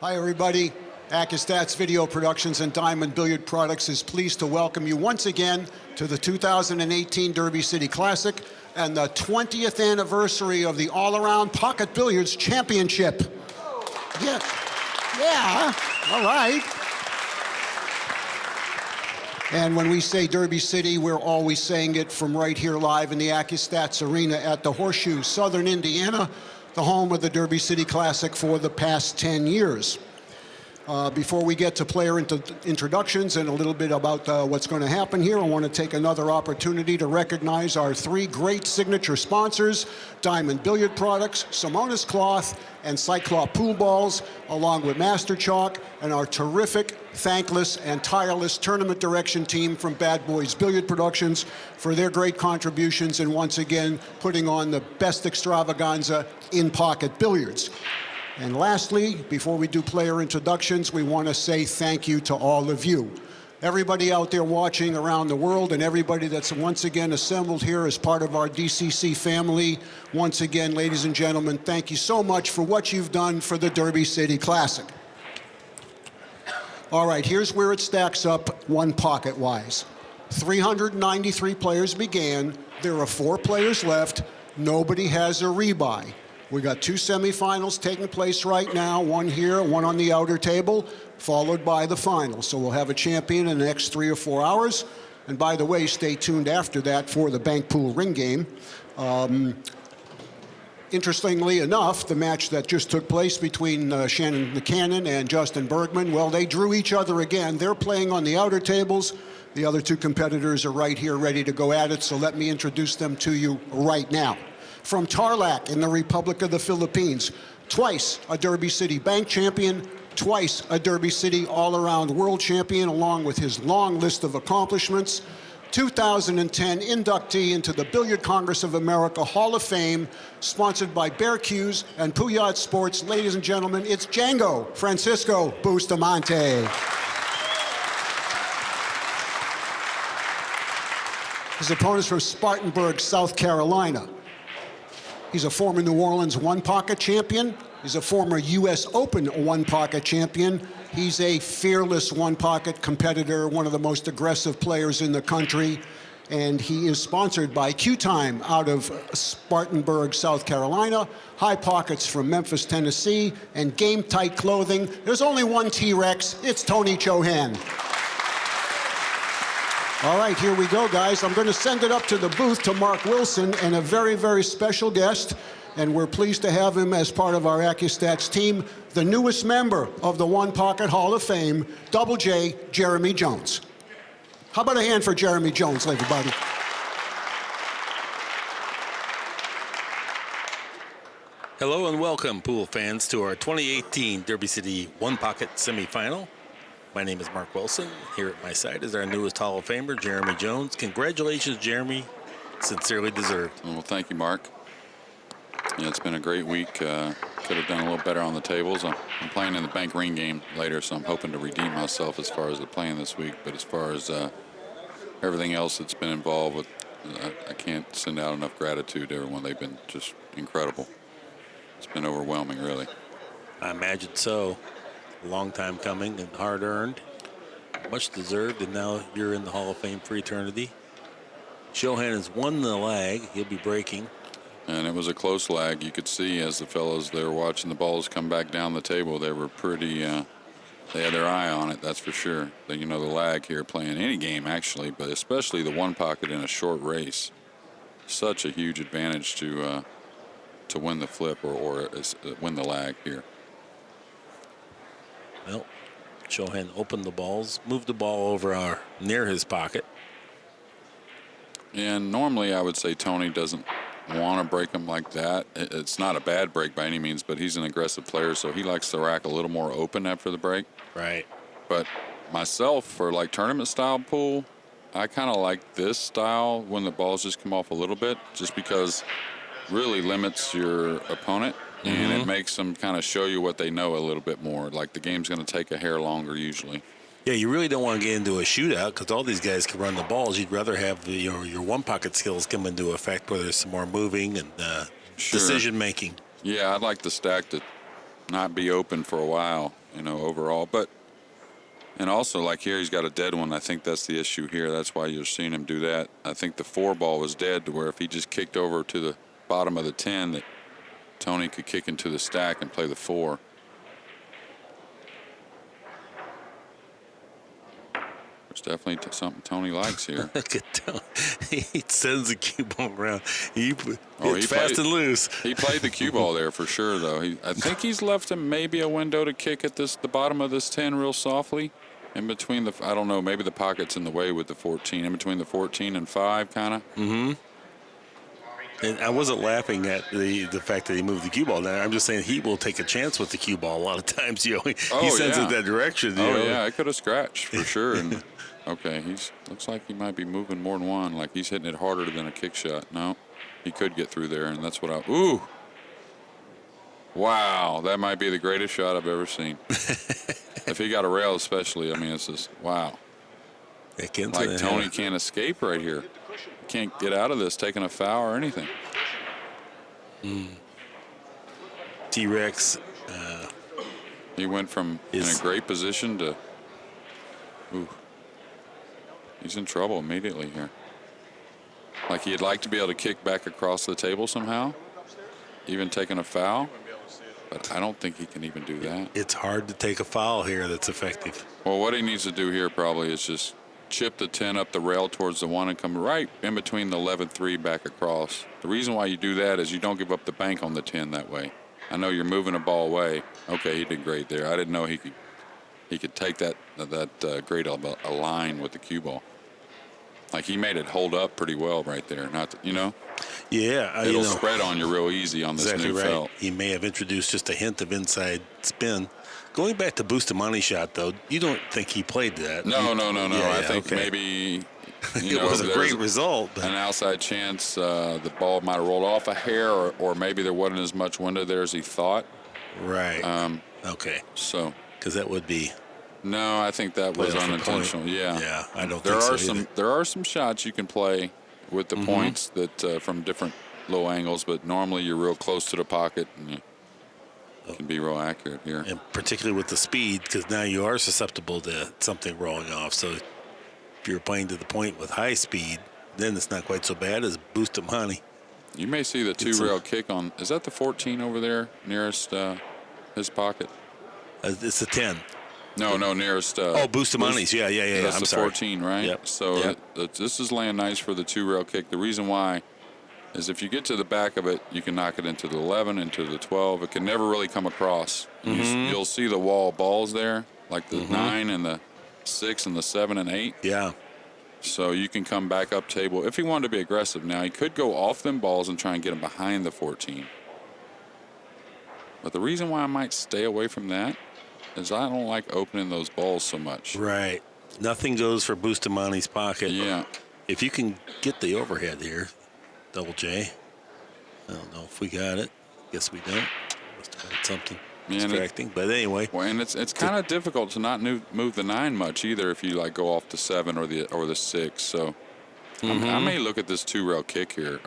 Hi, everybody. Accu-Stats Video Productions and Diamond Billiard Products is pleased to welcome you once again to the 2018 Derby City Classic and the 20th anniversary of the All-Around Pocket Billiards Championship. Yeah, all right. And when we say Derby City, we're always saying it from right here live in the Accu-Stats Arena at the Horseshoe, Southern Indiana, the home of the Derby City Classic for the past 10 years. Before we get to player introductions and a little bit about what's going to happen here, I want to take another opportunity to recognize our three great signature sponsors, Diamond Billiard Products, Simonis Cloth, and Cyclop Pool Balls, along with Master Chalk, and our terrific, thankless, and tireless tournament direction team from Bad Boys Billiard Productions for their great contributions and once again putting on the best extravaganza in pocket billiards. And lastly, before we do player introductions, we want to say thank you to all of you. Everybody out there watching around the world and everybody that's once again assembled here as part of our DCC family. Once again, ladies and gentlemen, thank you so much for what you've done for the Derby City Classic. All right, here's where it stacks up one pocket-wise. 393 players began. There are 4 players left. Nobody has a rebuy. We got 2 semifinals taking place right now, one here, one on the outer table, followed by the final. So we'll have a champion in the next 3 or 4 hours. And by the way, stay tuned after that for the bank pool ring game. Interestingly enough, the match that just took place between Shannon McCannon and Justin Bergman, well, they drew each other again. They're playing on the outer tables. The other 2 competitors are right here ready to go at it, so let me introduce them to you right now. From Tarlac in the Republic of the Philippines, twice a Derby City Bank champion, twice a Derby City all-around world champion, along with his long list of accomplishments. 2010 inductee into the Billiard Congress of America Hall of Fame, sponsored by Bear Q's and Puyat Sports. Ladies and gentlemen, it's Django Francisco Bustamante. His opponent's from Spartanburg, South Carolina. He's a former New Orleans one-pocket champion. He's a former U.S. Open one-pocket champion. He's a fearless one-pocket competitor, one of the most aggressive players in the country. And he is sponsored by Q-Time out of Spartanburg, South Carolina, High Pockets from Memphis, Tennessee, and Game Tight Clothing. There's only one T-Rex. It's Tony Chohan. All right, here we go, guys. I'm going to send it up to the booth to Mark Wilson and a very, very special guest, and we're pleased to have him as part of our Accu-Stats team, the newest member of the One Pocket Hall of Fame, Double J, Jeremy Jones. How about a hand for Jeremy Jones, everybody? Hello and welcome, pool fans, to our 2018 Derby City One Pocket semifinal. My name is Mark Wilson. Here at my side is our newest Hall of Famer, Jeremy Jones. Congratulations, Jeremy. Sincerely deserved. Well, thank you, Mark. Yeah, it's been a great week. Could have done a little better on the tables. I'm playing in the bank ring game later, so I'm hoping to redeem myself as far as the playing this week. But as far as everything else that's been involved with, I can't send out enough gratitude to everyone. They've been just incredible. It's been overwhelming, really. I imagine so. A long time coming and hard earned, much deserved, and now you're in the Hall of Fame for eternity. Chohan has won the lag. He'll be breaking. And it was a close lag. You could see as the fellows, they were watching the balls come back down the table, they were pretty, they had their eye on it, that's for sure. Then, you know, the lag here playing any game, actually, but especially the one pocket in a short race. Such a huge advantage to win the flip or win the lag here. Well, Chohan opened the balls, moved the ball over near his pocket. And normally I would say Tony doesn't want to break him like that. It's not a bad break by any means, but he's an aggressive player, so he likes the rack a little more open after the break. Right. But myself, for like tournament style pool, I kind of like this style when the balls just come off a little bit, just because really limits your opponent and it makes them kind of show you what they know a little bit more. Like the game's going to take a hair longer usually. Yeah, you really don't want to get into a shootout because all these guys can run the balls. You'd rather have your one pocket skills come into effect where there's some more moving and decision making. Yeah, I'd like the stack to not be open for a while, overall. And also, like here, he's got a dead one. I think that's the issue here. That's why you're seeing him do that. I think the 4 ball was dead, to where if he just kicked over to the bottom of the 10, that Tony could kick into the stack and play the 4. It's definitely something Tony likes here. Look at Tony. He sends the cue ball around. It's he fast played, and loose. He played the cue ball there for sure, though. I think he's left him maybe a window to kick at the bottom of this 10 real softly. In between I don't know, maybe the pocket's in the way with the 14. In between the 14 and 5, kind of. Mm-hmm. And I wasn't laughing at the fact that he moved the cue ball down. I'm just saying he will take a chance with the cue ball a lot of times. He sends it that direction. Yeah, I could have scratched for sure. And okay, looks like he might be moving more than one. Like he's hitting it harder than a kick shot. No, he could get through there, and that's what ooh. Wow, that might be the greatest shot I've ever seen. If he got a rail especially, I mean, it's just, wow. Like Tony can't escape right here. Can't get out of this taking a foul or anything. T-Rex. He went from in a great position to, ooh. He's in trouble immediately here. Like he'd like to be able to kick back across the table somehow, even taking a foul. But I don't think he can even do that. It's hard to take a foul here that's effective. Well, what he needs to do here probably is just chip the 10 up the rail towards the 1 and come right in between the 11-3 back across. The reason why you do that is you don't give up the bank on the 10 that way. I know you're moving a ball away. Okay, he did great there. I didn't know he could take that great a line with the cue ball. Like he made it hold up pretty well right there. Yeah, it'll spread on you real easy on this exactly new right. felt. He may have introduced just a hint of inside spin. Going back to Bustamante shot, though, you don't think he played that? No. Yeah, I think maybe it was a great result. But an outside chance the ball might have rolled off a hair, or maybe there wasn't as much window there as he thought. Right. Okay. So, because that would be. No, I think that was unintentional. Yeah. Yeah, I don't think so either. There are some shots you can play with the points that from different low angles, but normally you're real close to the pocket and you can be real accurate here. And particularly with the speed, because now you are susceptible to something rolling off. So if you're playing to the point with high speed, then it's not quite so bad as Bustamante. You may see the 2-rail kick on. Is that the 14 over there nearest his pocket? It's the 10. No, nearest. Bustamante's. Yeah. That's I'm the sorry. 14, right? Yep. So this is laying nice for the 2-rail kick. The reason why is if you get to the back of it, you can knock it into the 11, into the 12. It can never really come across. You'll see the wall balls there, like the 9 and the 6 and the 7 and 8. Yeah. So you can come back up table. If he wanted to be aggressive now, he could go off them balls and try and get him behind the 14. But the reason why I might stay away from that is I don't like opening those balls so much. Right. Nothing goes for Bustamante's pocket. Yeah. If you can get the overhead here, double J. I don't know if we got it. Guess we don't. Must have had something distracting. But anyway. Well, and it's kind of difficult to not move the 9 much either if you like go off the 7 or the 6. So I may look at this 2-rail kick here.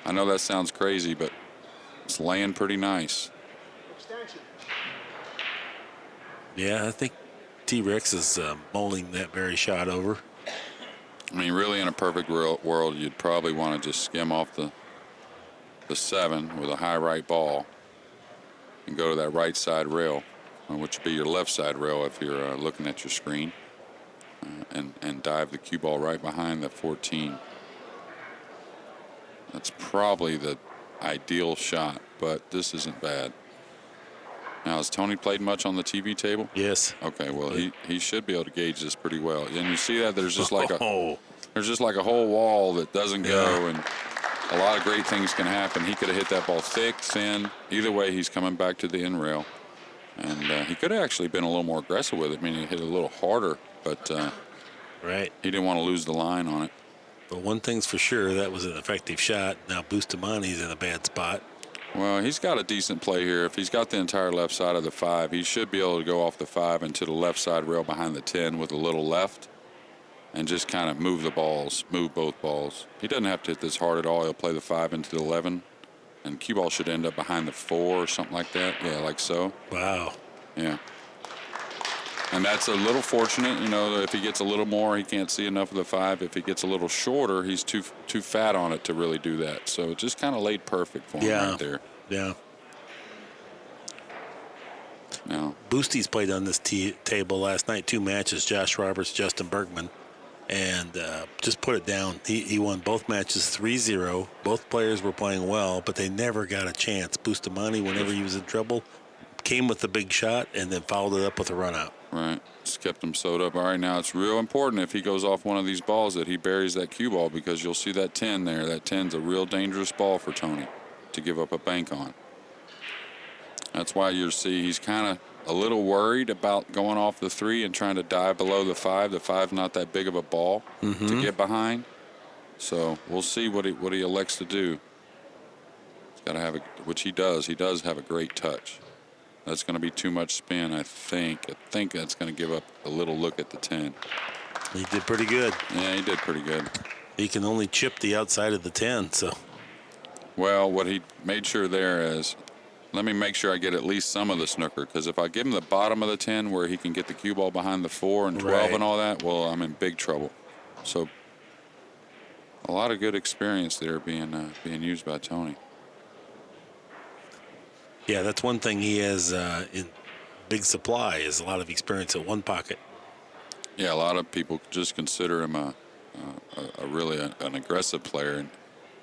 I know that sounds crazy, but it's laying pretty nice. Yeah, I think T-Rex is mulling that very shot over. I mean, really, in a perfect world, you'd probably want to just skim off the 7 with a high right ball and go to that right side rail, which would be your left side rail if you're looking at your screen, and dive the cue ball right behind the 14. That's probably the ideal shot, but this isn't bad. Now, has Tony played much on the TV table? Yes. Okay, well, he should be able to gauge this pretty well. And you see that there's just like a whole wall that doesn't go, and a lot of great things can happen. He could have hit that ball thick, thin. Either way, he's coming back to the end rail. And he could have actually been a little more aggressive with it. I mean, he hit a little harder, but Right. he didn't want to lose the line on it. But one thing's for sure, that was an effective shot. Now Bustamante's in a bad spot. Well, he's got a decent play here. If he's got the entire left side of the 5, he should be able to go off the 5 into the left side rail behind the 10 with a little left and just kind of move the balls, move both balls. He doesn't have to hit this hard at all. He'll play the 5 into the 11, and cue ball should end up behind the 4 or something like that. Yeah, like so. Wow. Yeah. And that's a little fortunate, you know, if he gets a little more, he can't see enough of the 5. If he gets a little shorter, he's too fat on it to really do that. So it just kind of laid perfect for him right there. Yeah. Now, Boosties played on this table last night, 2 matches, Josh Roberts, Justin Bergman, and just put it down. He won both matches 3-0. Both players were playing well, but they never got a chance. Bustamante, whenever he was in trouble, came with the big shot and then followed it up with a run out. right. Just kept him sewed up. All right, now it's real important if he goes off one of these balls that he buries that cue ball, because you'll see that 10 there. That 10's a real dangerous ball for Tony to give up a bank on. That's why you'll see he's kind of a little worried about going off the 3 and trying to dive below the 5. The 5's not that big of a ball to get behind. So we'll see what he elects to do. He's got to have which he does. He does have a great touch. That's going to be too much spin, I think. I think that's going to give up a little look at the 10. He did pretty good. Yeah, he did pretty good. He can only chip the outside of the 10, so. Well, what he made sure there is, let me make sure I get at least some of the snooker, because if I give him the bottom of the 10 where he can get the cue ball behind the 4 and 12 Right. and all that, well, I'm in big trouble. So a lot of good experience there being used by Tony. Yeah, that's one thing he has in big supply is a lot of experience at one pocket. Yeah, a lot of people just consider him a really an aggressive player. And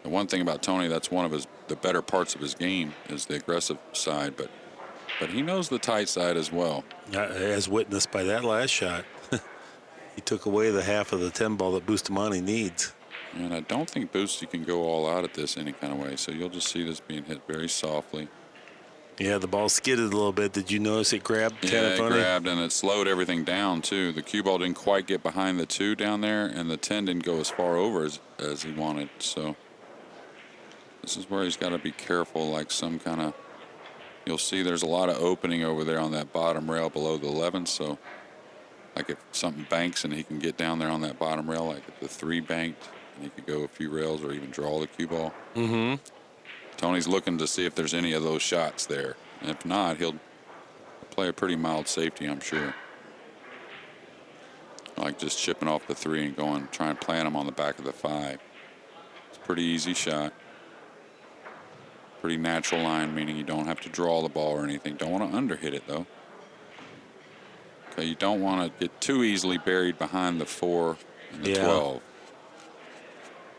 the one thing about Tony, that's one of the better parts of his game is the aggressive side. But he knows the tight side as well. As witnessed by that last shot. He took away the half of the 10 ball that Bustamante needs. And I don't think Boosty can go all out at this any kind of way. So you'll just see this being hit very softly. Yeah, the ball skidded a little bit. Did you notice it grabbed 10 Yeah, in it front of grabbed and it slowed everything down too. The cue ball didn't quite get behind the 2 down there, and the 10 didn't go as far over as he wanted. So this is where he's got to be careful, like some kind of, you'll see there's a lot of opening over there on that bottom rail below the 11. So like if something banks and he can get down there on that bottom rail, like if the 3 banked and he could go a few rails or even draw the cue ball. Mm-hmm. Tony's looking to see if there's any of those shots there. And if not, he'll play a pretty mild safety, I'm sure. Like just chipping off the 3 and going, try and plant him on the back of the 5. It's a pretty easy shot. Pretty natural line, meaning you don't have to draw the ball or anything. Don't want to underhit it, though. Okay, you don't want to get too easily buried behind the 4 and the 12.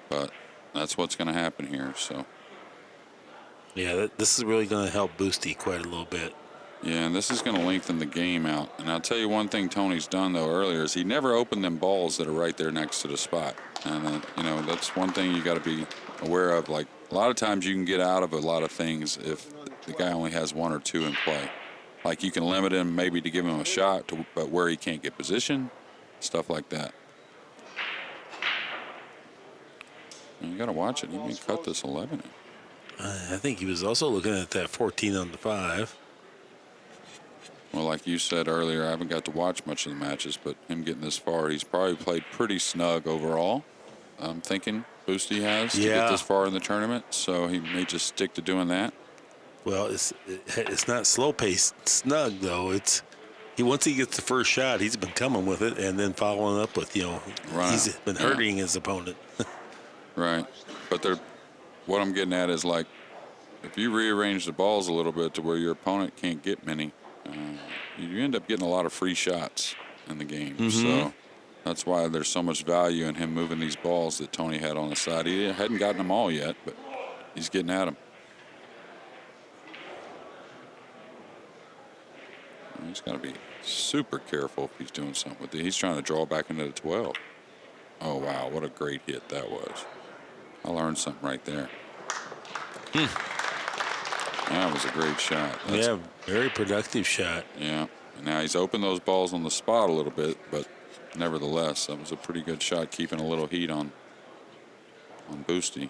But that's what's going to happen here, so. Yeah, this is really going to help Boosty quite a little bit. Yeah, and this is going to lengthen the game out. And I'll tell you one thing Tony's done, though, earlier is he never opened them balls that are right there next to the spot. And, you know, that's one thing you got to be aware of. Like, a lot of times you can get out of a lot of things if the guy only has 1 or 2 in play. Like, you can limit him maybe to give him a shot, but where he can't get position, stuff like that. And you got to watch it. He may cut this 11 in. I think he was also looking at that 14 on the 5. Well, like you said earlier, I haven't got to watch much of the matches, but him getting this far, he's probably played pretty snug overall. I'm thinking Boosty has to get this far in the tournament, so he may just stick to doing that. Well, it's not slow-paced snug, though. Once he gets the first shot, he's been coming with it and then following up with, he's been hurting his opponent. Right. But what I'm getting at is, like, if you rearrange the balls a little bit to where your opponent can't get many, you end up getting a lot of free shots in the game. Mm-hmm. So that's why there's so much value in him moving these balls that Tony had on the side. He hadn't gotten them all yet, but he's getting at them. He's got to be super careful if he's doing something with it. He's trying to draw back into the 12. Oh, wow, what a great hit that was. I learned something right there. That was a great shot. Yeah, very productive shot. Yeah. And now he's opened those balls on the spot a little bit, but nevertheless, that was a pretty good shot, keeping a little heat on Boosty.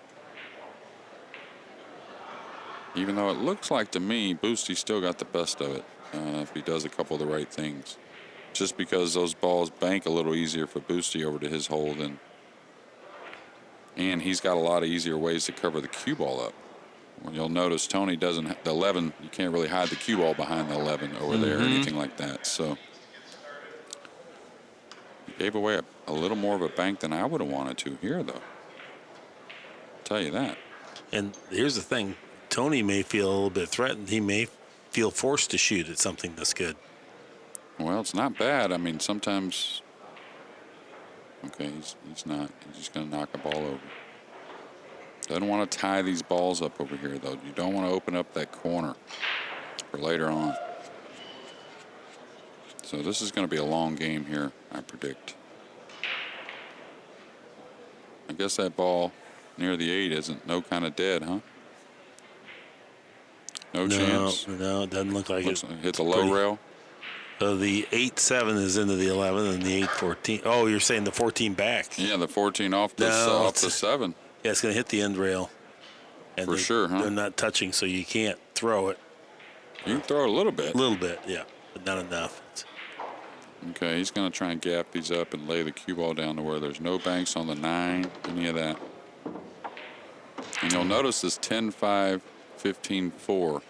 Even though it looks like to me, Boosty still got the best of it if he does a couple of the right things. Just because those balls bank a little easier for Boosty over to his hole and he's got a lot of easier ways to cover the cue ball up. Well, you'll notice Tony doesn't, the 11, you can't really hide the cue ball behind the 11 over there or anything like that. So he gave away a little more of a bank than I would have wanted to here, though. I'll tell you that. And here's the thing. Tony may feel a little bit threatened. He may feel forced to shoot at something this good. Well, it's not bad. I mean, sometimes. Okay, he's not. He's just going to knock a ball over. Doesn't want to tie these balls up over here, though. You don't want to open up that corner for later on. So this is going to be a long game here, I predict. I guess that ball near the 8 isn't no kind of dead, huh? No chance. No, it doesn't look like it. Hit the low rail. So the 8-7 is into the 11 and the 8-14. Oh, you're saying the 14 back. Yeah, the 14 off the 7. Yeah, it's going to hit the end rail. And For sure, huh? They're not touching, so you can't throw it. You can throw it a little bit. A little bit, yeah, but not enough. Okay, he's going to try and gap these up and lay the cue ball down to where there's no banks on the 9, any of that. And you'll notice this 10-5, 15-4.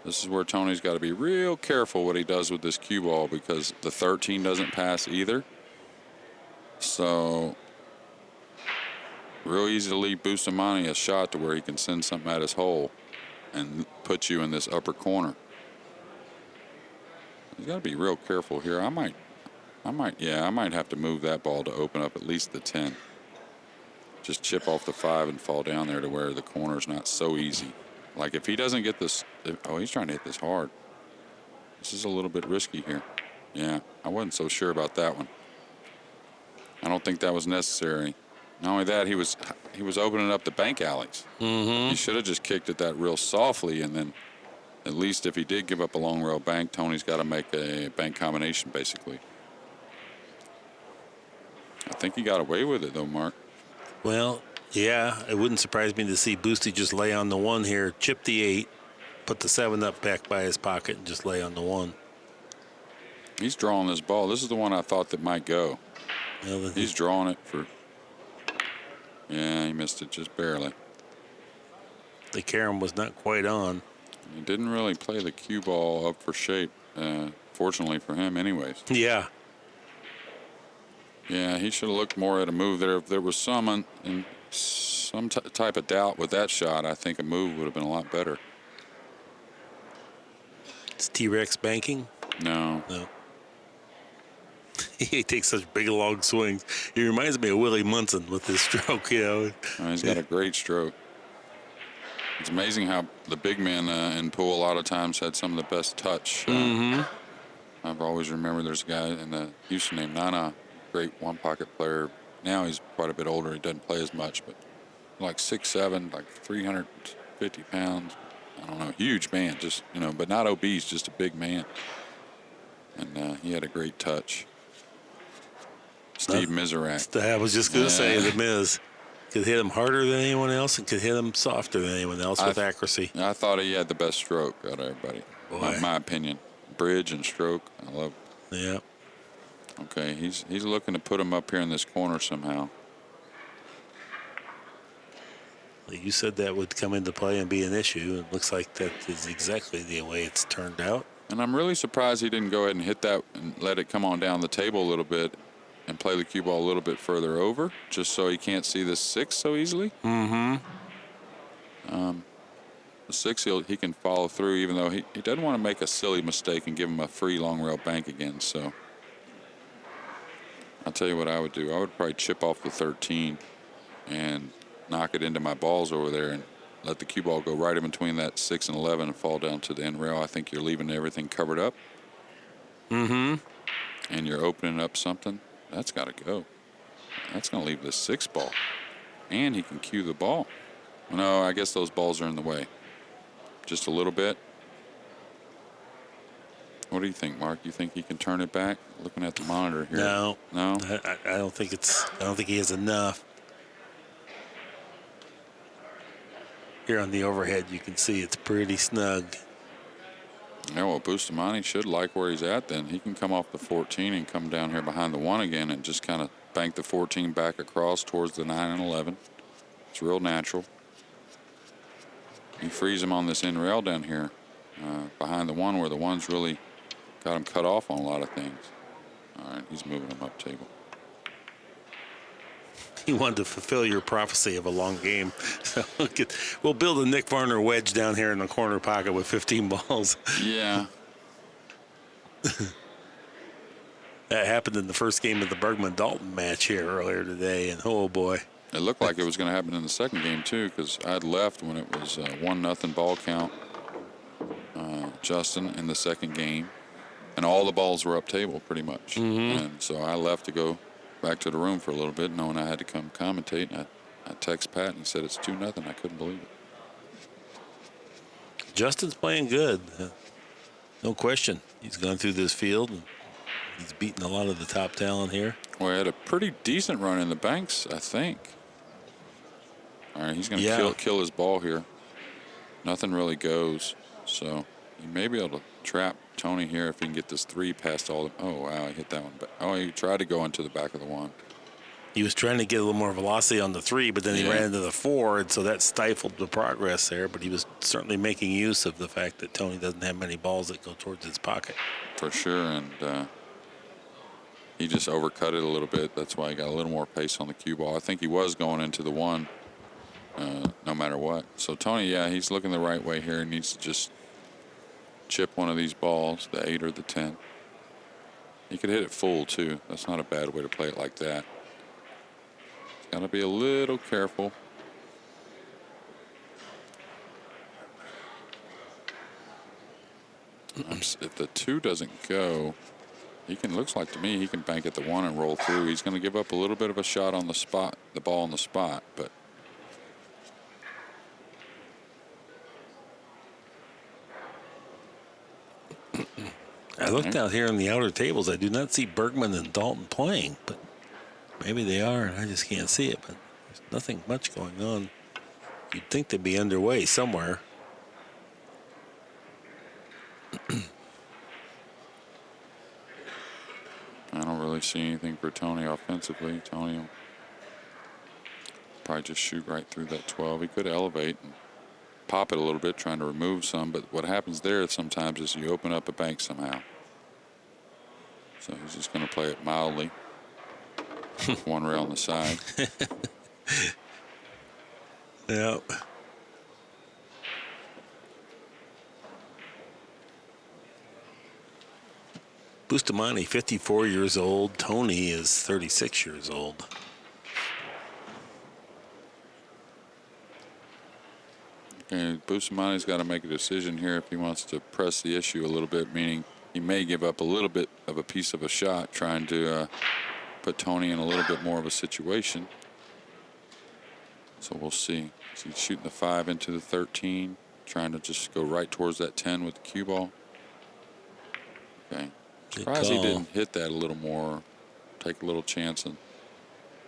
This is where Tony's got to be real careful what he does with this cue ball because the 13 doesn't pass either. So real easy to leave Bustamante a shot to where he can send something at his hole and put you in this upper corner. He's got to be real careful here. I might have to move that ball to open up at least the 10. Just chip off the 5 and fall down there to where the corner's not so easy. Like if he doesn't get this, he's trying to hit this hard. This is a little bit risky here. Yeah, I wasn't so sure about that one. I don't think that was necessary. Not only that, he was opening up the bank alleys. He should have just kicked at that real softly, and then at least if he did give up a long rail bank, Tony's got to make a bank combination basically. I think he got away with it though, Mark. Well, yeah, it wouldn't surprise me to see Boosty just lay on the 1 here, chip the 8, put the 7 up back by his pocket, and just lay on the 1. He's drawing this ball. This is the one I thought that might go. Well, He's drawing it for. Yeah, he missed it just barely. the carom was not quite on. He didn't really play the cue ball up for shape, fortunately for him anyways. Yeah. Yeah, he should have looked more at a move there. If there was some type of doubt with that shot, I think a move would have been a lot better. It's T-Rex banking? No. He takes such big, long swings. He reminds me of Willie Munson with his stroke, you know. He's got a great stroke. It's amazing how the big men in pool a lot of times had some of the best touch. I've always remembered there's a guy in Houston named Nana, great one-pocket player. Now he's quite a bit older. He doesn't play as much, but like 6'7", like 350 pounds. I don't know, huge man, just, but not obese, just a big man. And he had a great touch. Steve Mizrak. I was just going to say, the Miz could hit him harder than anyone else and could hit him softer than anyone else with accuracy. I thought he had the best stroke out of everybody, in my opinion. Bridge and stroke, I love it. Yeah. Okay, he's looking to put him up here in this corner somehow. You said that would come into play and be an issue. It looks like that is exactly the way it's turned out. And I'm really surprised he didn't go ahead and hit that and let it come on down the table a little bit and play the cue ball a little bit further over, just so he can't see this 6 so easily. The 6, he can follow through, even though he doesn't want to make a silly mistake and give him a free long rail bank again. So I'll tell you what I would do. I would probably chip off the 13 and knock it into my balls over there and let the cue ball go right in between that 6 and 11 and fall down to the end rail. I think you're leaving everything covered up. And you're opening up something. That's got to go. That's going to leave the 6 ball. and he can cue the ball. No, I guess those balls are in the way. Just a little bit. What do you think, Mark? You think he can turn it back? Looking at the monitor here. No. No? I don't think I don't think he has enough. Here on the overhead, you can see it's pretty snug. Yeah, well, Bustamante should like where he's at then. He can come off the 14 and come down here behind the 1 again and just kind of bank the 14 back across towards the 9 and 11. It's real natural. You freeze him on this end rail down here behind the 1 where the 1's really got him cut off on a lot of things. All right, he's moving him up table. He wanted to fulfill your prophecy of a long game. So we'll build a Nick Varner wedge down here in the corner pocket with 15 balls. Yeah. That happened in the first game of the Bergman-Dalton match here earlier today, and oh boy. It looked like it was going to happen in the second game, too, because I had left when it was 1-0 ball count, Justin, in the second game. And all the balls were up table, pretty much. And so I left to go back to the room for a little bit, knowing I had to come commentate. And I text Pat, and he said it's 2-0. I couldn't believe it. Justin's playing good. No question. He's gone through this field, and he's beaten a lot of the top talent here. Well, he had a pretty decent run in the banks, I think. All right, he's going to kill his ball here. Nothing really goes. So he may be able to trap Tony here if he can get this 3 past all the. Oh, wow, he hit that one. Oh, he tried to go into the back of the 1. He was trying to get a little more velocity on the 3, but then he ran into the 4, and so that stifled the progress there. But he was certainly making use of the fact that Tony doesn't have many balls that go towards his pocket. For sure, and he just overcut it a little bit. That's why he got a little more pace on the cue ball. I think he was going into the 1 no matter what. So Tony, yeah, he's looking the right way here. He needs to just chip one of these balls, the 8 or the 10. He could hit it full, too. That's not a bad way to play it like that. He's got to be a little careful. If the 2 doesn't go, he can, looks like to me, he can bank at the 1 and roll through. He's going to give up a little bit of a shot on the spot, the ball on the spot, but I looked out here in the outer tables. I do not see Bergman and Dalton playing, but maybe they are, and I just can't see it. But there's nothing much going on. You'd think they'd be underway somewhere. I don't really see anything for Tony offensively. Tony will probably just shoot right through that 12. He could elevate and pop it a little bit, trying to remove some, but what happens there sometimes is you open up a bank somehow. So he's just going to play it mildly. 1 rail on the side. Yep. Bustamante, 54 years old. Tony is 36 years old. And Bustamante's got to make a decision here if he wants to press the issue a little bit, meaning he may give up a little bit of a piece of a shot, trying to put Tony in a little bit more of a situation. So we'll see. So he's shooting the 5 into the 13, trying to just go right towards that 10 with the cue ball. Okay. Surprised he didn't hit that a little more, take a little chance and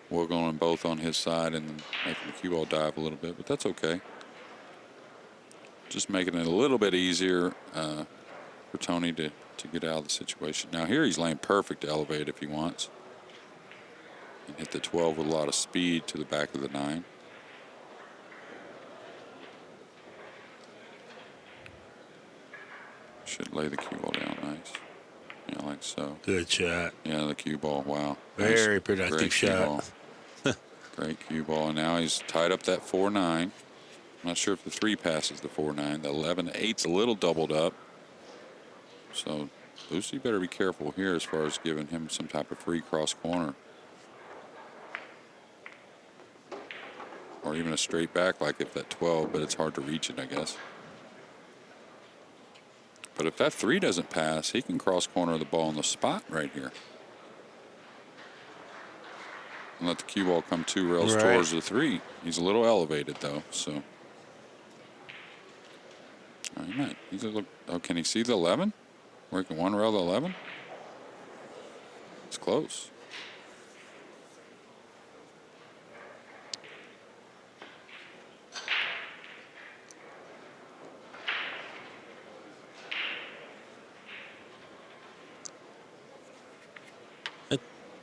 wiggle on both on his side and then making the cue ball dive a little bit, but that's okay. Just making it a little bit easier for Tony to get out of the situation. Now here he's laying perfect to elevate if he wants. And hit the 12 with a lot of speed to the back of the 9. Should lay the cue ball down nice. Yeah, like so. Good shot. Yeah, the cue ball, wow. Very nice, productive shot. Great cue ball. And now he's tied up that 4-9. I'm not sure if the 3 passes the 4-9. The 11-8's a little doubled up. So Lucy better be careful here as far as giving him some type of free cross corner. Or even a straight back like if that 12, but it's hard to reach it, I guess. But if that 3 doesn't pass, he can cross corner the ball on the spot right here. and let the cue ball come 2 rails Right. towards the 3. He's a little elevated, though, so. Oh, he might. He's a little, oh, can he see the 11? Working 1 rail to 11? It's close.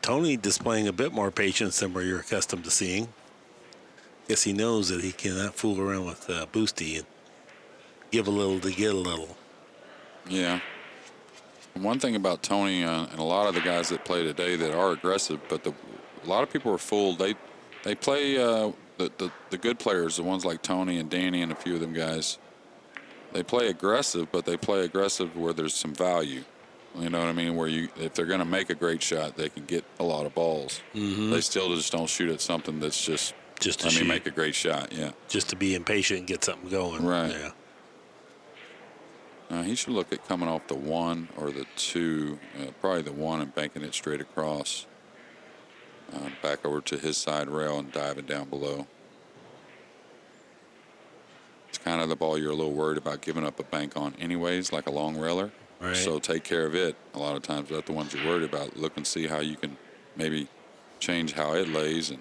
Tony displaying a bit more patience than you're accustomed to seeing. Guess he knows that he cannot fool around with Boosty and give a little to get a little. Yeah. And one thing about Tony and a lot of the guys that play today that are aggressive, but a lot of people are fooled. They play the good players, the ones like Tony and Danny and a few of them guys. They play aggressive, but they play aggressive where there's some value. You know what I mean? Where if they're going to make a great shot, they can get a lot of balls. Mm-hmm. They still just don't shoot at something that's just to shoot. Make a great shot. Yeah. Just to be impatient and get something going. Right. Yeah. He should look at coming off the 1 or the 2, probably the 1, and banking it straight across, back over to his side rail and diving down below. It's kind of the ball you're a little worried about giving up a bank on anyways, like a long railer. Right. So take care of it. A lot of times that's the ones you're worried about. Look and see how you can maybe change how it lays. And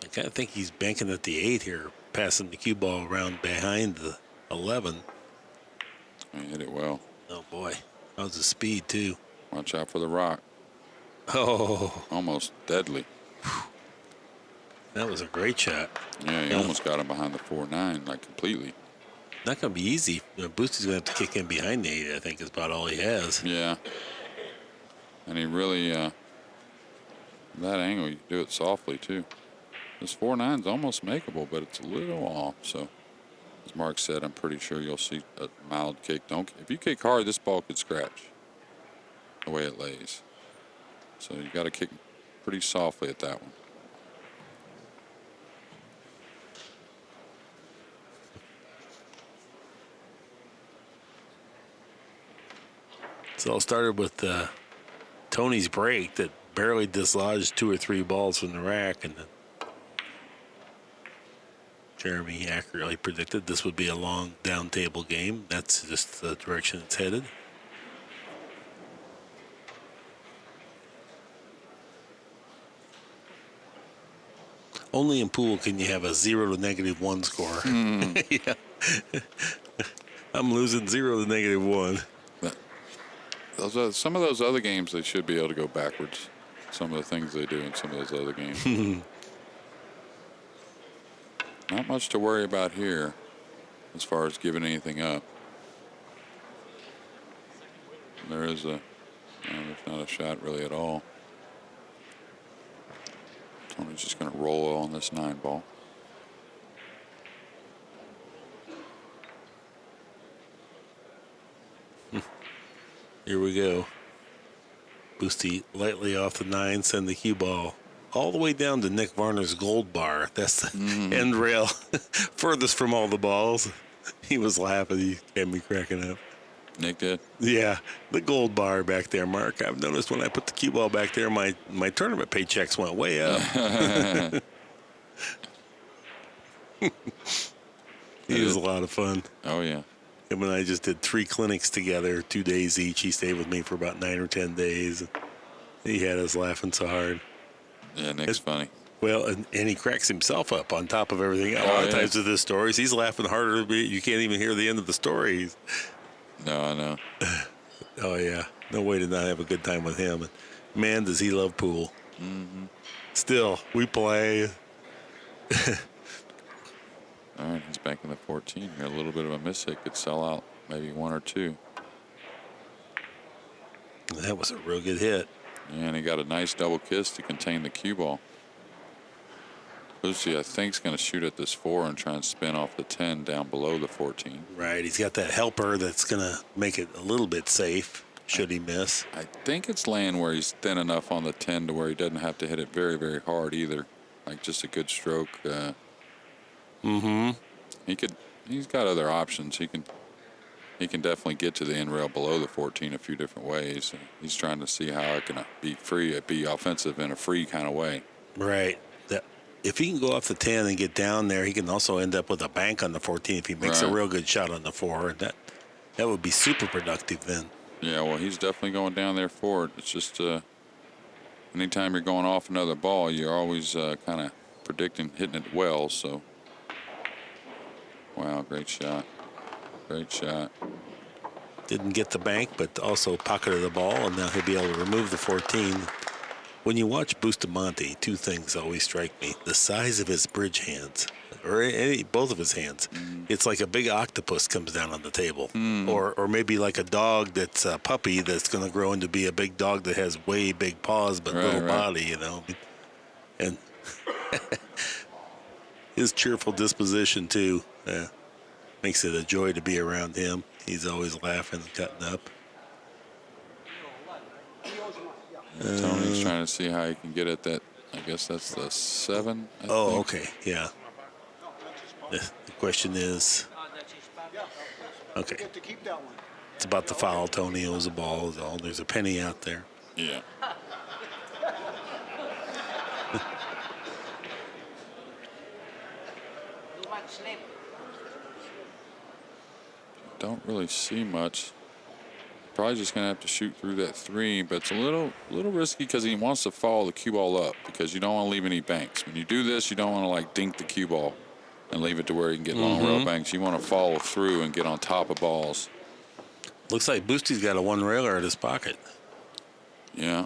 I kind of think he's banking at the 8 here, passing the cue ball around behind the 11. he hit it well. Oh, boy. That was a speed, too. Watch out for the rock. Oh, Almost deadly. that was a great shot. Yeah, he almost got him behind the 4-9, like completely. Not going to be easy. Boosty's going to have to kick in behind the 8, I think, is about all he has. Yeah. And he really, that angle, you do it softly, too. This 4-9's almost makeable, but it's a little off. So, as Mark said, I'm pretty sure you'll see a mild kick. If you kick hard, this ball could scratch the way it lays. So, you got to kick pretty softly at that one. So it started with Tony's break that barely dislodged 2 or 3 balls from the rack, and then Jeremy accurately predicted this would be a long down table game. That's just the direction it's headed. Only in pool can you have a 0 to -1 score. Yeah. I'm losing 0 to -1. Some of those other games, they should be able to go backwards. Some of the things they do in some of those other games. Not much to worry about here as far as giving anything up. There's not a shot really at all. Tony's just going to roll on this 9 ball. Here we go. Boosty lightly off the 9, send the cue ball all the way down to Nick Varner's gold bar. That's the end rail furthest from all the balls. He was laughing. He had me cracking up. Nick did? Yeah, the gold bar back there, Mark. I've noticed when I put the cue ball back there, my tournament paychecks went way up. He was a lot of fun. Oh, yeah. Him and I just did 3 clinics together, 2 days each. He stayed with me for about 9 or 10 days. He had us laughing so hard. Yeah, Nick's funny. Well, and he cracks himself up on top of everything. A lot of times with his stories, he's laughing harder. You can't even hear the end of the story. No, I know. Oh, yeah. No way to not have a good time with him. And man, does he love pool. Mm-hmm. Still, we play. All right, he's banking the 14 here. A little bit of a miss hit could sell out, maybe 1 or 2. That was a real good hit. And he got a nice double kiss to contain the cue ball. Boosty, I think, is going to shoot at this 4 and try and spin off the 10 down below the 14. Right, he's got that helper that's going to make it a little bit safe, should he miss. I think it's laying where he's thin enough on the 10 to where he doesn't have to hit it very, very hard either. Like just a good stroke. He's got other options. He can definitely get to the end rail below the 14 a few different ways. He's trying to see how it can be offensive in a free kind of way. Right. That if he can go off the 10 and get down there, he can also end up with a bank on the 14 if he makes a Right. real good shot on the 4. That would be super productive then. Yeah, well, he's definitely going down there for it. It's just anytime you're going off another ball, you're always kind of predicting hitting it well. So, wow, great shot. Great shot. Didn't get the bank, but also pocketed the ball, and now he'll be able to remove the 14. When you watch Bustamante, two things always strike me. The size of his bridge hands, or both of his hands. It's like a big octopus comes down on the table. Or maybe like a dog that's a puppy that's going to grow into be a big dog that has way big paws but little body, you know. And his cheerful disposition, too, makes it a joy to be around him. He's always laughing and cutting up. Tony's trying to see how he can get at that. I guess that's the 7. I think. Okay, yeah. The question is, okay, Get to keep that one. it's about the foul. Tony owes the ball. Is all. There's a penny out there. Yeah. Don't really see much. Probably just gonna have to shoot through that 3, but it's a little risky because he wants to follow the cue ball up because you don't want to leave any banks. When you do this, you don't want to like dink the cue ball and leave it to where you can get long rail banks. You want to follow through and get on top of balls. Looks like Boosty's got a one railer in his pocket, Yeah.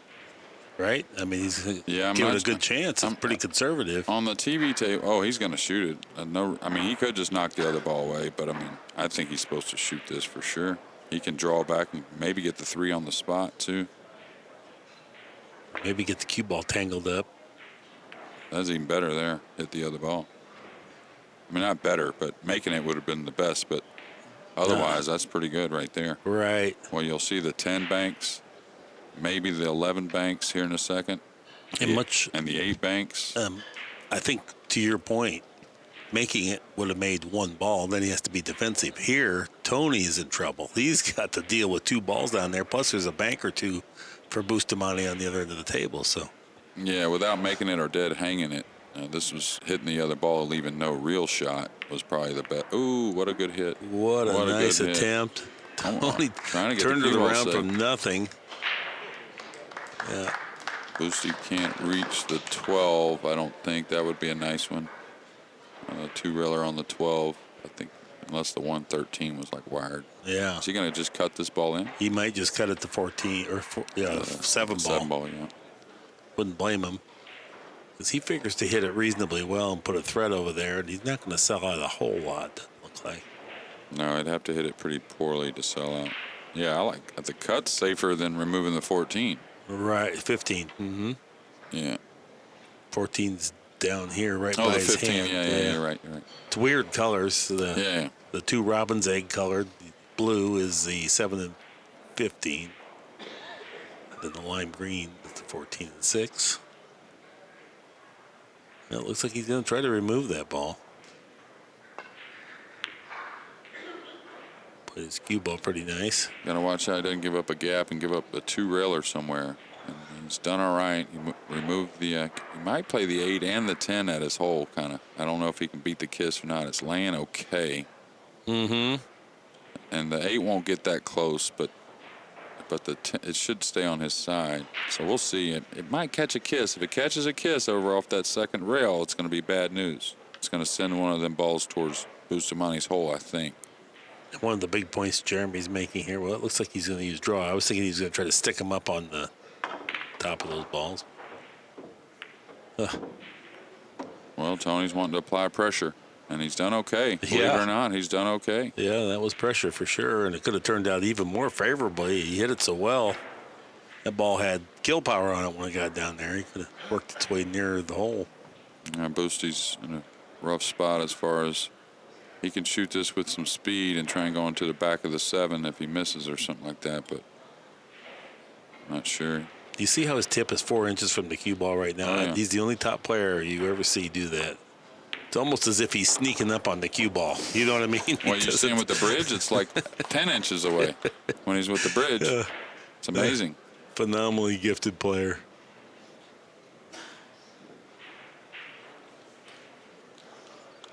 right? I mean, he's Yeah, given a good chance. It's pretty conservative. On the TV tape, oh, he's going to shoot it. No, I mean, he could just knock the other ball away, but I mean, I think he's supposed to shoot this for sure. He can draw back and maybe get the 3 on the spot too. Maybe get the cue ball tangled up. That's even better there. Hit the other ball. I mean, not better, but making it would have been the best. But otherwise, that's pretty good right there. Right. Well, you'll see the 10 banks, maybe the 11 banks here in a second, And the 8 banks. I think to your point, making it would have made one ball. Then he has to be defensive. Here, Tony is in trouble. He's got to deal with 2 balls down there. Plus, there's a bank or 2 for Bustamante on the other end of the table. So, Yeah, without making it or dead hanging it. This was hitting the other ball, leaving no real shot was probably the best. Ooh, what a good hit. what a nice good hit. attempt. Tony Trying to get turned the it cue ball around safe. from nothing. Yeah. Boosty can't reach the 12. I don't think that would be a nice one. 2-railer on the 12. I think unless the 113 was like wired. Yeah. Is he going to just cut this ball in? He might just cut it to 14 or 7 ball. 7 ball, yeah. Wouldn't blame him. Because he figures to hit it reasonably well and put a thread over there, and he's not going to sell out a whole lot, doesn't look like. No, I'd have to hit it pretty poorly to sell out. Yeah, I like the cut's safer than removing the 14. Right, 15. Mm-hmm. Yeah. 14's down here right by Oh, the his 15. hand. Yeah, you're right. You're right. It's weird colors. Yeah. The 2 robin's egg colored. Blue is the 7 and 15. And then the lime green is the 14 and 6. Now it looks like he's going to try to remove that ball. Put his cue ball pretty nice. Got to watch how he doesn't give up a gap and give up a 2-railer somewhere. And he's done all right. He removed the. He might play the 8 and the 10 at his hole, kind of. I don't know if he can beat the kiss or not. It's laying okay. Mm-hmm. And the 8 won't get that close, but the 10, it should stay on his side. So we'll see. It might catch a kiss. If it catches a kiss over off that second rail, it's going to be bad news. It's going to send one of them balls towards Bustamante's hole, I think. One of the big points Jeremy's making here, well, it looks like he's going to use draw. I was thinking he's going to try to stick him up on the top of those balls. Well, Tony's wanting to apply pressure, and he's done okay. Believe it or not, he's done okay. Yeah, that was pressure for sure, and it could have turned out even more favorably. He hit it so well. That ball had kill power on it when it got down there. He could have worked its way nearer the hole. Boosty's in a rough spot as far as he can shoot this with some speed and try and go into the back of the 7 if he misses or something like that, but I'm not sure. Do you see how his tip is 4 inches from the cue ball right now? Oh, yeah. He's the only top player you ever see do that. It's almost as if he's sneaking up on the cue ball. You know what I mean? Well, you see him with the bridge, it's like 10 inches away when he's with the bridge. It's amazing. Phenomenally gifted player.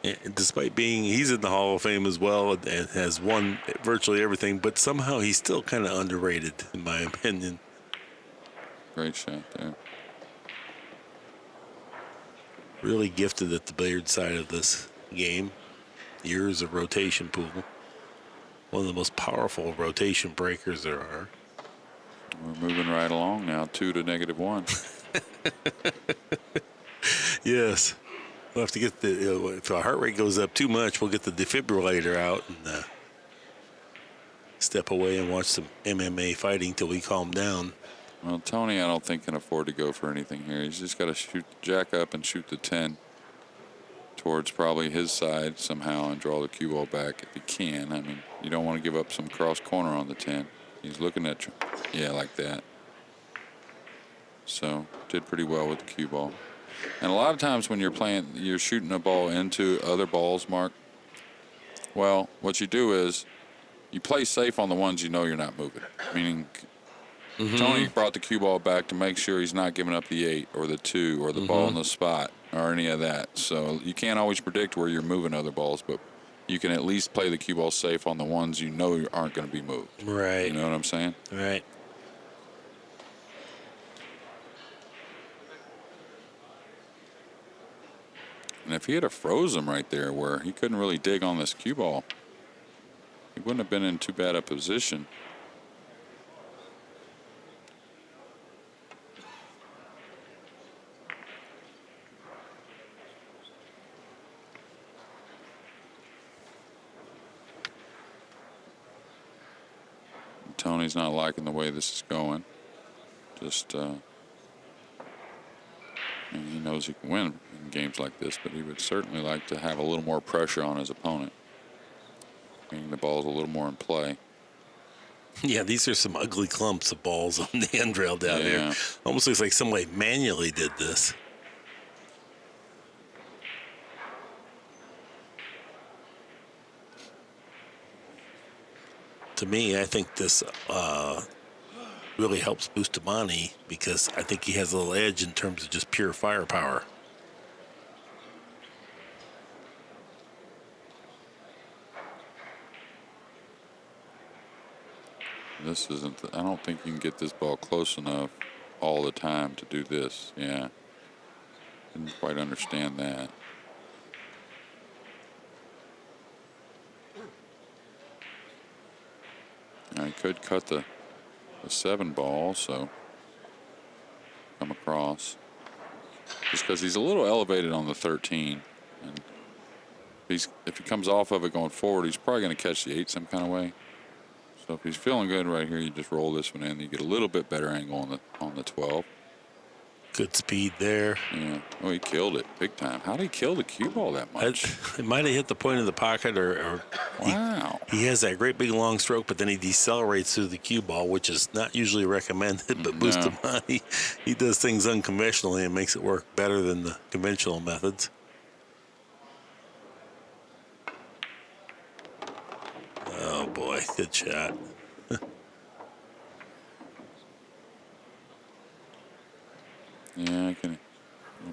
And despite being, he's in the Hall of Fame as well and has won virtually everything, but somehow he's still kind of underrated, in my opinion. Great shot there. Really gifted at the billiard side of this game. Years of rotation pool. One of the most powerful rotation breakers there are. We're moving right along now, 2 to -1. Yes. We'll have to get the, if our heart rate goes up too much, we'll get the defibrillator out and step away and watch some MMA fighting till we calm down. Well, Tony, I don't think can afford to go for anything here. He's just got to shoot, jack up and shoot the 10 towards probably his side somehow and draw the cue ball back if he can. I mean, you don't want to give up some cross corner on the 10. He's looking at you. Yeah, like that. So, did pretty well with the cue ball. And a lot of times when you're shooting a ball into other balls, Mark, well, what you do is you play safe on the ones you know you're not moving. Meaning, Tony brought the cue ball back to make sure he's not giving up the 8 or the 2 or the ball in the spot or any of that. So you can't always predict where you're moving other balls, but you can at least play the cue ball safe on the ones you know aren't going to be moved. Right. You know what I'm saying? Right. And if he had froze him right there where he couldn't really dig on this cue ball, he wouldn't have been in too bad a position. Tony's not liking the way this is going. Just, I mean, he knows he can win in games like this, but he would certainly like to have a little more pressure on his opponent. Meaning the ball's a little more in play. Yeah, these are some ugly clumps of balls on the handrail down here. Almost looks like somebody manually did this. To me, I think this really helps Bustamante because I think he has a little edge in terms of just pure firepower. This isn't, I don't think you can get this ball close enough all the time to do this. Yeah. Didn't quite understand that. Now he could cut the 7 ball also. Come across. Just because he's a little elevated on the 13. And if he comes off of it going forward, he's probably going to catch the 8 some kind of way. So if he's feeling good right here, you just roll this one in. You get a little bit better angle on the 12. Good speed there. Yeah. Oh, he killed it big time. How did he kill the cue ball that much? It might have hit the point of the pocket, or wow. He has that great big long stroke, but then he decelerates through the cue ball, which is not usually recommended. But Bustamante, he does things unconventionally and makes it work better than the conventional methods. Oh boy, good shot. Yeah, I don't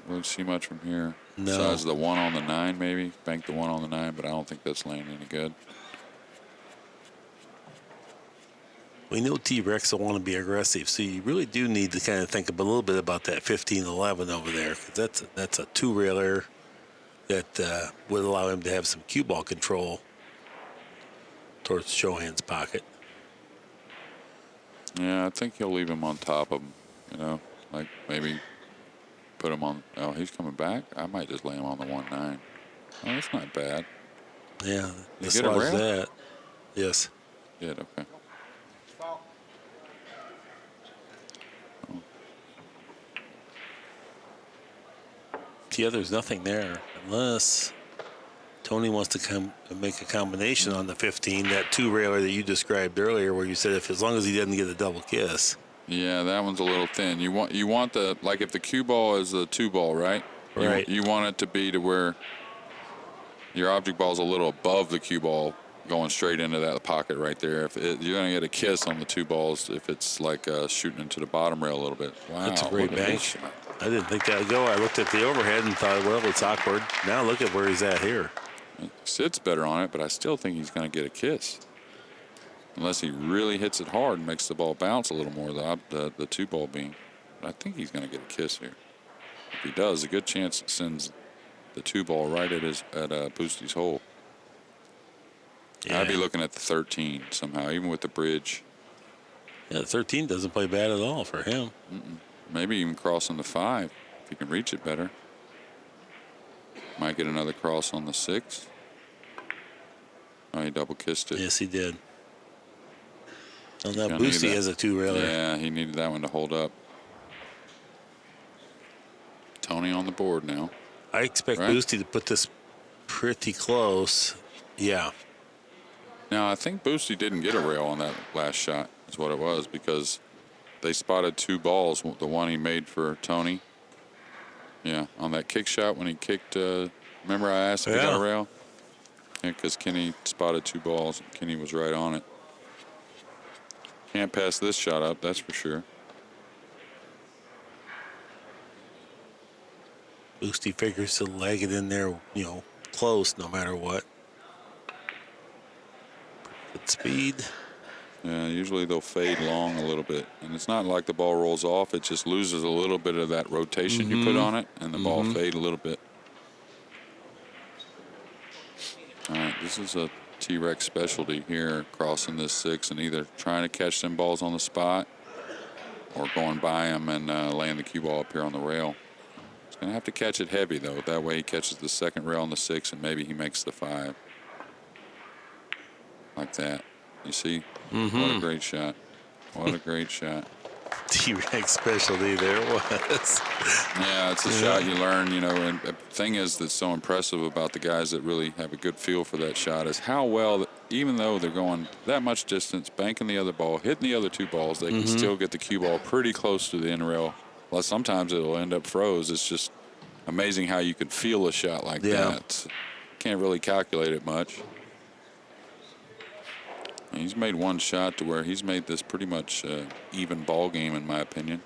really see much from here. No. Besides the 1 on the 9, maybe. Bank the 1 on the 9, but I don't think that's laying any good. We know T-Rex will want to be aggressive, so you really do need to kind of think a little bit about that 15-11 over there, because that's a 2-railer that would allow him to have some cue ball control towards Chohan's pocket. Yeah, I think he'll leave him on top of him, you know, like maybe put him on. Oh, he's coming back. I might just lay him on the 1-9. Oh, that's not bad. Yeah, Did you get a rail? that. Yes. Did, okay. Oh. Yeah, there's nothing there unless Tony wants to come and make a combination on the 15, that 2-railer that you described earlier, where you said as long as he doesn't get a double kiss. Yeah, that one's a little thin. You want the, like if the cue ball is a 2 ball, right? Right. You want it to be to where your object ball is a little above the cue ball going straight into that pocket right there. You're going to get a kiss on the 2 balls if it's like shooting into the bottom rail a little bit. Wow, That's a great look at bank. this shot. I didn't think that would go. I looked at the overhead and thought, well, it's awkward. Now look at where he's at here. He sits better on it, but I still think he's going to get a kiss. Unless he really hits it hard and makes the ball bounce a little more, the 2 ball beam. But I think he's going to get a kiss here. If he does, a good chance it sends the 2 ball right at Boostie's hole. Yeah. I'd be looking at the 13 somehow, even with the bridge. Yeah, the 13 doesn't play bad at all for him. Maybe even crossing the 5 if he can reach it better. Might get another cross on the 6. Oh, he double kissed it. Yes, he did. Oh, now Gonna need Boosty that. has a 2-railer. Yeah, he needed that one to hold up. Tony on the board now. I expect Right. Boosty to put this pretty close. Yeah. Now, I think Boosty didn't get a rail on that last shot, is what it was, because they spotted 2 balls, the one he made for Tony. Yeah, on that kick shot when he kicked, remember I asked if he got a rail? Yeah, because Kenny spotted 2 balls, and Kenny was right on it. Can't pass this shot up, that's for sure. Boosty figures to leg it in there, close no matter what. Good speed. Yeah, usually they'll fade long a little bit. And it's not like the ball rolls off. It just loses a little bit of that rotation you put on it, and the ball fade a little bit. All right, this is a T-Rex specialty here, crossing this 6 and either trying to catch them balls on the spot or going by them and laying the cue ball up here on the rail. He's going to have to catch it heavy, though. That way he catches the 2nd rail on the 6 and maybe he makes the 5. Like that. You see? What a great shot. What a great shot. T-Rex specialty there was. Yeah, it's a shot you learn, and the thing is that's so impressive about the guys that really have a good feel for that shot is how well, even though they're going that much distance, banking the other ball, hitting the other 2 balls, they can still get the cue ball pretty close to the end rail. Well, sometimes it'll end up froze. It's just amazing how you can feel a shot like that. Can't really calculate it much. And he's made one shot to where he's made this pretty much even ball game, in my opinion,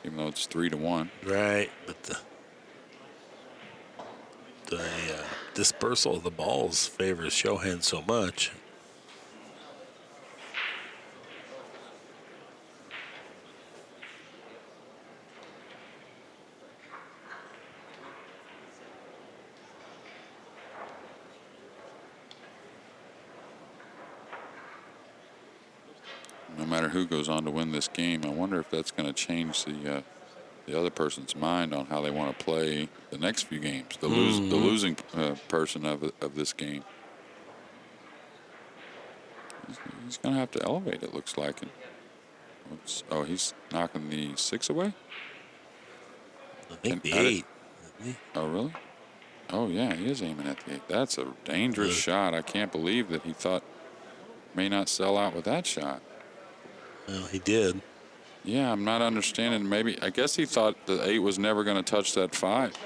even though it's 3-1. Right, but the dispersal of the balls favors Chohan so much. No matter who goes on to win this game, I wonder if that's going to change the other person's mind on how they want to play the next few games. The losing person of this game. He's going to have to elevate. It looks like. Oh, he's knocking the 6 away. I think the 8. Oh, really? Oh, yeah, he is aiming at the 8. That's a dangerous shot. I can't believe that he thought may not sell out with that shot. Well, he did. Yeah, I'm not understanding. Maybe I guess he thought the 8 was never going to touch that 5,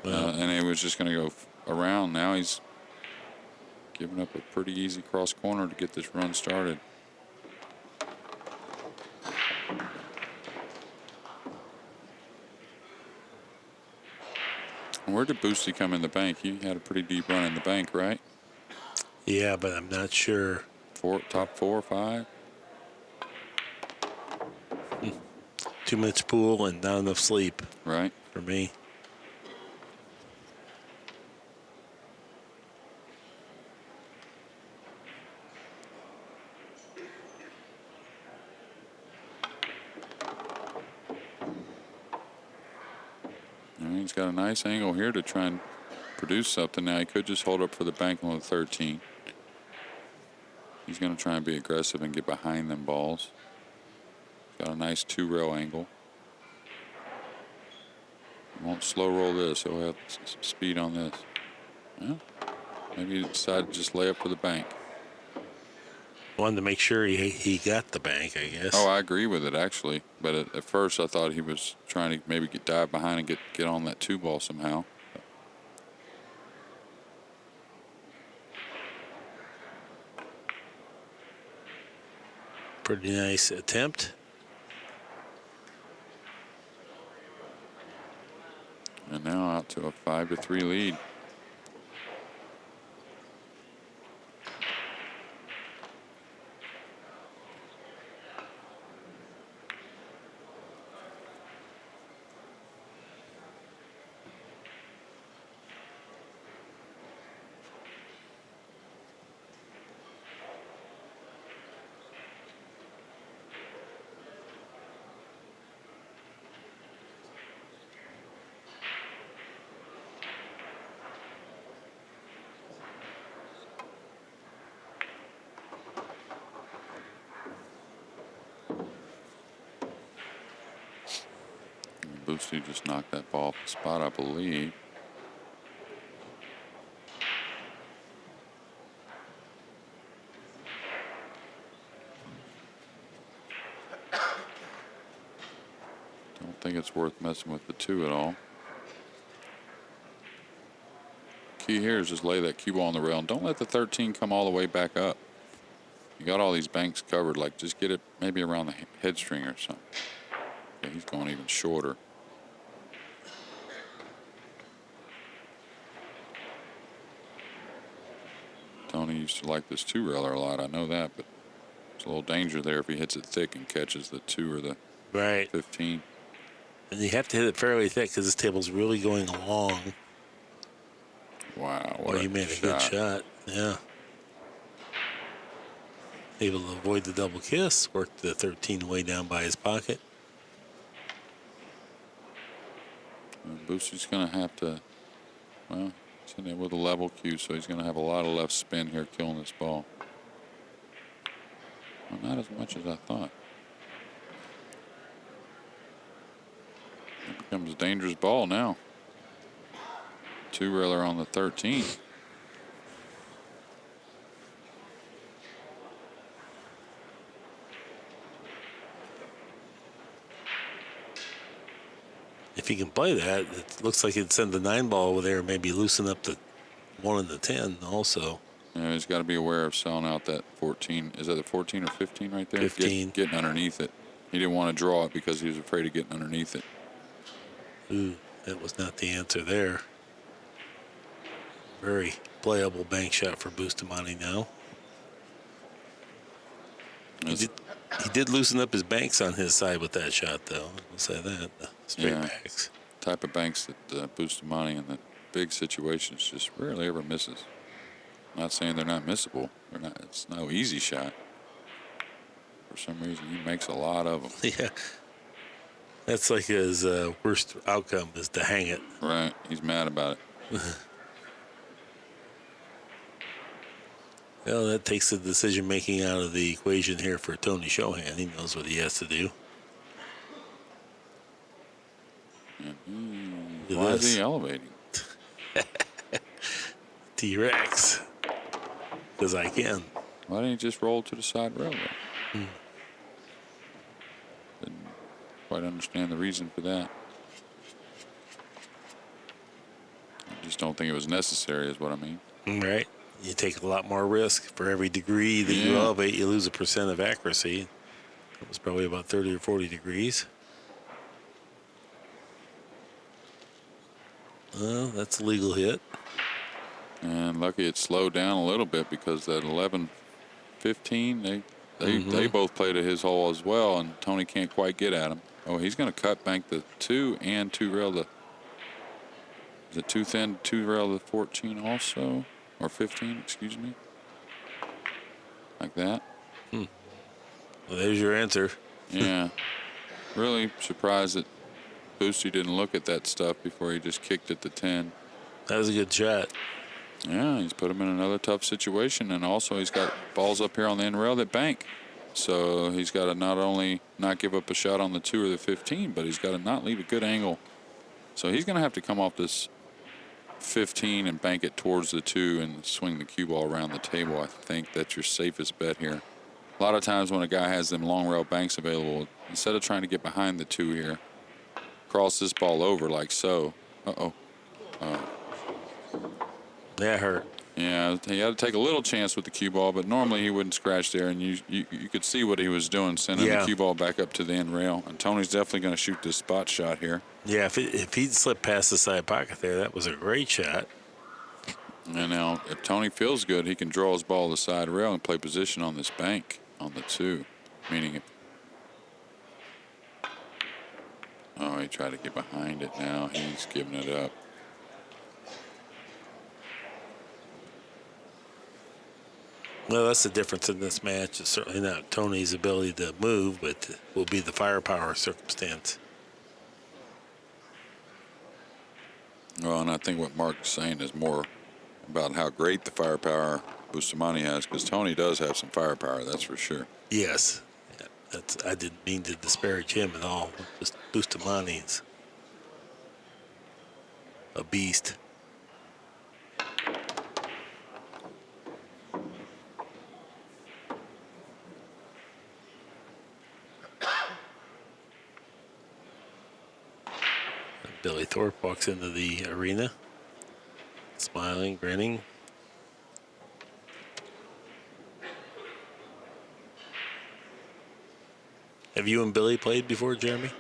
and he was just going to go around. Now he's giving up a pretty easy cross corner to get this run started. Where did Boosty come in the bank? He had a pretty deep run in the bank, right? Yeah, but I'm not sure. Top 4 or 5. Too much pool and not enough sleep. Right. For me. He's got a nice angle here to try and produce something. Now he could just hold up for the bank on the 13. He's going to try and be aggressive and get behind them balls. Got a nice 2-rail angle. Won't slow roll this. He'll have speed on this. Well, maybe he decided to just lay up for the bank. Wanted to make sure he got the bank, I guess. Oh, I agree with it, actually. But at first I thought he was trying to maybe dive behind and get on that 2 ball somehow. Pretty nice attempt. And now out to a 5-3 lead. Boosty just knocked that ball off the spot, I believe. Don't think it's worth messing with the 2 at all. Key here is just lay that cue ball on the rail and don't let the 13 come all the way back up. You got all these banks covered, like just get it maybe around the head string or something. Yeah, he's going even shorter. Tony used to like this 2-railer a lot, I know that, but there's a little danger there if he hits it thick and catches the 2 or the 15. And you have to hit it fairly thick because this table's really going long. Wow, Well, he made a good shot. Yeah. Able to avoid the double kiss. Worked the 13 way down by his pocket. Boosty's going to have to, well, he's in there with a level cue, so he's going to have a lot of left spin here killing this ball. Well, not as much as I thought. It becomes a dangerous ball now. 2-railer on the 13. If he can play that, it looks like he'd send the 9 ball over there and maybe loosen up the 1 and the 10 also. Yeah, he's got to be aware of selling out that 14. Is that the 14 or 15 right there? 15. Getting underneath it. He didn't want to draw it because he was afraid of getting underneath it. Ooh, that was not the answer there. Very playable bank shot for Bustamante now. He did loosen up his banks on his side with that shot, though. I'll say that. The straight backs. Type of banks that Bustamante in the big situations just rarely ever misses. Not saying they're not missable. They're not. It's no easy shot. For some reason, he makes a lot of them. Yeah. That's like his worst outcome is to hang it. Right. He's mad about it. Well, that takes the decision-making out of the equation here for Tony Chohan. He knows what he has to do. Why is he elevating? T-Rex. Because I can. Why didn't he just roll to the side rail? Didn't quite understand the reason for that. I just don't think it was necessary is what I mean. Right. You take a lot more risk. For every degree that you elevate, you lose a % of accuracy. It was probably about 30 or 40 degrees. Well, that's a legal hit. And lucky it slowed down a little bit because that 11-15, they both played at his hole as well, and Tony can't quite get at him. Oh, he's going to cut bank the 2 and 2 rail the. Is it 2 thin, 2 rail the 14 also? Or 15, excuse me. Like that. Well, there's your answer. Yeah. Really surprised that Boosty didn't look at that stuff before he just kicked it to 10. That was a good shot. Yeah, he's put him in another tough situation, and also he's got balls up here on the end rail that bank. So he's got to not only not give up a shot on the 2 or the 15, but he's got to not leave a good angle. So he's going to have to come off this 15 and bank it towards the 2 and swing the cue ball around the table. I think that's your safest bet here. A lot of times when a guy has them long rail banks available, instead of trying to get behind the 2 here, cross this ball over like so. Uh-oh. That hurt. Yeah, he had to take a little chance with the cue ball, but normally he wouldn't scratch there, and you could see what he was doing, sending the cue ball back up to the end rail. And Tony's definitely going to shoot this spot shot here. Yeah, if he'd slipped past the side pocket there, that was a great shot. And now, if Tony feels good, he can draw his ball to the side rail and play position on this bank on the 2. Meaning, he tried to get behind it now. He's giving it up. Well, that's the difference in this match. It's certainly not Tony's ability to move, but will be the firepower circumstance. Well, and I think what Mark's saying is more about how great the firepower Bustamante has, because Tony does have some firepower, that's for sure. Yes. I didn't mean to disparage him at all. Just Bustamante's a beast. Billy Thorpe walks into the arena, smiling, grinning. Have you and Billy played before, Jeremy?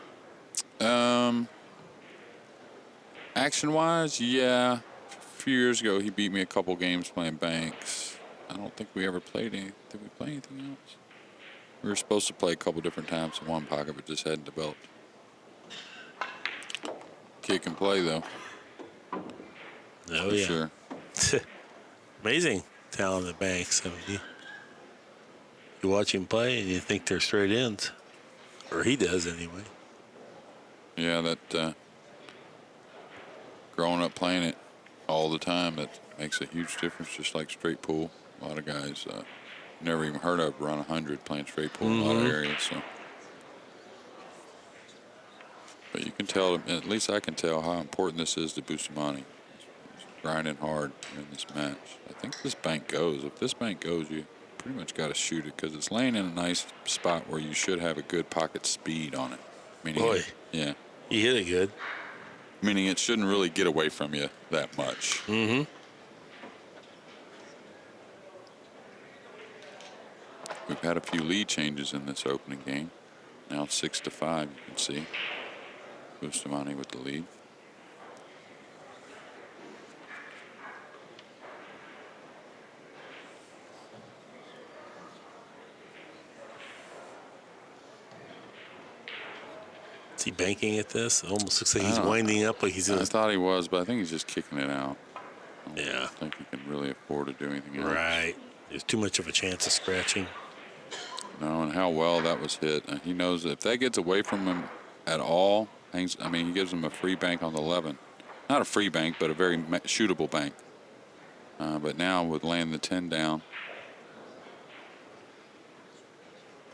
Action-wise, yeah. A few years ago, he beat me a couple games playing banks. I don't think we ever played any. Did we play anything else? We were supposed to play a couple different times in One Pocket, but just hadn't developed. Kid can play, though. Oh, for yeah. Sure. Amazing talent at banks. I mean, you watch him play and you think they're straight ends. Or he does, anyway. Yeah, that growing up playing it all the time, that makes a huge difference, just like straight pool. A lot of guys never even heard of run 100 playing straight pool in a lot of areas. So, but you can tell, at least I can tell, how important this is to Bustamante. He's grinding hard in this match. I think this bank goes. If this bank goes, you pretty much got to shoot it, because it's laying in a nice spot where you should have a good pocket speed on it. Meaning, Boy. Yeah. He hit it good. Meaning it shouldn't really get away from you that much. Mm-hmm. We've had a few lead changes in this opening game. Now 6-5, you can see. Bustamante with the lead. Is he banking at this? It almost looks like he's winding up like he's in I thought he was, but I think he's just kicking it out. I Yeah. don't think he can really afford to do anything else. Right. There's too much of a chance of scratching. No, and how well that was hit. He knows that if that gets away from him at all, he gives him a free bank on the 11. Not a free bank, but a very shootable bank. But now with laying the 10 down,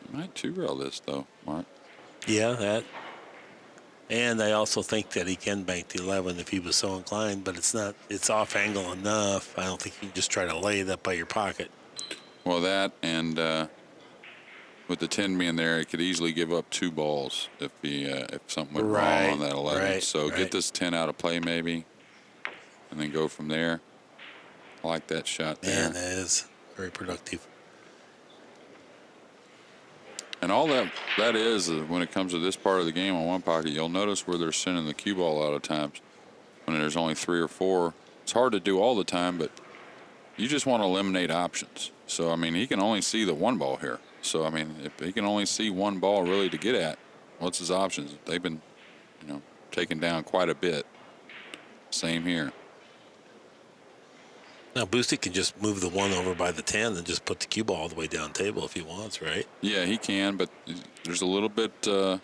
he might two-rail this, though, Mark. Yeah, that. And I also think that he can bank the 11 if he was so inclined, but it's off angle enough. I don't think you can just try to lay it up by your pocket. Well, that, and with the 10 being there, it could easily give up 2 balls if something went wrong on that 11. Right, so get this 10 out of play maybe, and then go from there. I like that shot there. Man, that is very productive. And all that is when it comes to this part of the game on One Pocket, you'll notice where they're sending the cue ball a lot of times when there's only 3 or 4. It's hard to do all the time, but you just want to eliminate options. So, I mean, he can only see the 1 ball here. So, I mean, if he can only see 1 ball really to get at, what's his options? They've been, taken down quite a bit. Same here. Now, Boosty can just move the 1 over by the 10 and just put the cue ball all the way down table if he wants, right? Yeah, he can, but there's a little bit, got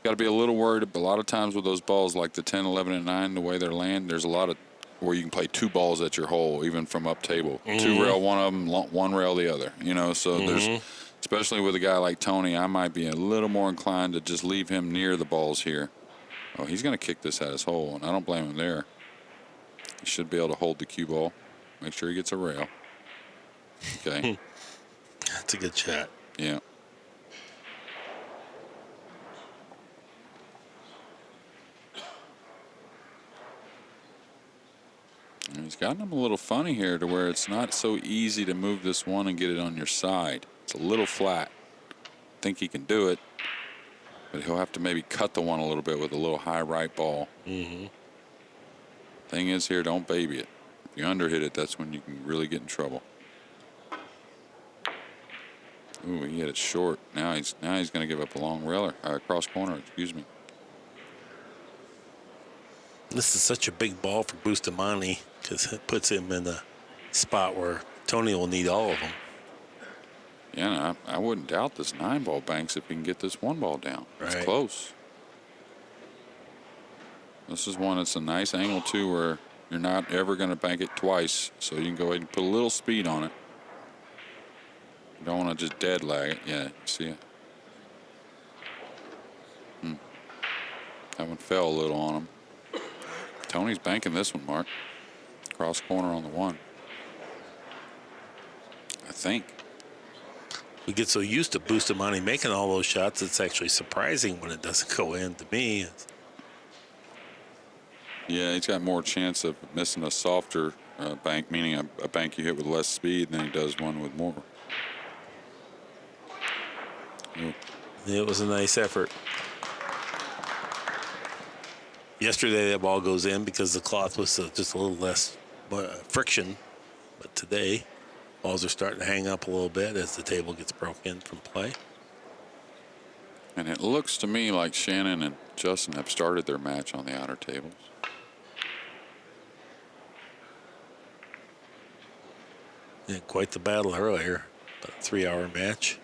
to be a little worried. A lot of times with those balls like the 10, 11, and 9, the way they're laying, there's a lot of where you can play 2 balls at your hole, even from up table. 2 rail one of them, 1 rail the other. So there's, especially with a guy like Tony, I might be a little more inclined to just leave him near the balls here. Oh, he's going to kick this at his hole, and I don't blame him there. He should be able to hold the cue ball. Make sure he gets a rail. Okay. That's a good shot. Yeah. He's He's gotten him a little funny here to where it's not so easy to move this one and get it on your side. It's a little flat. I think he can do it, but he'll have to maybe cut the one a little bit with a little high right ball. Mm-hmm. Thing is here, don't baby it. If you underhit it, that's when you can really get in trouble. Ooh, he hit it short. Now he's going to give up a long railer, cross corner, excuse me. This is such a big ball for Bustamante because it puts him in a spot where Tony will need all of them. Yeah, and I wouldn't doubt this 9-ball banks if he can get this 1 ball down. Right. It's close. This is one that's a nice angle, too, where you're not ever going to bank it twice, so you can go ahead and put a little speed on it. You don't want to just dead lag it. Yeah, see it? That one fell a little on him. Tony's banking this one, Mark. Cross corner on the 1. I think. We get so used to Bustamante making all those shots, it's actually surprising when it doesn't go in to me. Yeah, he's got more chance of missing a softer bank, meaning a bank you hit with less speed than he does one with more. Ooh. It was a nice effort. Yesterday, that ball goes in because the cloth was just a little less friction. But today, balls are starting to hang up a little bit as the table gets broken from play. And it looks to me like Shannon and Justin have started their match on the outer tables. Yeah, quite the battle earlier. About a 3-hour match.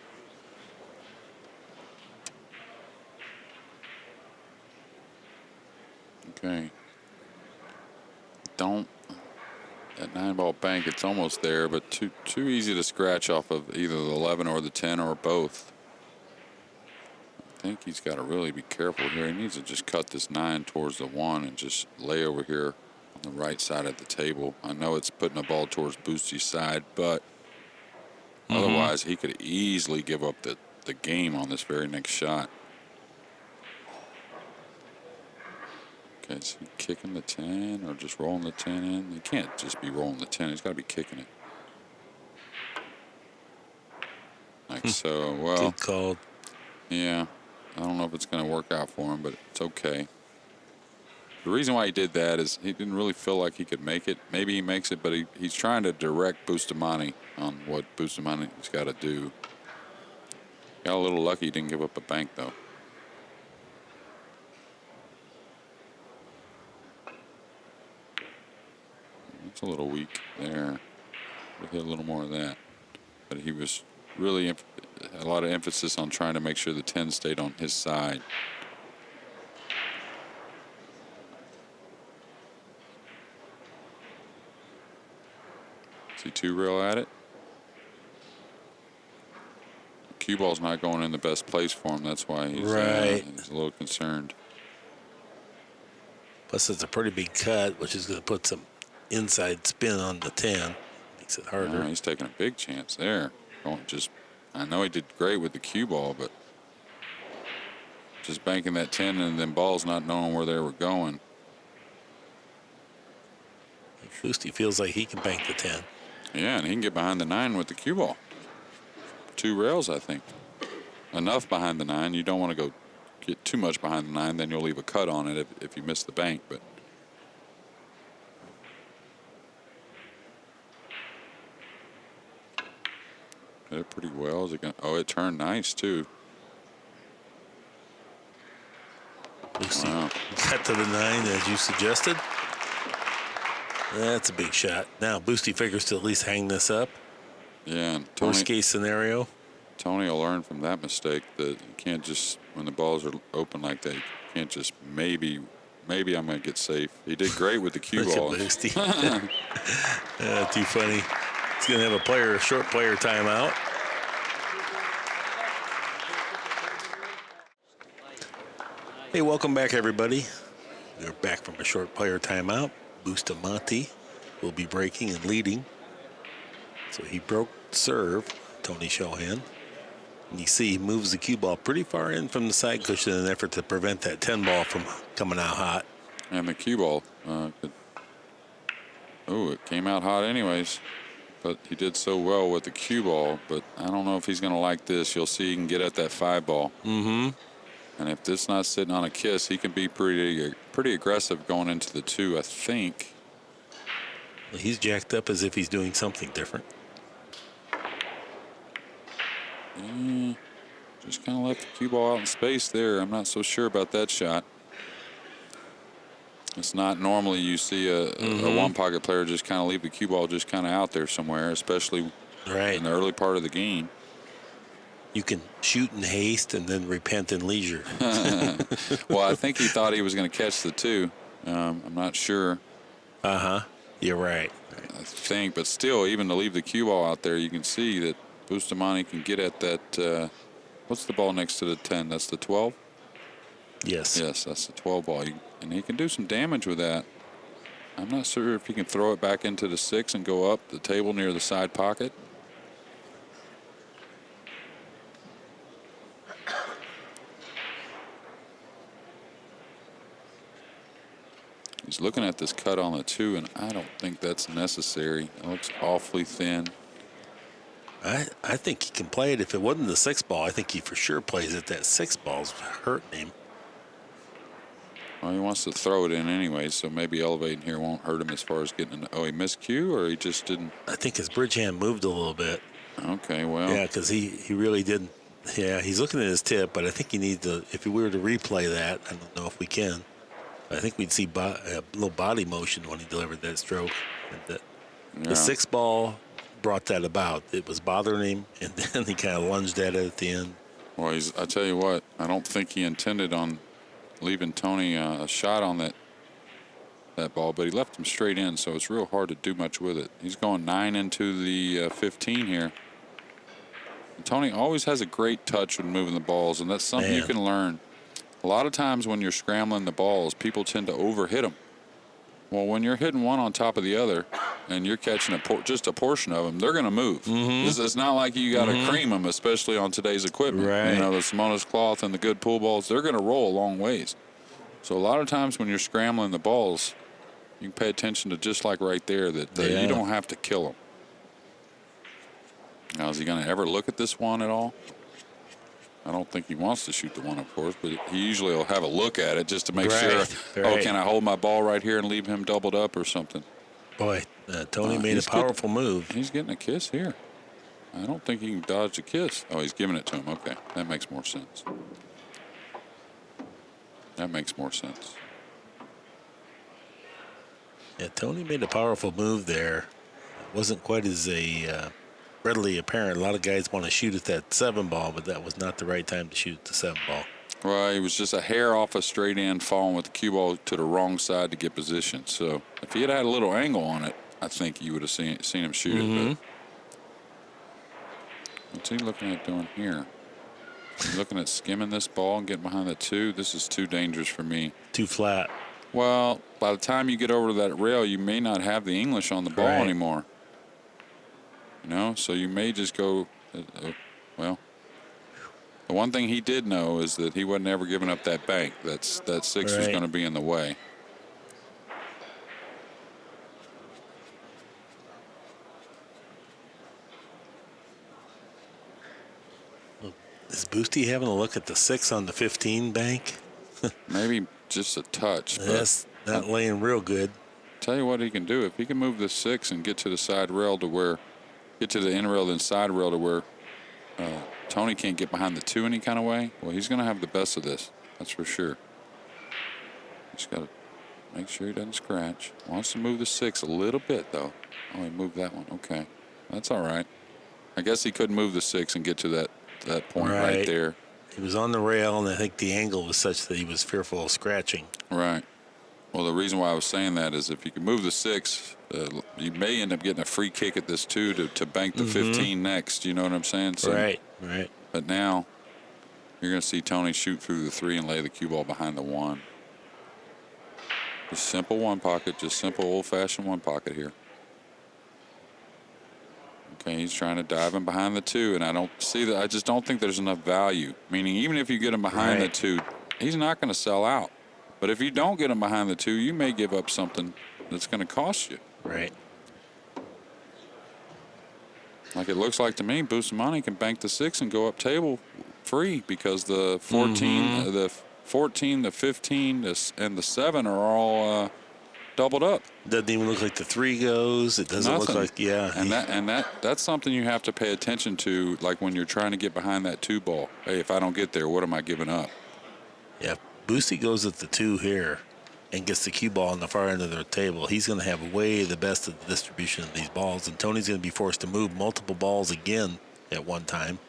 Okay. That 9-ball bank, it's almost there, but too easy to scratch off of either the 11 or the 10 or both. I think he's got to really be careful here. He needs to just cut this 9 towards the 1 and just lay over here on the right side of the table. I know it's putting the ball towards Boostie's side, but otherwise he could easily give up the game on this very next shot. Okay, is he kicking the 10 or just rolling the 10 in? He can't just be rolling the 10. He's got to be kicking it. Like so. Well, Good call. yeah. I don't know if it's going to work out for him, but it's okay. The reason why he did that is he didn't really feel like he could make it. Maybe he makes it, but he's trying to direct Bustamante on what Bustamante's got to do. Got a little lucky he didn't give up a bank, though. It's a little weak there. We'll hit a little more of that. But he was really had a lot of emphasis on trying to make sure the 10 stayed on his side. Is he too real at it? Cue ball's not going in the best place for him. That's why he's a little concerned. Plus, it's a pretty big cut, which is going to put some inside spin on the 10. Makes it harder. He's taking a big chance there. I know he did great with the cue ball, but just banking that 10 and then balls not knowing where they were going. Boosty feels like he can bank the 10. Yeah, and he can get behind the 9 with the cue ball. 2 rails, I think. Enough behind the 9. You don't want to go get too much behind the 9, then you'll leave a cut on it if you miss the bank. But hit it pretty well. Is it going? Oh, it turned nice too. Boosty Wow. cut to the 9 as you suggested. That's a big shot. Now Boosty figures to at least hang this up. Yeah, and Worst case scenario. Tony will learn from that mistake that you can't just, when the balls are open like that, you can't just maybe I'm going to get safe. He did great with the cue Look ball. at Boosty. Too funny. He's going to have a short player timeout. Hey, welcome back, everybody. We're back from a short player timeout. Bustamante will be breaking and leading. So he broke serve, Tony Chohan. And you see he moves the cue ball pretty far in from the side cushion in an effort to prevent that 10 ball from coming out hot. And the cue ball could Oh, it came out hot anyways. But he did so well with the cue ball. But I don't know if he's going to like this. You'll see he can get at that 5 ball. Mm-hmm. And if this not sitting on a kiss, he can be pretty aggressive going into the 2, I think. He's jacked up as if he's doing something different. Just kind of left the cue ball out in space there. I'm not so sure about that shot. It's not normally you see a one pocket player just kind of leave the cue ball just kind of out there somewhere, especially in the early part of the game. You can shoot in haste and then repent in leisure. Well, I think he thought he was going to catch the 2. I'm not sure. You're right. I think, but still, even to leave the cue ball out there, you can see that Bustamante can get at that. What's the ball next to the 10? That's the 12? Yes. Yes, that's the 12 ball. And he can do some damage with that. I'm not sure if he can throw it back into the 6 and go up the table near the side pocket. He's looking at this cut on the 2, and I don't think that's necessary. It looks awfully thin. I think he can play it. If it wasn't the 6 ball, I think he for sure plays it. That 6 ball's hurting him. Well, he wants to throw it in anyway, so maybe elevating here won't hurt him as far as getting an. Oh, he missed cue, or he just didn't? I think his bridge hand moved a little bit. Okay, well. Yeah, because he really didn't. Yeah, he's looking at his tip, but I think he needs to. If we were to replay that, I don't know if we can. I think we'd see a little body motion when he delivered that stroke. And the 6 ball brought that about. It was bothering him, and then he kind of lunged at it at the end. Well, I tell you what, I don't think he intended on leaving Tony a shot on that ball, but he left him straight in, so it's real hard to do much with it. He's going 9 into the 15 here. And Tony always has a great touch when moving the balls, and that's something you can learn. A lot of times when you're scrambling the balls, people tend to overhit them. Well, when you're hitting one on top of the other and you're catching just a portion of them, they're going to move. It's not like you got to cream them, especially on today's equipment. Right. You know, the Simonis cloth and the good pool balls, they're going to roll a long ways. So a lot of times when you're scrambling the balls, you can pay attention to just like right there that you don't have to kill them. Now, is he going to ever look at this one at all? I don't think he wants to shoot the 1, of course, but he usually will have a look at it just to make sure, oh, can I hold my ball right here and leave him doubled up or something? Boy, Tony made a powerful move. He's getting a kiss here. I don't think he can dodge a kiss. Oh, he's giving it to him. Okay, that makes more sense. That makes more sense. Yeah, Tony made a powerful move there. It wasn't quite as readily apparent. A lot of guys want to shoot at that 7 ball, but that was not the right time to shoot at the 7 ball. Well, he was just a hair off a straight end, falling with the cue ball to the wrong side to get position. So if he had had a little angle on it, I think you would have seen him shoot it. But what's he looking at doing here? He's looking at skimming this ball and getting behind the 2. This is too dangerous for me. Too flat. Well, by the time you get over to that rail, you may not have the English on the ball anymore. You know, so you may just go, well, the one thing he did know is that he wasn't ever giving up that bank. That 6 was going to be in the way. Is Boosty having a look at the 6 on the 15 bank? Maybe just a touch. That's not laying real good. Tell you what he can do. If he can move the 6 and get to the side rail to where, get to the end rail then side rail to where Tony can't get behind the 2 any kind of way, well, he's going to have the best of this. That's for sure. Just got to make sure he doesn't scratch. Wants to move the 6 a little bit, though. Oh, he moved that one. Okay. That's all right. I guess he could move the 6 and get to that point right there. He was on the rail, and I think the angle was such that he was fearful of scratching. Right. Well, the reason why I was saying that is if you can move the 6, you may end up getting a free kick at this 2 to bank the 15 next. You know what I'm saying? So, right. But now you're going to see Tony shoot through the 3 and lay the cue ball behind the 1. Just simple 1 pocket, just simple old-fashioned 1 pocket here. Okay, he's trying to dive him behind the 2, and I don't see that. I just don't think there's enough value. Meaning, even if you get him behind the 2, he's not going to sell out. But if you don't get him behind the 2, you may give up something that's going to cost you. Right. Like it looks like to me, Bustamante can bank the 6 and go up table free because the 14, the 14, the 15, and the 7 are all doubled up. Doesn't even look like the 3 goes. It doesn't Nothing. look like, yeah. And that's something you have to pay attention to, like when you're trying to get behind that 2 ball. Hey, if I don't get there, what am I giving up? Yeah, Boosty goes at the 2 here and gets the cue ball on the far end of the table. He's going to have way the best of the distribution of these balls, and Tony's going to be forced to move multiple balls again at one time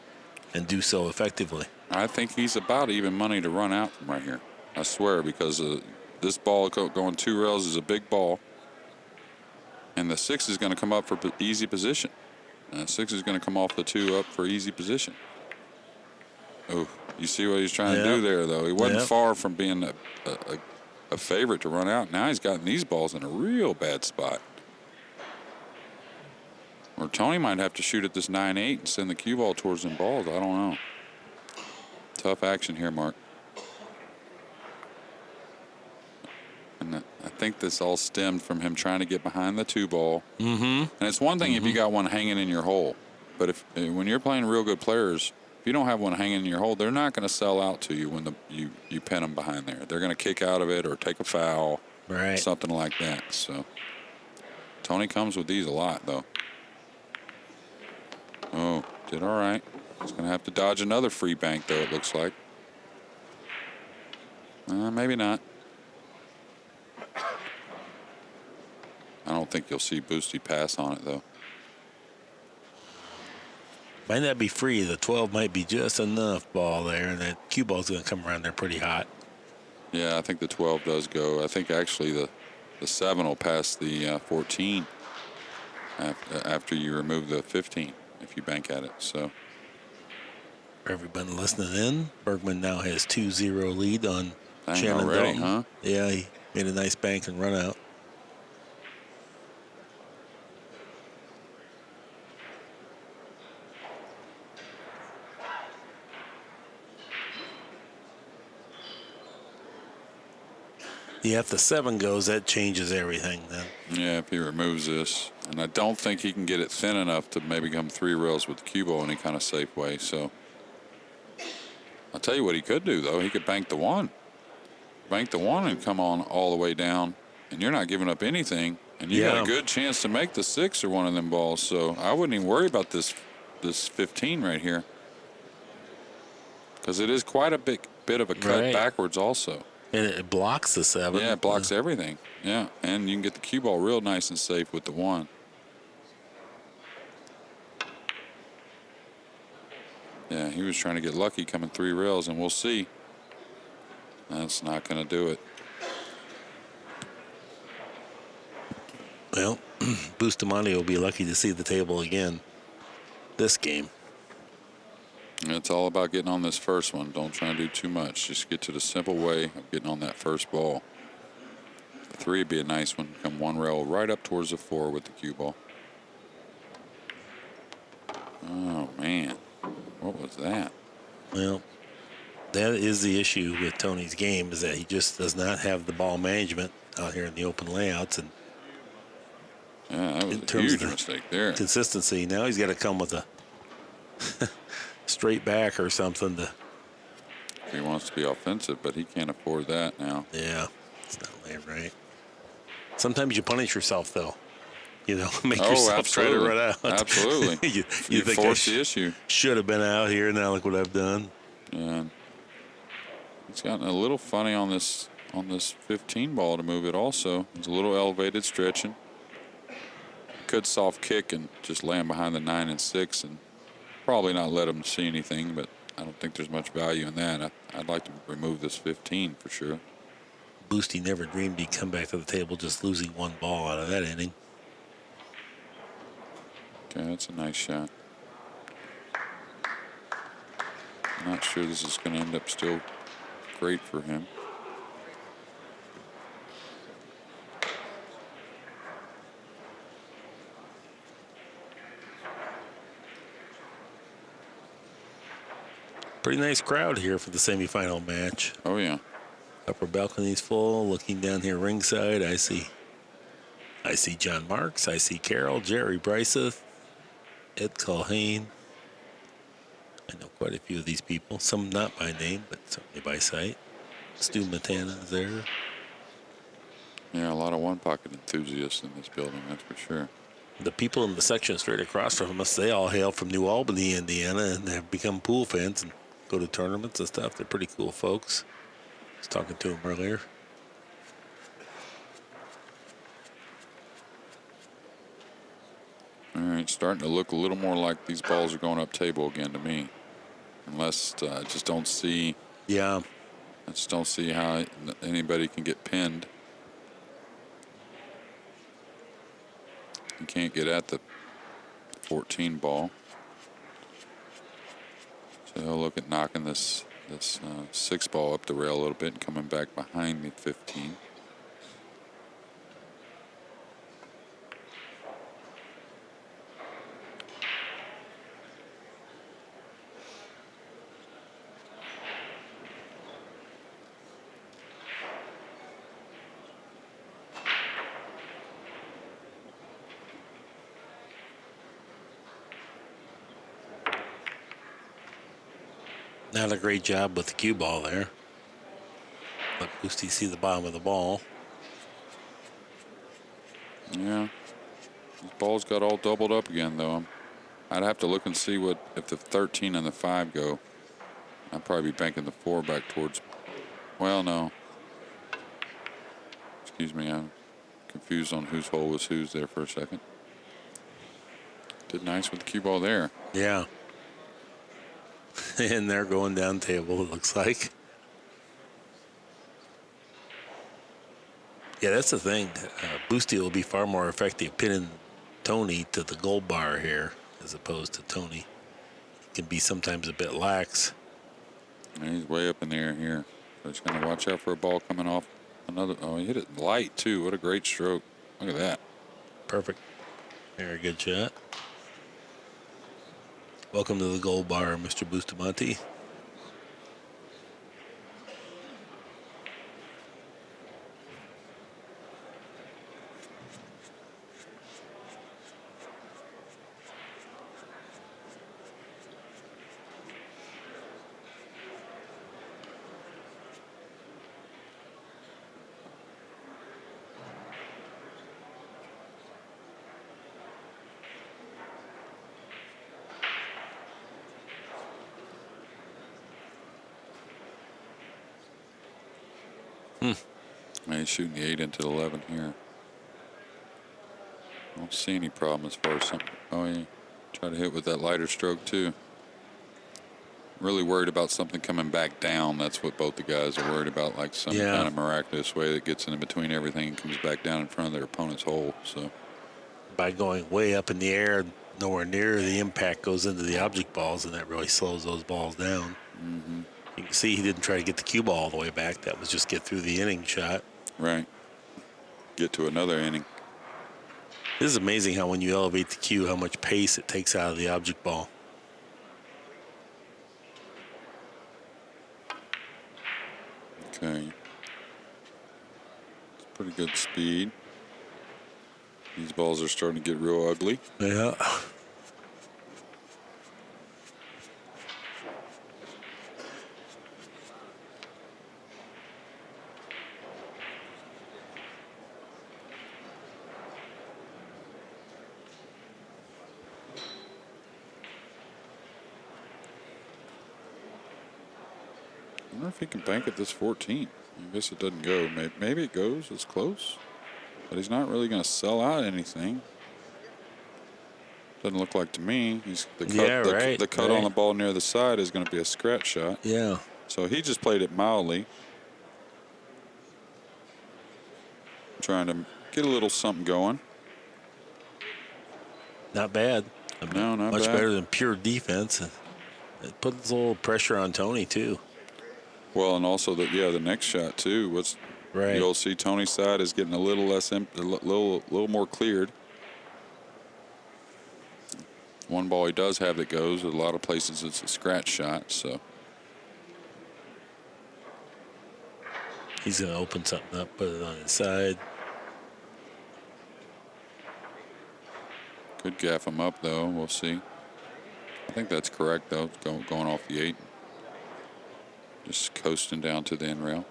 and do so effectively. I think he's about even money to run out from right here. I swear, because this ball going 2 rails is a big ball, and the 6 is going to come up for easy position. 6 is going to come off the 2 up for easy position. Oh, you see what he's trying to do there, though. He wasn't far from being a favorite to run out. Now he's gotten these balls in a real bad spot. Or Tony might have to shoot at this 9-8 and send the cue ball towards them balls. I don't know. Tough action here, Mark. And I think this all stemmed from him trying to get behind the 2 ball. And it's one thing if you got one hanging in your hole. But when you're playing real good players, if you don't have one hanging in your hole, they're not going to sell out to you when you pin them behind there. They're going to kick out of it or take a foul, something like that. So Tony comes with these a lot, though. Oh, did all right. He's going to have to dodge another free bank, though, it looks like. Maybe not. I don't think you'll see Boosty pass on it, though. Might not be free. The 12 might be just enough ball there, and that cue ball's going to come around there pretty hot. Yeah, I think the 12 does go. I think actually the 7 will pass the 14 after you remove the 15 if you bank at it. So For everybody listening in, Bergman now has 2-0 lead on Shannon already, Dalton. huh? Yeah, he made a nice bank and run out. Yeah, if the 7 goes, that changes everything then. Yeah, if he removes this. And I don't think he can get it thin enough to maybe come 3 rails with the cue ball in any kind of safe way. So I'll tell you what he could do, though. He could bank the 1. Bank the 1 and come on all the way down, and you're not giving up anything. And you got a good chance to make the 6 or one of them balls. So I wouldn't even worry about this 15 right here, because it is quite a bit of a cut backwards also. And it blocks the 7. Yeah, it blocks everything. Yeah, and you can get the cue ball real nice and safe with the 1. Yeah, he was trying to get lucky coming 3 rails, and we'll see. That's not going to do it. Well, Bustamante will be lucky to see the table again this game. It's all about getting on this first one. Don't try and do too much. Just get to the simple way of getting on that first ball. The 3 would be a nice one. Come 1 rail right up towards the 4 with the cue ball. Oh, man. What was that? Well, that is the issue with Tony's game, is that he just does not have the ball management out here in the open layouts. And yeah, that was a huge mistake there. Consistency. Now he's got to come with a straight back or something to. He wants to be offensive, but he can't afford that now. Yeah, it's not laying right. Sometimes you punish yourself, though. You know, make yourself try to run out. Absolutely. you think force the issue. Should have been out here. Now look what I've done. Yeah. It's gotten a little funny on this 15 ball to move it also. It's a little elevated stretching. Could soft kick and just land behind the 9 and 6 and probably not let him see anything, but I don't think there's much value in that. I'd like to remove this 15 for sure. Boosty never dreamed he'd come back to the table just losing 1 ball out of that inning. Okay, that's a nice shot. I'm not sure this is going to end up still great for him. Pretty nice crowd here for the semifinal match. Oh, yeah. Upper balcony's full. Looking down here ringside, I see I see John Marks. I see Carol, Jerry Bryseth, Ed Culhane. I know quite a few of these people. Some not by name, but certainly by sight. Stu Matana's there. Yeah, a lot of one-pocket enthusiasts in this building, that's for sure. The people in the section straight across from us, they all hail from New Albany, Indiana, and have become pool fans and go to tournaments and stuff. They're pretty cool folks. I was talking to them earlier. All right, starting to look a little more like these balls are going up table again to me. Unless I just don't see. Yeah. I just don't see how anybody can get pinned. You can't get at the 14 ball. So he'll look at knocking this 6 ball up the rail a little bit and coming back behind the 15. Not a great job with the cue ball there. Let Boosty see the bottom of the ball. Yeah. This ball's got all doubled up again, though. I'd have to look and see if the 13 and the 5 go. I'd probably be banking the 4 back towards. Well, no. Excuse me, I'm confused on whose hole was whose there for a second. Did nice with the cue ball there. Yeah. And they're going down table, it looks like. Yeah, that's the thing. Boosty will be far more effective pinning Tony to the gold bar here as opposed to Tony. He can be sometimes a bit lax. And he's way up in the air here. So he's going to watch out for a ball coming off another. Oh, he hit it light, too. What a great stroke. Look at that. Perfect. Very good shot. Welcome to the gold bar, Mr. Bustamante. And he's shooting the 8 into the 11 here. I don't see any problem as far as something. Oh, yeah. Try to hit with that lighter stroke, too. Really worried about something coming back down. That's what both the guys are worried about, like some kind of miraculous way that gets in between everything and comes back down in front of their opponent's hole. So by going way up in the air, nowhere near the impact goes into the object balls, and that really slows those balls down. Mm-hmm. You can see he didn't try to get the cue ball all the way back. That was just get through the inning shot. Right. Get to another inning. This is amazing how when you elevate the cue, how much pace it takes out of the object ball. Okay. It's pretty good speed. These balls are starting to get real ugly. Yeah. I wonder if he can bank at this 14. I guess it doesn't go. Maybe it goes. It's close. But he's not really going to sell out anything. Doesn't look like to me. The cut on the ball near the side is going to be a scratch shot. Yeah. So he just played it mildly. Trying to get a little something going. Not bad. No, not much bad. better than pure defense. It puts a little pressure on Tony, too. Well, and also the next shot too. You'll see Tony's side is getting a little less, a little more cleared. One ball he does have that goes. A lot of places it's a scratch shot. So he's going to open something up, put it on his side. Could gaff him up, though. We'll see. I think that's correct, though, going off the 8. Just coasting down to the end rail.